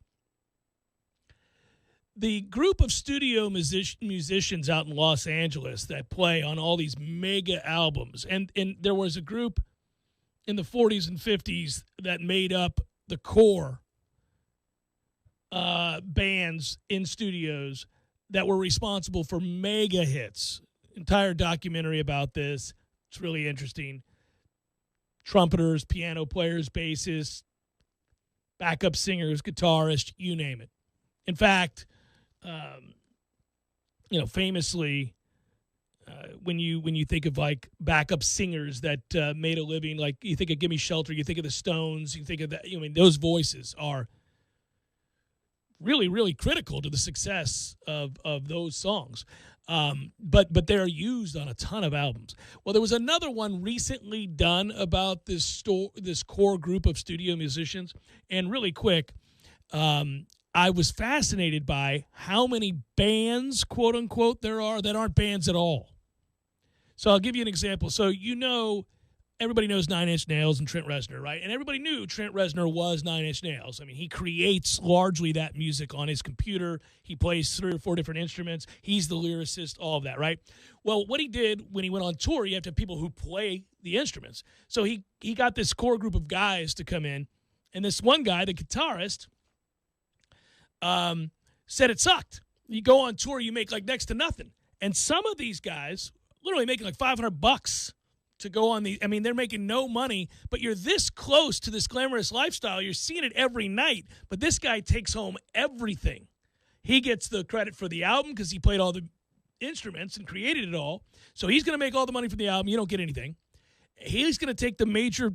The group of studio musicians out in Los Angeles that play on all these mega albums, and there was a group in the 40s and 50s that made up the core bands in studios that were responsible for mega hits. Entire documentary about this. It's really interesting. Trumpeters, piano players, bassists, backup singers, guitarists, you name it. In fact, famously, when you think of like backup singers that made a living, like you think of Gimme Shelter, you think of the Stones, you think of that. Those voices are really, really critical to the success of those songs. But they're used on a ton of albums. Well, there was another one recently done about this core group of studio musicians, and really quick, I was fascinated by how many bands, quote unquote, there are that aren't bands at all. So I'll give you an example. So everybody knows Nine Inch Nails and Trent Reznor, right? And everybody knew Trent Reznor was Nine Inch Nails. I mean, he creates largely that music on his computer. He plays 3 or 4 different instruments. He's the lyricist, all of that, right? Well, what he did when he went on tour, you have to have people who play the instruments. So he got this core group of guys to come in, and this one guy, the guitarist, said it sucked. You go on tour, you make like next to nothing. And some of these guys literally making like $500 to go on they're making no money, but you're this close to this glamorous lifestyle. You're seeing it every night, but this guy takes home everything. He gets the credit for the album because he played all the instruments and created it all. So he's going to make all the money from the album. You don't get anything. He's going to take the major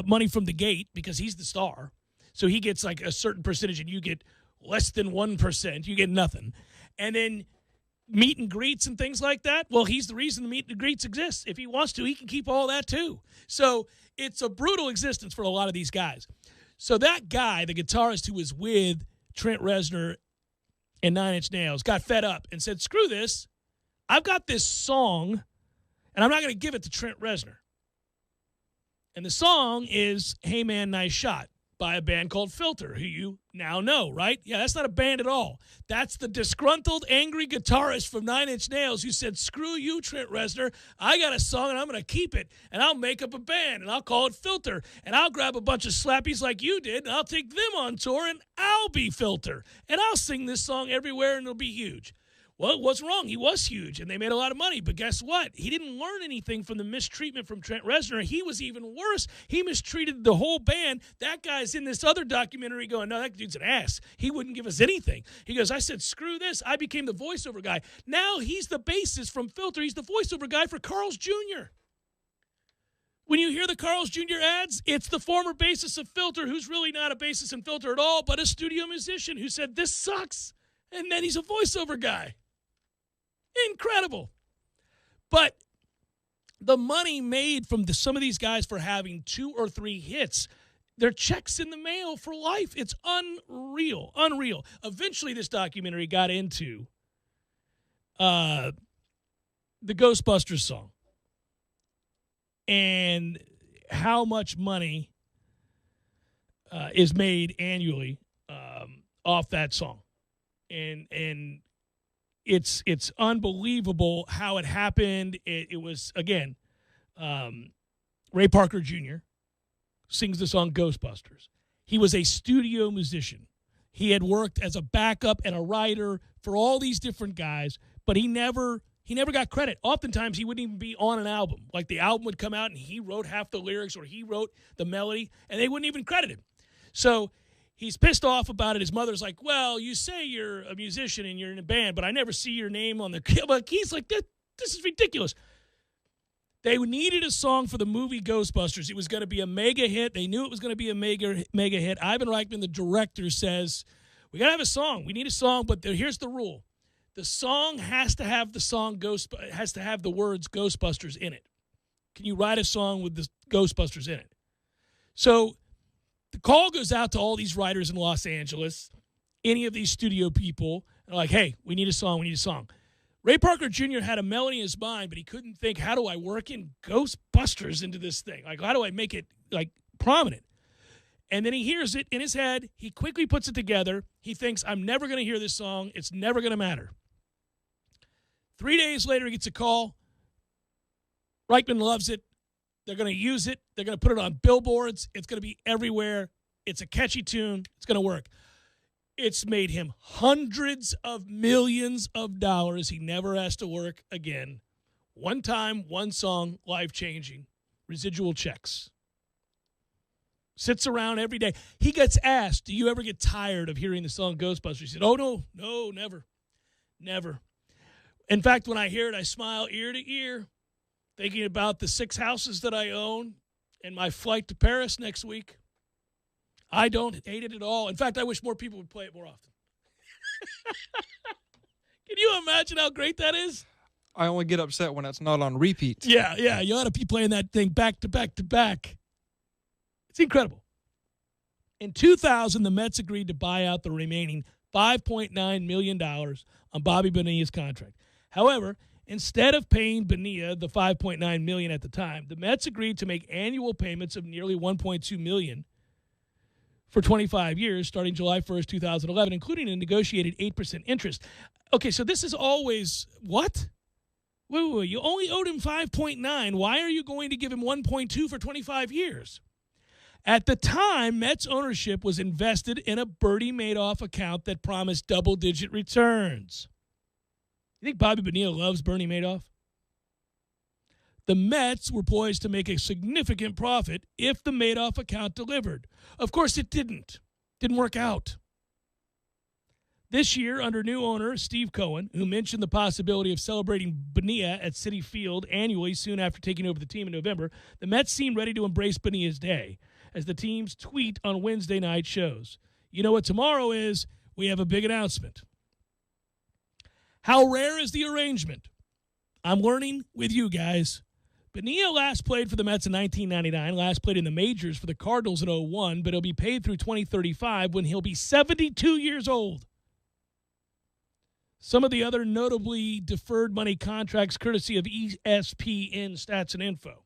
money from the gate because he's the star. So he gets like a certain percentage and you get less than 1%. You get nothing. And then meet and greets and things like that, well, he's the reason the meet and greets exist. If he wants to, he can keep all that too. So it's a brutal existence for a lot of these guys. So that guy, the guitarist who was with Trent Reznor and Nine Inch Nails, got fed up and said, screw this. I've got this song, and I'm not going to give it to Trent Reznor. And the song is Hey Man, Nice Shot by a band called Filter, who you now know, right? Yeah, that's not a band at all. That's the disgruntled, angry guitarist from Nine Inch Nails who said, screw you, Trent Reznor. I got a song, and I'm going to keep it, and I'll make up a band, and I'll call it Filter, and I'll grab a bunch of slappies like you did, and I'll take them on tour, and I'll be Filter, and I'll sing this song everywhere, and it'll be huge. Well, what's wrong? He was huge, and they made a lot of money. But guess what? He didn't learn anything from the mistreatment from Trent Reznor. He was even worse. He mistreated the whole band. That guy's in this other documentary going, no, that dude's an ass. He wouldn't give us anything. He goes, I said, screw this. I became the voiceover guy. Now he's the bassist from Filter. He's the voiceover guy for Carl's Jr. When you hear the Carl's Jr. ads, it's the former bassist of Filter, who's really not a bassist in Filter at all, but a studio musician who said, this sucks. And then he's a voiceover guy. Incredible. But the money made from some of these guys for having 2 or 3 hits, their checks in the mail for life. It's unreal. Unreal. Eventually, this documentary got into the Ghostbusters song and how much money is made annually off that song. And it's unbelievable how it happened. It was, again, Ray Parker Jr. sings the song Ghostbusters. He was a studio musician. He had worked as a backup and a writer for all these different guys, but he never got credit. Oftentimes, he wouldn't even be on an album. Like the album would come out and he wrote half the lyrics or he wrote the melody, and they wouldn't even credit him. So he's pissed off about it. His mother's like, well, you say you're a musician and you're in a band, but I never see your name on the keys. Like, this is ridiculous. They needed a song for the movie Ghostbusters. It was going to be a mega hit. They knew it was going to be a mega hit. Ivan Reitman, the director, says, we got to have a song. We need a song, but here's the rule. The song has to have the words Ghostbusters in it. Can you write a song with the Ghostbusters in it? So the call goes out to all these writers in Los Angeles, any of these studio people, and like, hey, we need a song. Ray Parker Jr. had a melody in his mind, but he couldn't think, how do I work in Ghostbusters into this thing? Like, how do I make it, like, prominent? And then he hears it in his head. He quickly puts it together. He thinks, I'm never going to hear this song. It's never going to matter. 3 days later, he gets a call. Reitman loves it. They're going to use it. They're going to put it on billboards. It's going to be everywhere. It's a catchy tune. It's going to work. It's made him hundreds of millions of dollars. He never has to work again. One time, one song, life-changing. Residual checks. Sits around every day. He gets asked, do you ever get tired of hearing the song Ghostbusters? He said, oh, no, never. Never. In fact, when I hear it, I smile ear to ear, thinking about the 6 houses that I own and my flight to Paris next week. I don't hate it at all. In fact, I wish more people would play it more often. Can you imagine how great that is? I only get upset when it's not on repeat. Yeah. You ought to be playing that thing back to back to back. It's incredible. In 2000, the Mets agreed to buy out the remaining $5.9 million on Bobby Bonilla's contract. However, instead of paying Bonilla the $5.9 million at the time, the Mets agreed to make annual payments of nearly $1.2 million for 25 years, starting July 1st, 2011, including a negotiated 8% interest. Okay, so this is always what? Wait, you only owed him 5.9. Why are you going to give him 1.2 for 25 years? At the time, Mets ownership was invested in a Bernie Madoff account that promised double-digit returns. You think Bobby Bonilla loves Bernie Madoff? The Mets were poised to make a significant profit if the Madoff account delivered. Of course, it didn't. Didn't work out. This year, under new owner Steve Cohen, who mentioned the possibility of celebrating Bonilla at Citi Field annually soon after taking over the team in November, the Mets seemed ready to embrace Bonilla's day. as the team's tweet on Wednesday night shows. You know what tomorrow is? We have a big announcement. How rare is the arrangement? I'm learning with you guys. Bonilla last played for the Mets in 1999, last played in the majors for the Cardinals in 2001, but he'll be paid through 2035 when he'll be 72 years old. Some of the other notably deferred money contracts courtesy of ESPN Stats and Info.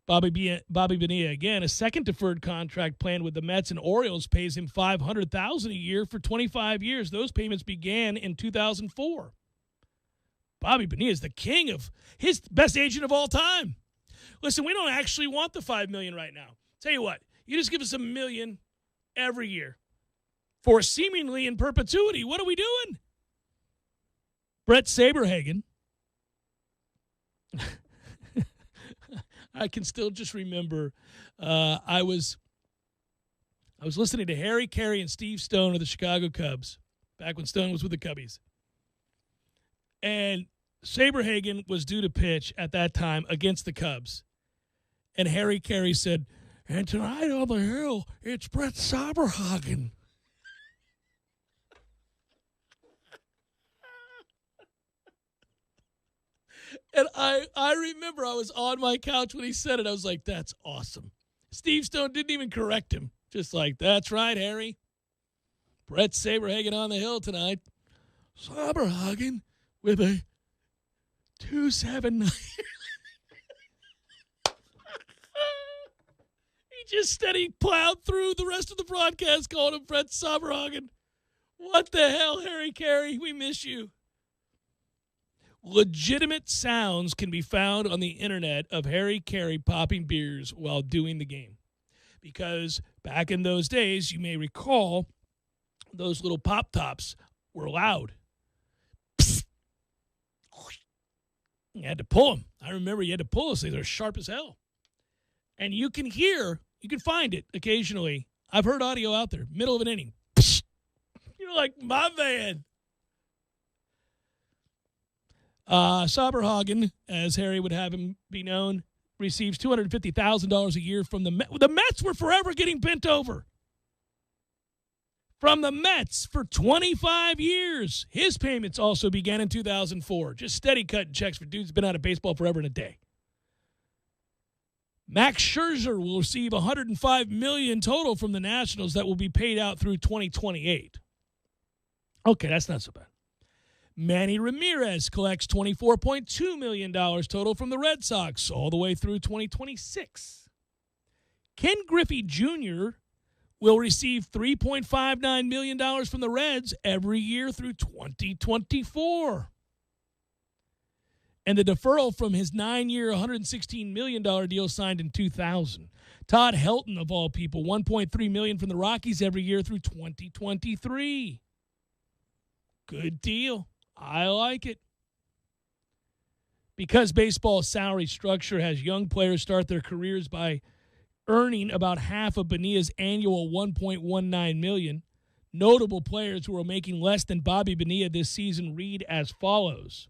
Bobby Bonilla, again, a second deferred contract plan with the Mets and Orioles pays him $500,000 a year for 25 years. Those payments began in 2004. Bobby Bonilla is the king of his best agent of all time. Listen, we don't actually want the $5 million right now. Tell you what, you just give us $1 million every year for seemingly in perpetuity. What are we doing? Brett Saberhagen. I can still just remember I was listening to Harry Carey and Steve Stone of the Chicago Cubs back when Stone was with the Cubbies. And Saberhagen was due to pitch at that time against the Cubs. And Harry Carey said, and tonight on the hill, it's Brett Saberhagen. And I remember I was on my couch when he said it. I was like, that's awesome. Steve Stone didn't even correct him. Just like, that's right, Harry. Brett Saberhagen on the hill tonight. Saberhagen with a 2.79. He just steady plowed through the rest of the broadcast calling him Brett Saberhagen. What the hell, Harry Carey? We miss you. Legitimate sounds can be found on the internet of Harry Carey popping beers while doing the game. Because back in those days, you may recall, those little pop tops were loud. Psst. You had to pull them. I remember you had to pull those things. They're sharp as hell. And you can find it occasionally. I've heard audio out there, middle of an inning. Psst. You're like, my man. Saberhagen, as Harry would have him be known, receives $250,000 a year from the Mets. The Mets were forever getting bent over. From the Mets for 25 years. His payments also began in 2004. Just steady cutting checks for dudes been out of baseball forever and a day. Max Scherzer will receive $105 million total from the Nationals that will be paid out through 2028. Okay, that's not so bad. Manny Ramirez collects $24.2 million total from the Red Sox all the way through 2026. Ken Griffey Jr. will receive $3.59 million from the Reds every year through 2024. And the deferral from his 9-year, $116 million deal signed in 2000. Todd Helton, of all people, $1.3 million from the Rockies every year through 2023. Good deal. I like it. Because baseball's salary structure has young players start their careers by earning about half of Bonilla's annual $1.19 million, notable players who are making less than Bobby Bonilla this season read as follows.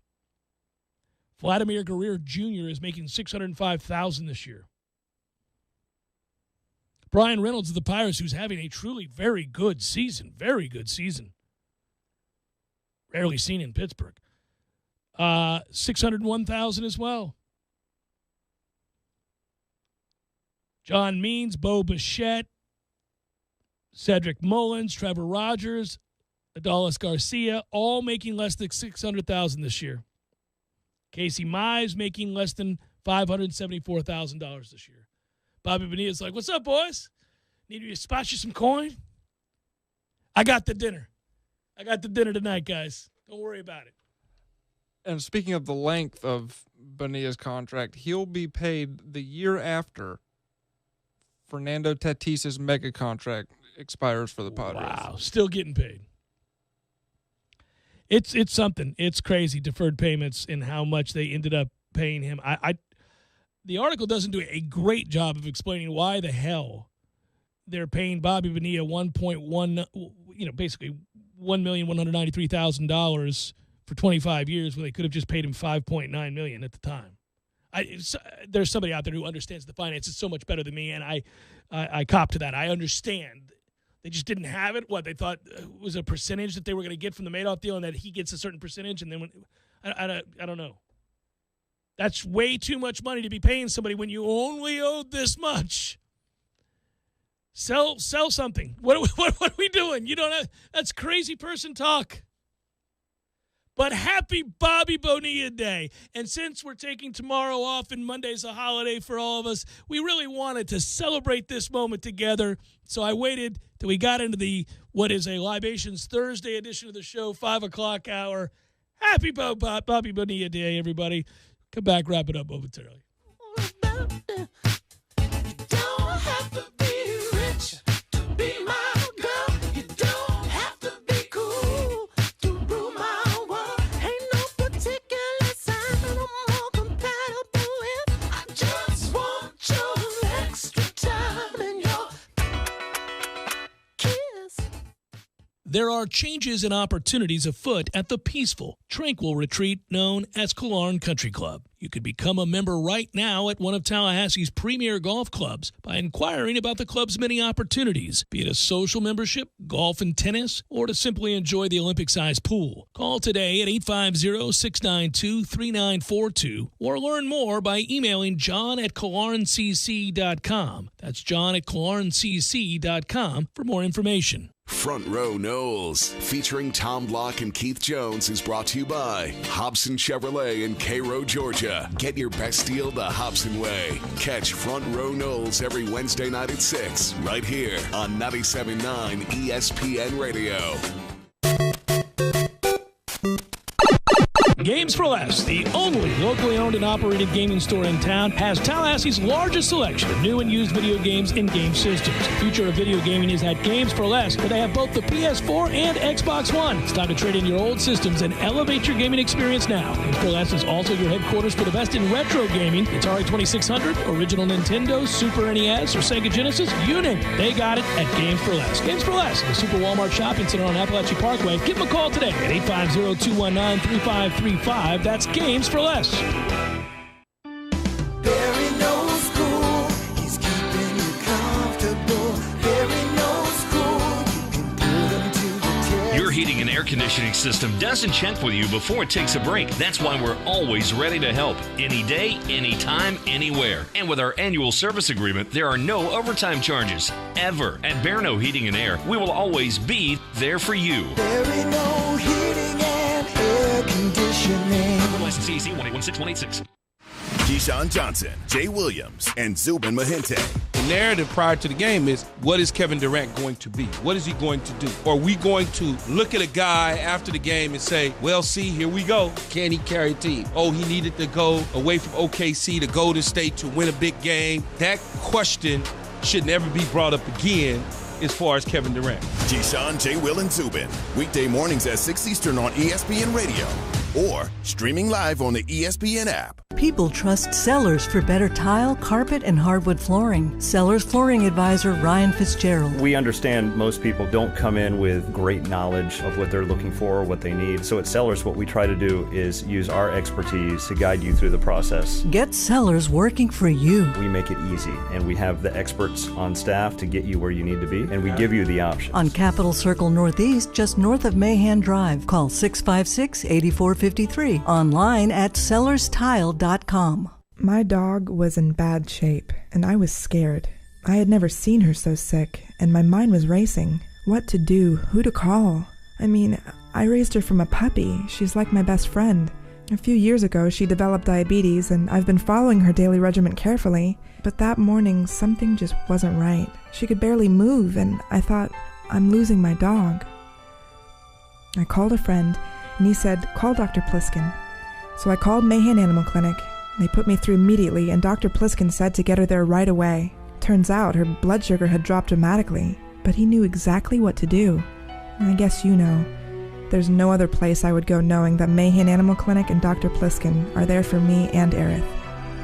Vladimir Guerrero Jr. is making $605,000 this year. Brian Reynolds of the Pirates, who's having a truly very good season. Rarely seen in Pittsburgh. $601,000 as well. John Means, Bo Bichette, Cedric Mullins, Trevor Rogers, Adolis Garcia, all making less than $600,000 this year. Casey Mize making less than $574,000 this year. Bobby Bonilla's like, what's up, boys? Need me to spot you some coin? I got the dinner. Tonight, guys. Don't worry about it. And speaking of the length of Bonilla's contract, he'll be paid the year after Fernando Tatis's mega contract expires for the Padres. Wow, still getting paid. It's something. It's crazy, deferred payments and how much they ended up paying him. The article doesn't do a great job of explaining why the hell they're paying Bobby Bonilla basically $1,193,000 for 25 years when they could have just paid him $5.9 million at the time. There's somebody out there who understands the finances so much better than me, and I cop to that. I understand. They just didn't have it. What, they thought it was a percentage that they were going to get from the Madoff deal, and that he gets a certain percentage, and then I don't know. That's way too much money to be paying somebody when you only owed this much. Sell something. What are we doing? You don't have, that's crazy person talk. But happy Bobby Bonilla Day. And since we're taking tomorrow off and Monday's a holiday for all of us, we really wanted to celebrate this moment together. So I waited till we got into what is a Libations Thursday edition of the show, 5 o'clock hour. Happy Bobby Bonilla Day, everybody. Come back, wrap it up momentarily. There are changes and opportunities afoot at the peaceful, tranquil retreat known as Killearn Country Club. You could become a member right now at one of Tallahassee's premier golf clubs by inquiring about the club's many opportunities, be it a social membership, golf and tennis, or to simply enjoy the Olympic-sized pool. Call today at 850-692-3942 or learn more by emailing john@killearncc.com. That's john@killearncc.com for more information. Front Row Knowles, featuring Tom Block and Keith Jones, is brought to you by Hobson Chevrolet in Cairo, Georgia. Get your best deal the Hobson way. Catch Front Row Knowles every Wednesday night at 6, right here on 97.9 ESPN Radio. Games for Less, the only locally owned and operated gaming store in town, has Tallahassee's largest selection of new and used video games and game systems. The future of video gaming is at Games for Less, where they have both the PS4 and Xbox One. It's time to trade in your old systems and elevate your gaming experience now. Games for Less is also your headquarters for the best in retro gaming. Atari 2600, original Nintendo, Super NES, or Sega Genesis, you name it. They got it at Games for Less. Games for Less, the Super Walmart Shopping Center on Appalachia Parkway. Give them a call today at 850-219-3535. That's Games for Less. Barry knows cool. He's keeping you comfortable. Barry knows cool. You can put him to the test. Your heating and air conditioning system doesn't check with you before it takes a break. That's why we're always ready to help. Any day, anytime, anywhere. And with our annual service agreement, there are no overtime charges. Ever. At Berno Heating and Air, we will always be there for you. Barry no heating and air conditioning. License CEC 1816186. Keyshawn Johnson, Jay Williams, and Zubin Mahente. The narrative prior to the game is, what is Kevin Durant going to be? What is he going to do? Are we going to look at a guy after the game and say, well, see, here we go. Can he carry a team? Oh, he needed to go away from OKC to Golden State to win a big game. That question should never be brought up again as far as Kevin Durant. Keyshawn, J. Will, and Zubin. Weekday mornings at 6 Eastern on ESPN Radio. Or streaming live on the ESPN app. People trust Sellers for better tile, carpet, and hardwood flooring. Sellers Flooring Advisor Ryan Fitzgerald. We understand most people don't come in with great knowledge of what they're looking for or what they need. So at Sellers, what we try to do is use our expertise to guide you through the process. Get Sellers working for you. We make it easy, and we have the experts on staff to get you where you need to be, and we give you the options. On Capitol Circle Northeast, just north of Mahan Drive. Call 656-8453. Online at sellerstile.com. My dog was in bad shape, and I was scared. I had never seen her so sick, and my mind was racing. What to do? Who to call? I mean, I raised her from a puppy. She's like my best friend. A few years ago, she developed diabetes, and I've been following her daily regimen carefully. But that morning, something just wasn't right. She could barely move, and I thought, I'm losing my dog. I called a friend, and he said, call Dr. Pliskin. So I called Mahan Animal Clinic. They put me through immediately, and Dr. Pliskin said to get her there right away. Turns out her blood sugar had dropped dramatically, but he knew exactly what to do. I guess you know. There's no other place I would go knowing that Mahan Animal Clinic and Dr. Pliskin are there for me and Aerith.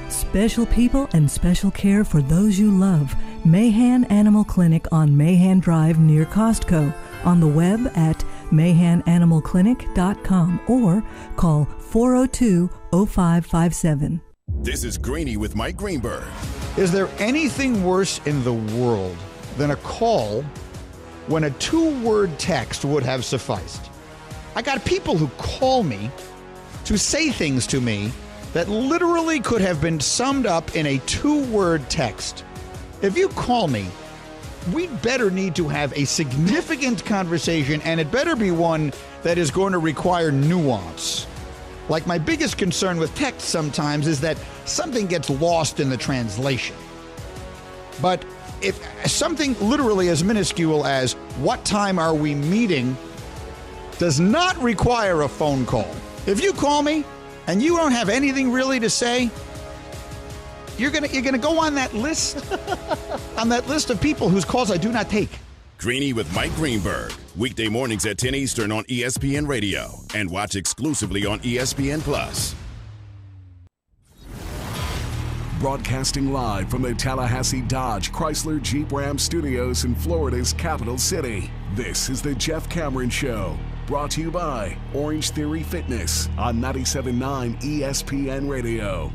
Special people and special care for those you love. Mahan Animal Clinic on Mahan Drive near Costco. On the web at mahananimalclinic.com or call 402-0557. This is Greeny with Mike Greenberg. Is there anything worse in the world than a call when a 2-word text would have sufficed? I got people who call me to say things to me that literally could have been summed up in a 2-word text. If you call me, we better need to have a significant conversation, and it better be one that is going to require nuance. Like, my biggest concern with text sometimes is that something gets lost in the translation. But if something literally as minuscule as "what time are we meeting" does not require a phone call. If you call me and you don't have anything really to say, you're gonna go on that list of people whose calls I do not take. Greeny with Mike Greenberg. Weekday mornings at 10 Eastern on ESPN Radio. And watch exclusively on ESPN Plus. Broadcasting live from the Tallahassee Dodge Chrysler Jeep Ram Studios in Florida's capital city. This is the Jeff Cameron Show. Brought to you by Orange Theory Fitness on 97.9 ESPN Radio.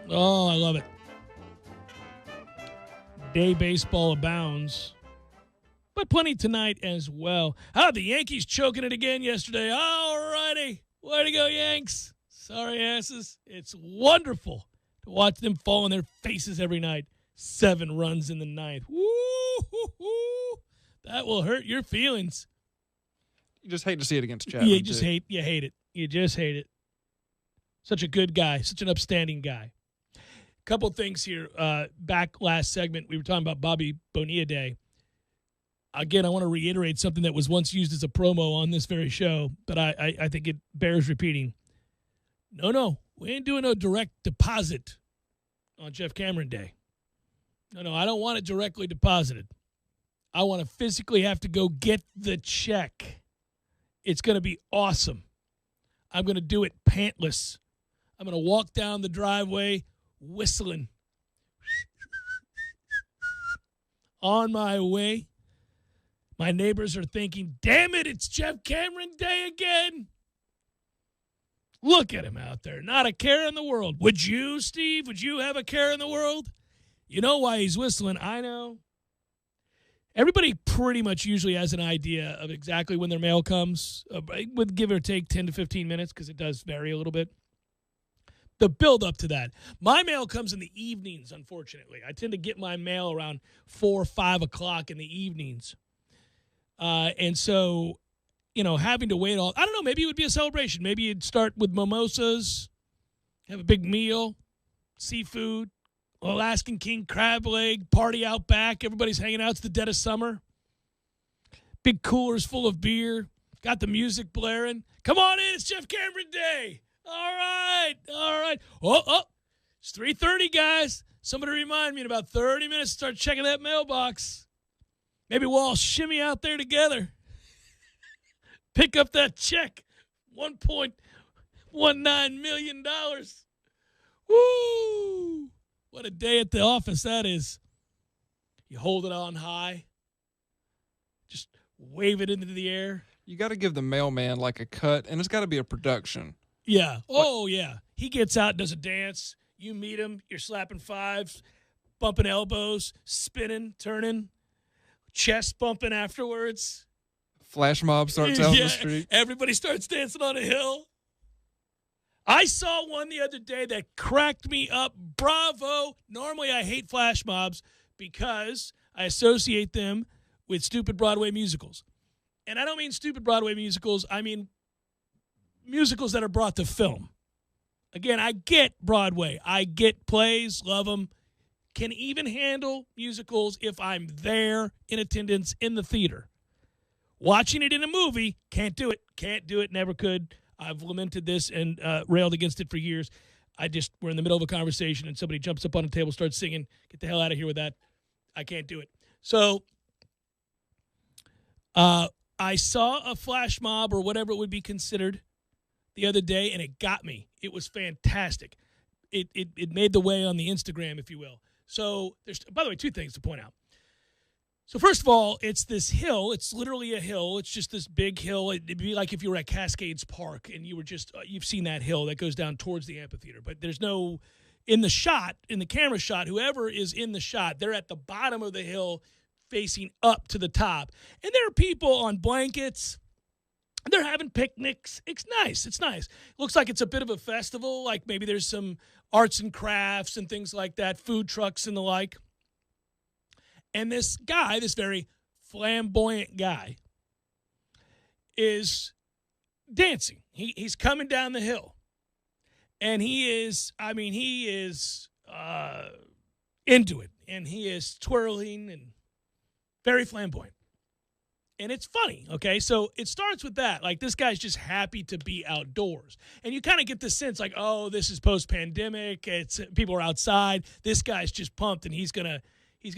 Oh, I love it. Day baseball abounds, but plenty tonight as well. The Yankees choking it again yesterday. All righty. Way to go, Yanks. Sorry asses. It's wonderful to watch them fall on their faces every night. 7 runs in the ninth. Woo-hoo-hoo. That will hurt your feelings. You just hate to see it against Chapman. You hate it. You just hate it. Such a good guy. Such an upstanding guy. Couple things here. Back last segment, we were talking about Bobby Bonilla Day. Again, I want to reiterate something that was once used as a promo on this very show, but I think it bears repeating. No, we ain't doing no direct deposit on Jeff Cameron Day. No, I don't want it directly deposited. I want to physically have to go get the check. It's going to be awesome. I'm going to do it pantless. I'm going to walk down the driveway whistling. On my way. My neighbors are thinking, damn it, it's Jeff Cameron Day again. Look at him out there. Not a care in the world. Would you, Steve? Would you have a care in the world? You know why he's whistling. I know. Everybody pretty much usually has an idea of exactly when their mail comes, with give or take 10 to 15 minutes, because it does vary a little bit. The build up to that. My mail comes in the evenings, unfortunately. I tend to get my mail around 4 or 5 o'clock in the evenings. And so, having to wait I don't know, maybe it would be a celebration. Maybe you'd start with mimosas, have a big meal, seafood, Alaskan king crab leg, party out back. Everybody's hanging out. It's the dead of summer. Big coolers full of beer. Got the music blaring. Come on in. It's Jeff Cameron Day. All right. Oh, it's 3:30, guys. Somebody remind me in about 30 minutes to start checking that mailbox. Maybe we'll all shimmy out there together. Pick up that check. $1.19 million. Woo! What a day at the office that is. You hold it on high. Just wave it into the air. You got to give the mailman like a cut, and it's got to be a production. Yeah. Oh, yeah. He gets out, does a dance. You meet him. You're slapping fives, bumping elbows, spinning, turning, chest bumping afterwards. Flash mob starts out on the street. Everybody starts dancing on a hill. I saw one the other day that cracked me up. Bravo. Normally I hate flash mobs because I associate them with stupid Broadway musicals. And I don't mean stupid Broadway musicals. I mean musicals that are brought to film. Again, I get Broadway. I get plays, love them. Can even handle musicals if I'm there in attendance in the theater. Watching it in a movie, can't do it. Can't do it, never could. I've lamented this and railed against it for years. We're in the middle of a conversation and somebody jumps up on a table, starts singing. Get the hell out of here with that. I can't do it. So I saw a flash mob or whatever it would be considered the other day, and it got me. It was fantastic. It made the way on the Instagram, if you will. So there's, by the way, two things to point out. So first of all, it's this hill. It's literally a hill. It's just this big hill. It'd be like if you were at Cascades Park and you were just, you've seen that hill that goes down towards the amphitheater. But there's no, in the shot, in the camera shot, whoever is in the shot, they're at the bottom of the hill facing up to the top. And there are people on blankets. They're having picnics. It's nice. It's nice. Looks like it's a bit of a festival. Like maybe there's some arts and crafts and things like that, food trucks and the like. And this guy, this very flamboyant guy, is dancing. He's coming down the hill. And he is into it. And he is twirling and very flamboyant. And it's funny, okay? So it starts with that. Like, this guy's just happy to be outdoors. And you kind of get the sense, like, oh, this is post-pandemic. It's people are outside. This guy's just pumped, and he's gonna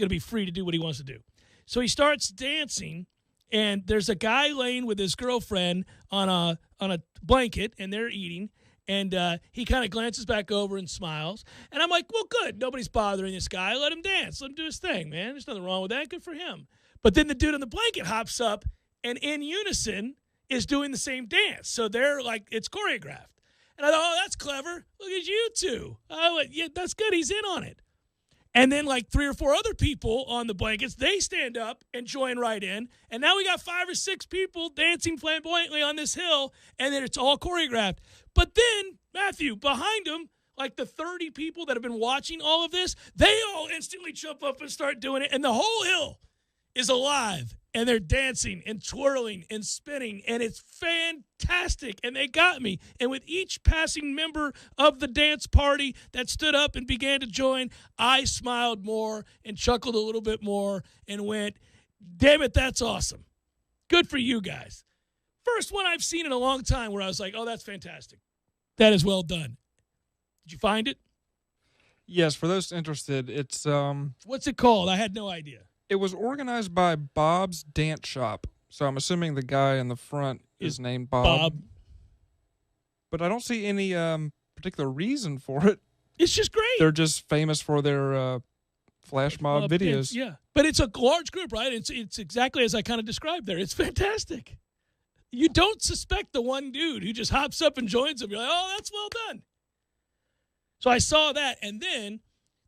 be free to do what he wants to do. So he starts dancing, and there's a guy laying with his girlfriend on a blanket, and they're eating. And he kind of glances back over and smiles. And I'm like, well, good. Nobody's bothering this guy. Let him dance. Let him do his thing, man. There's nothing wrong with that. Good for him. But then the dude on the blanket hops up and in unison is doing the same dance. So they're like, it's choreographed. And I thought, oh, that's clever. Look at you two. Oh, yeah, that's good. He's in on it. And then like 3 or 4 other people on the blankets, they stand up and join right in. And now we got 5 or 6 people dancing flamboyantly on this hill, and then it's all choreographed. But then, Matthew, behind them, like the 30 people that have been watching all of this, they all instantly jump up and start doing it. And the whole hill is alive, and they're dancing and twirling and spinning, and it's fantastic, and they got me. And with each passing member of the dance party that stood up and began to join, I smiled more and chuckled a little bit more and went, damn it, that's awesome. Good for you guys. First one I've seen in a long time where I was like, oh, that's fantastic. That is well done. Did you find it? Yes, for those interested, it's what's it called? I had no idea. It was organized by Bob's Dance Shop. So I'm assuming the guy in the front is named Bob. But I don't see any particular reason for it. It's just great. They're just famous for their flash mob videos. Yeah. But it's a large group, right? It's exactly as I kind of described there. It's fantastic. You don't suspect the one dude who just hops up and joins them. You're like, oh, that's well done. So I saw that, and then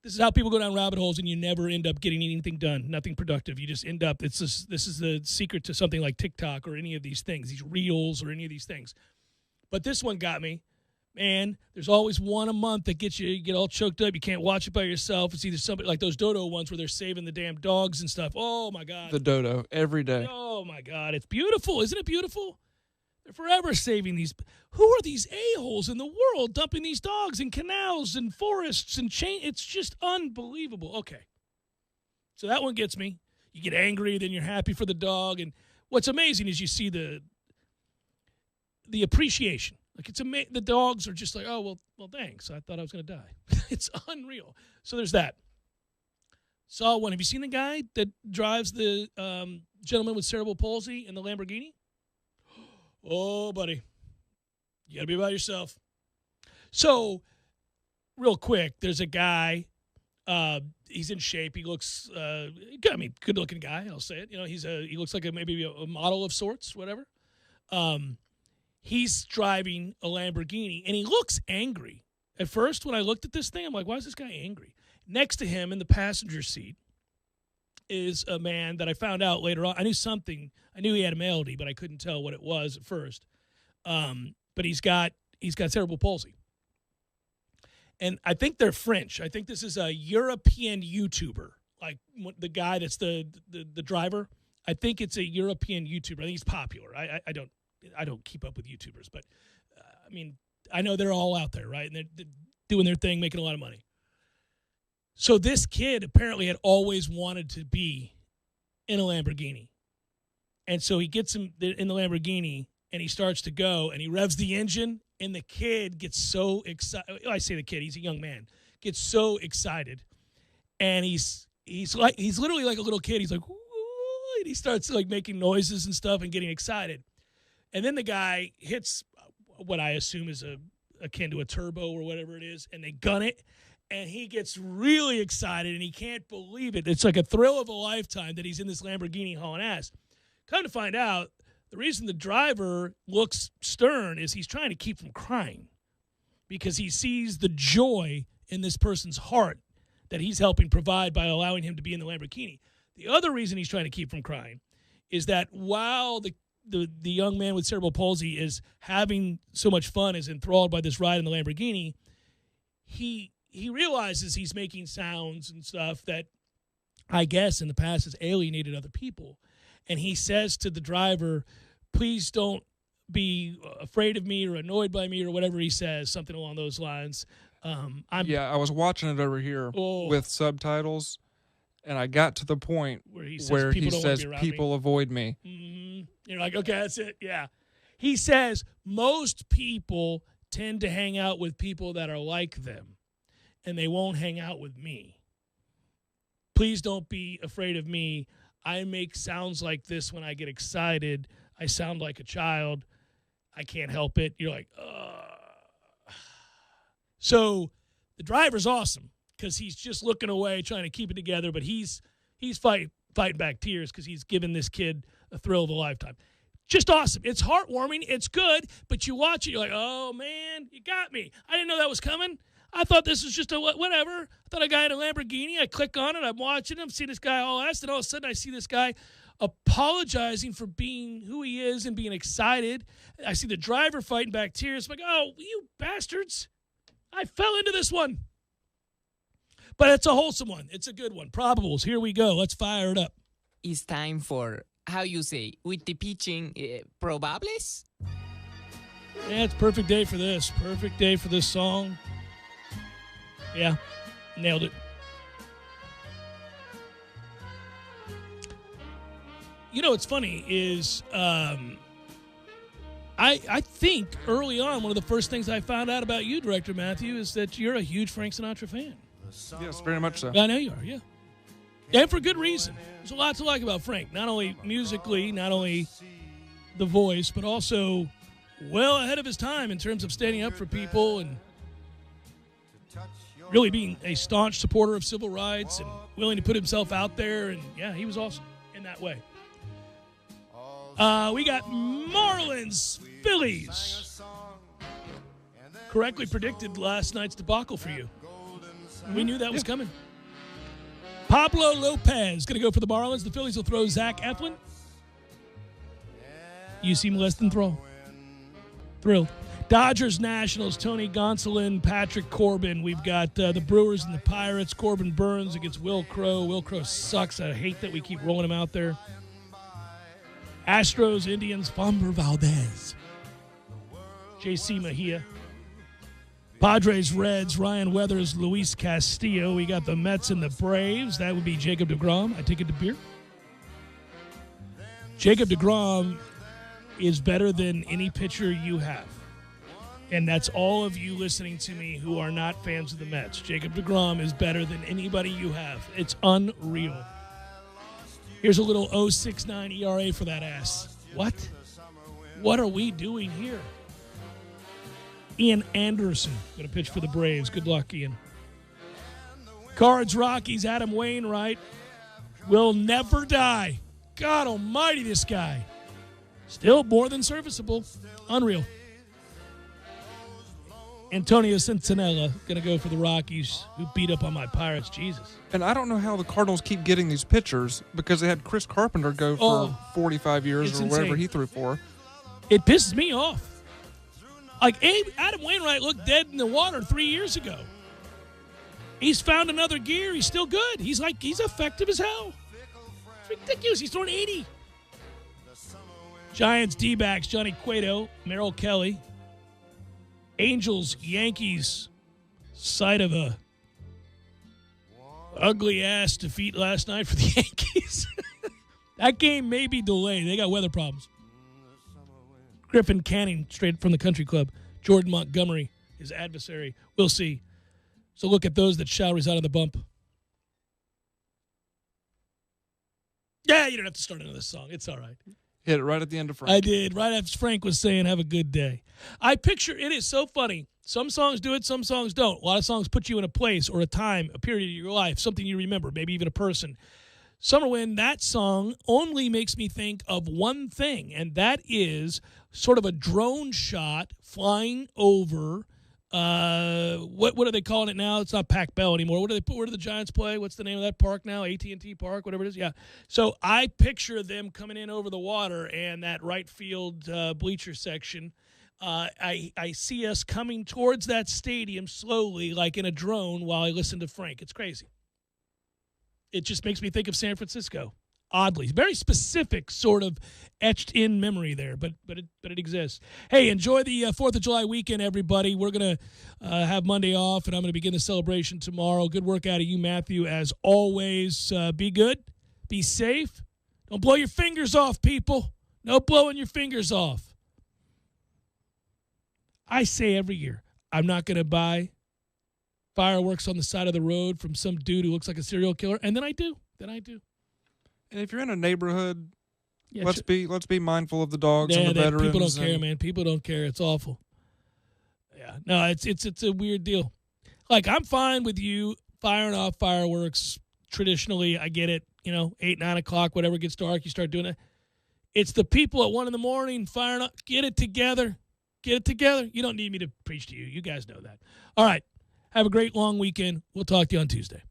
this is how people go down rabbit holes, and you never end up getting anything done, nothing productive. You just end up, this is the secret to something like TikTok or any of these things, these reels or any of these things. But this one got me. Man, there's always one a month that gets you get all choked up. You can't watch it by yourself. It's either somebody like those Dodo ones where they're saving the damn dogs and stuff. Oh, my God. The Dodo, every day. Oh, my God. It's beautiful. Isn't it beautiful? They're forever saving these. Who are these a-holes in the world dumping these dogs in canals and forests and It's just unbelievable. Okay. So that one gets me. You get angry, then you're happy for the dog. And what's amazing is you see the appreciation. Like it's the dogs are just like, oh, well, thanks. I thought I was going to die. It's unreal. So there's that. Saw one. Have you seen the guy that drives the gentleman with cerebral palsy in the Lamborghini? Oh, buddy. You got to be by yourself. So, real quick, there's a guy. He's in shape. He looks, good-looking guy, I'll say it. You know, he looks like maybe a model of sorts, whatever. He's driving a Lamborghini, and he looks angry. At first, when I looked at this thing, I'm like, why is this guy angry? Next to him in the passenger seat is a man that I found out later on. I knew he had a malady, but I couldn't tell what it was at first. But he's got cerebral palsy. And I think they're French. I think this is a European YouTuber, like the guy that's the driver. I think it's a European YouTuber. I think he's popular. I don't keep up with YouTubers, but I mean, I know they're all out there, right? And they're doing their thing, making a lot of money. So this kid apparently had always wanted to be in a Lamborghini. And so he gets him in the Lamborghini, and he starts to go, and he revs the engine, and the kid gets so excited. I say the kid, he's a young man, gets so excited. And he's literally like a little kid. He's like, ooh, And he starts like making noises and stuff and getting excited. And then the guy hits what I assume is akin to a turbo or whatever it is, and they gun it. And he gets really excited, and he can't believe it. It's like a thrill of a lifetime that he's in this Lamborghini hauling ass. Come to find out, the reason the driver looks stern is he's trying to keep from crying because he sees the joy in this person's heart that he's helping provide by allowing him to be in the Lamborghini. The other reason he's trying to keep from crying is that while the young man with cerebral palsy is having so much fun, is enthralled by this ride in the Lamborghini, he realizes he's making sounds and stuff that I guess in the past has alienated other people. And he says to the driver, please don't be afraid of me or annoyed by me or whatever he says, something along those lines. I was watching it over here with subtitles, and I got to the point where he says people avoid me. Mm-hmm. You're like, okay, that's it. Yeah. He says most people tend to hang out with people that are like them, and they won't hang out with me. Please don't be afraid of me. I make sounds like this when I get excited. I sound like a child. I can't help it. You're like, ugh. So the driver's awesome because he's just looking away, trying to keep it together, but he's fighting back tears because he's given this kid a thrill of a lifetime. Just awesome. It's heartwarming. It's good, but you watch it, you're like, oh, man, you got me. I didn't know that was coming. I thought this was just a whatever. I thought a guy in a Lamborghini. I click on it. I'm watching him, see this guy all ass, and all of a sudden I see this guy apologizing for being who he is and being excited. I see the driver fighting back tears. I'm like, oh, you bastards. I fell into this one. But it's a wholesome one. It's a good one. Probables. Here we go. Let's fire it up. It's time for, how you say, with the pitching, probables? Yeah, it's perfect day for this. Perfect day for this song. Yeah, nailed it. You know what's funny is I think early on one of the first things I found out about you, Director Matthew, is that you're a huge Frank Sinatra fan. Yes, very much so. I know you are, yeah. And for good reason. There's a lot to like about Frank. Not only musically, not only the voice, but also well ahead of his time in terms of standing up for people and really being a staunch supporter of civil rights and willing to put himself out there. And, yeah, he was awesome in that way. We got Marlins, Phillies. Correctly predicted last night's debacle for you. We knew that was coming. Pablo Lopez going to go for the Marlins. The Phillies will throw Zach Eflin. You seem less than thrilled. Dodgers, Nationals, Tony Gonsolin, Patrick Corbin. We've got the Brewers and the Pirates. Corbin Burns against Will Crow. Will Crow sucks. I hate that we keep rolling him out there. Astros, Indians, Framber Valdez. JC Mejia. Padres, Reds, Ryan Weathers, Luis Castillo. We got the Mets and the Braves. That would be Jacob deGrom. I take it to beer. Jacob deGrom is better than any pitcher you have. And that's all of you listening to me who are not fans of the Mets. Jacob deGrom is better than anybody you have. It's unreal. Here's a little 0.69 ERA for that ass. What? What are we doing here? Ian Anderson going to pitch for the Braves. Good luck, Ian. Cards, Rockies, Adam Wainwright will never die. God almighty, this guy. Still more than serviceable. Unreal. Antonio Cincinnati going to go for the Rockies, who beat up on my Pirates. Jesus. And I don't know how the Cardinals keep getting these pitchers because they had Chris Carpenter go for 45 years or whatever he threw for. It pisses me off. Like, Adam Wainwright looked dead in the water 3 years ago. He's found another gear. He's still good. He's effective as hell. It's ridiculous. He's throwing 80. Giants, D-backs, Johnny Cueto, Merrill Kelly. Angels, Yankees, sight of a ugly-ass defeat last night for the Yankees. That game may be delayed. They got weather problems. Griffin Canning, straight from the country club. Jordan Montgomery, his adversary. We'll see. So look at those that shall reside on the bump. Yeah, you don't have to start another song. It's all right. Hit it right at the end of Frank. I did, right after Frank was saying, have a good day. I picture, it is so funny. Some songs do it, some songs don't. A lot of songs put you in a place or a time, a period of your life, something you remember, maybe even a person. Summer Wind, that song only makes me think of one thing, and that is sort of a drone shot flying over, what are they calling it now? It's not Pac Bell anymore. Where do the Giants play? What's the name of that park now? AT&T Park, whatever it is. Yeah. So I picture them coming in over the water and that right field bleacher section. I see us coming towards that stadium slowly, like in a drone, while I listen to Frank. It's crazy. It just makes me think of San Francisco. Oddly, very specific, sort of etched in memory there, but it exists. Hey, enjoy the 4th of July weekend, everybody. We're gonna have Monday off, and I'm gonna begin the celebration tomorrow. Good work out of you, Matthew, as always. Be good, be safe. Don't blow your fingers off, people. No blowing your fingers off. I say every year, I'm not gonna buy fireworks on the side of the road from some dude who looks like a serial killer, and then I do. And if you're in a neighborhood, Yeah, let's be mindful of the dogs and the veterans. People don't care, man. People don't care. It's awful. Yeah, no, it's a weird deal. Like, I'm fine with you firing off fireworks. Traditionally, I get it. 8, 9 o'clock, whatever gets dark, you start doing it. It's the people at 1 a.m. firing up. Get it together. Get it together. You don't need me to preach to you. You guys know that. All right. Have a great long weekend. We'll talk to you on Tuesday.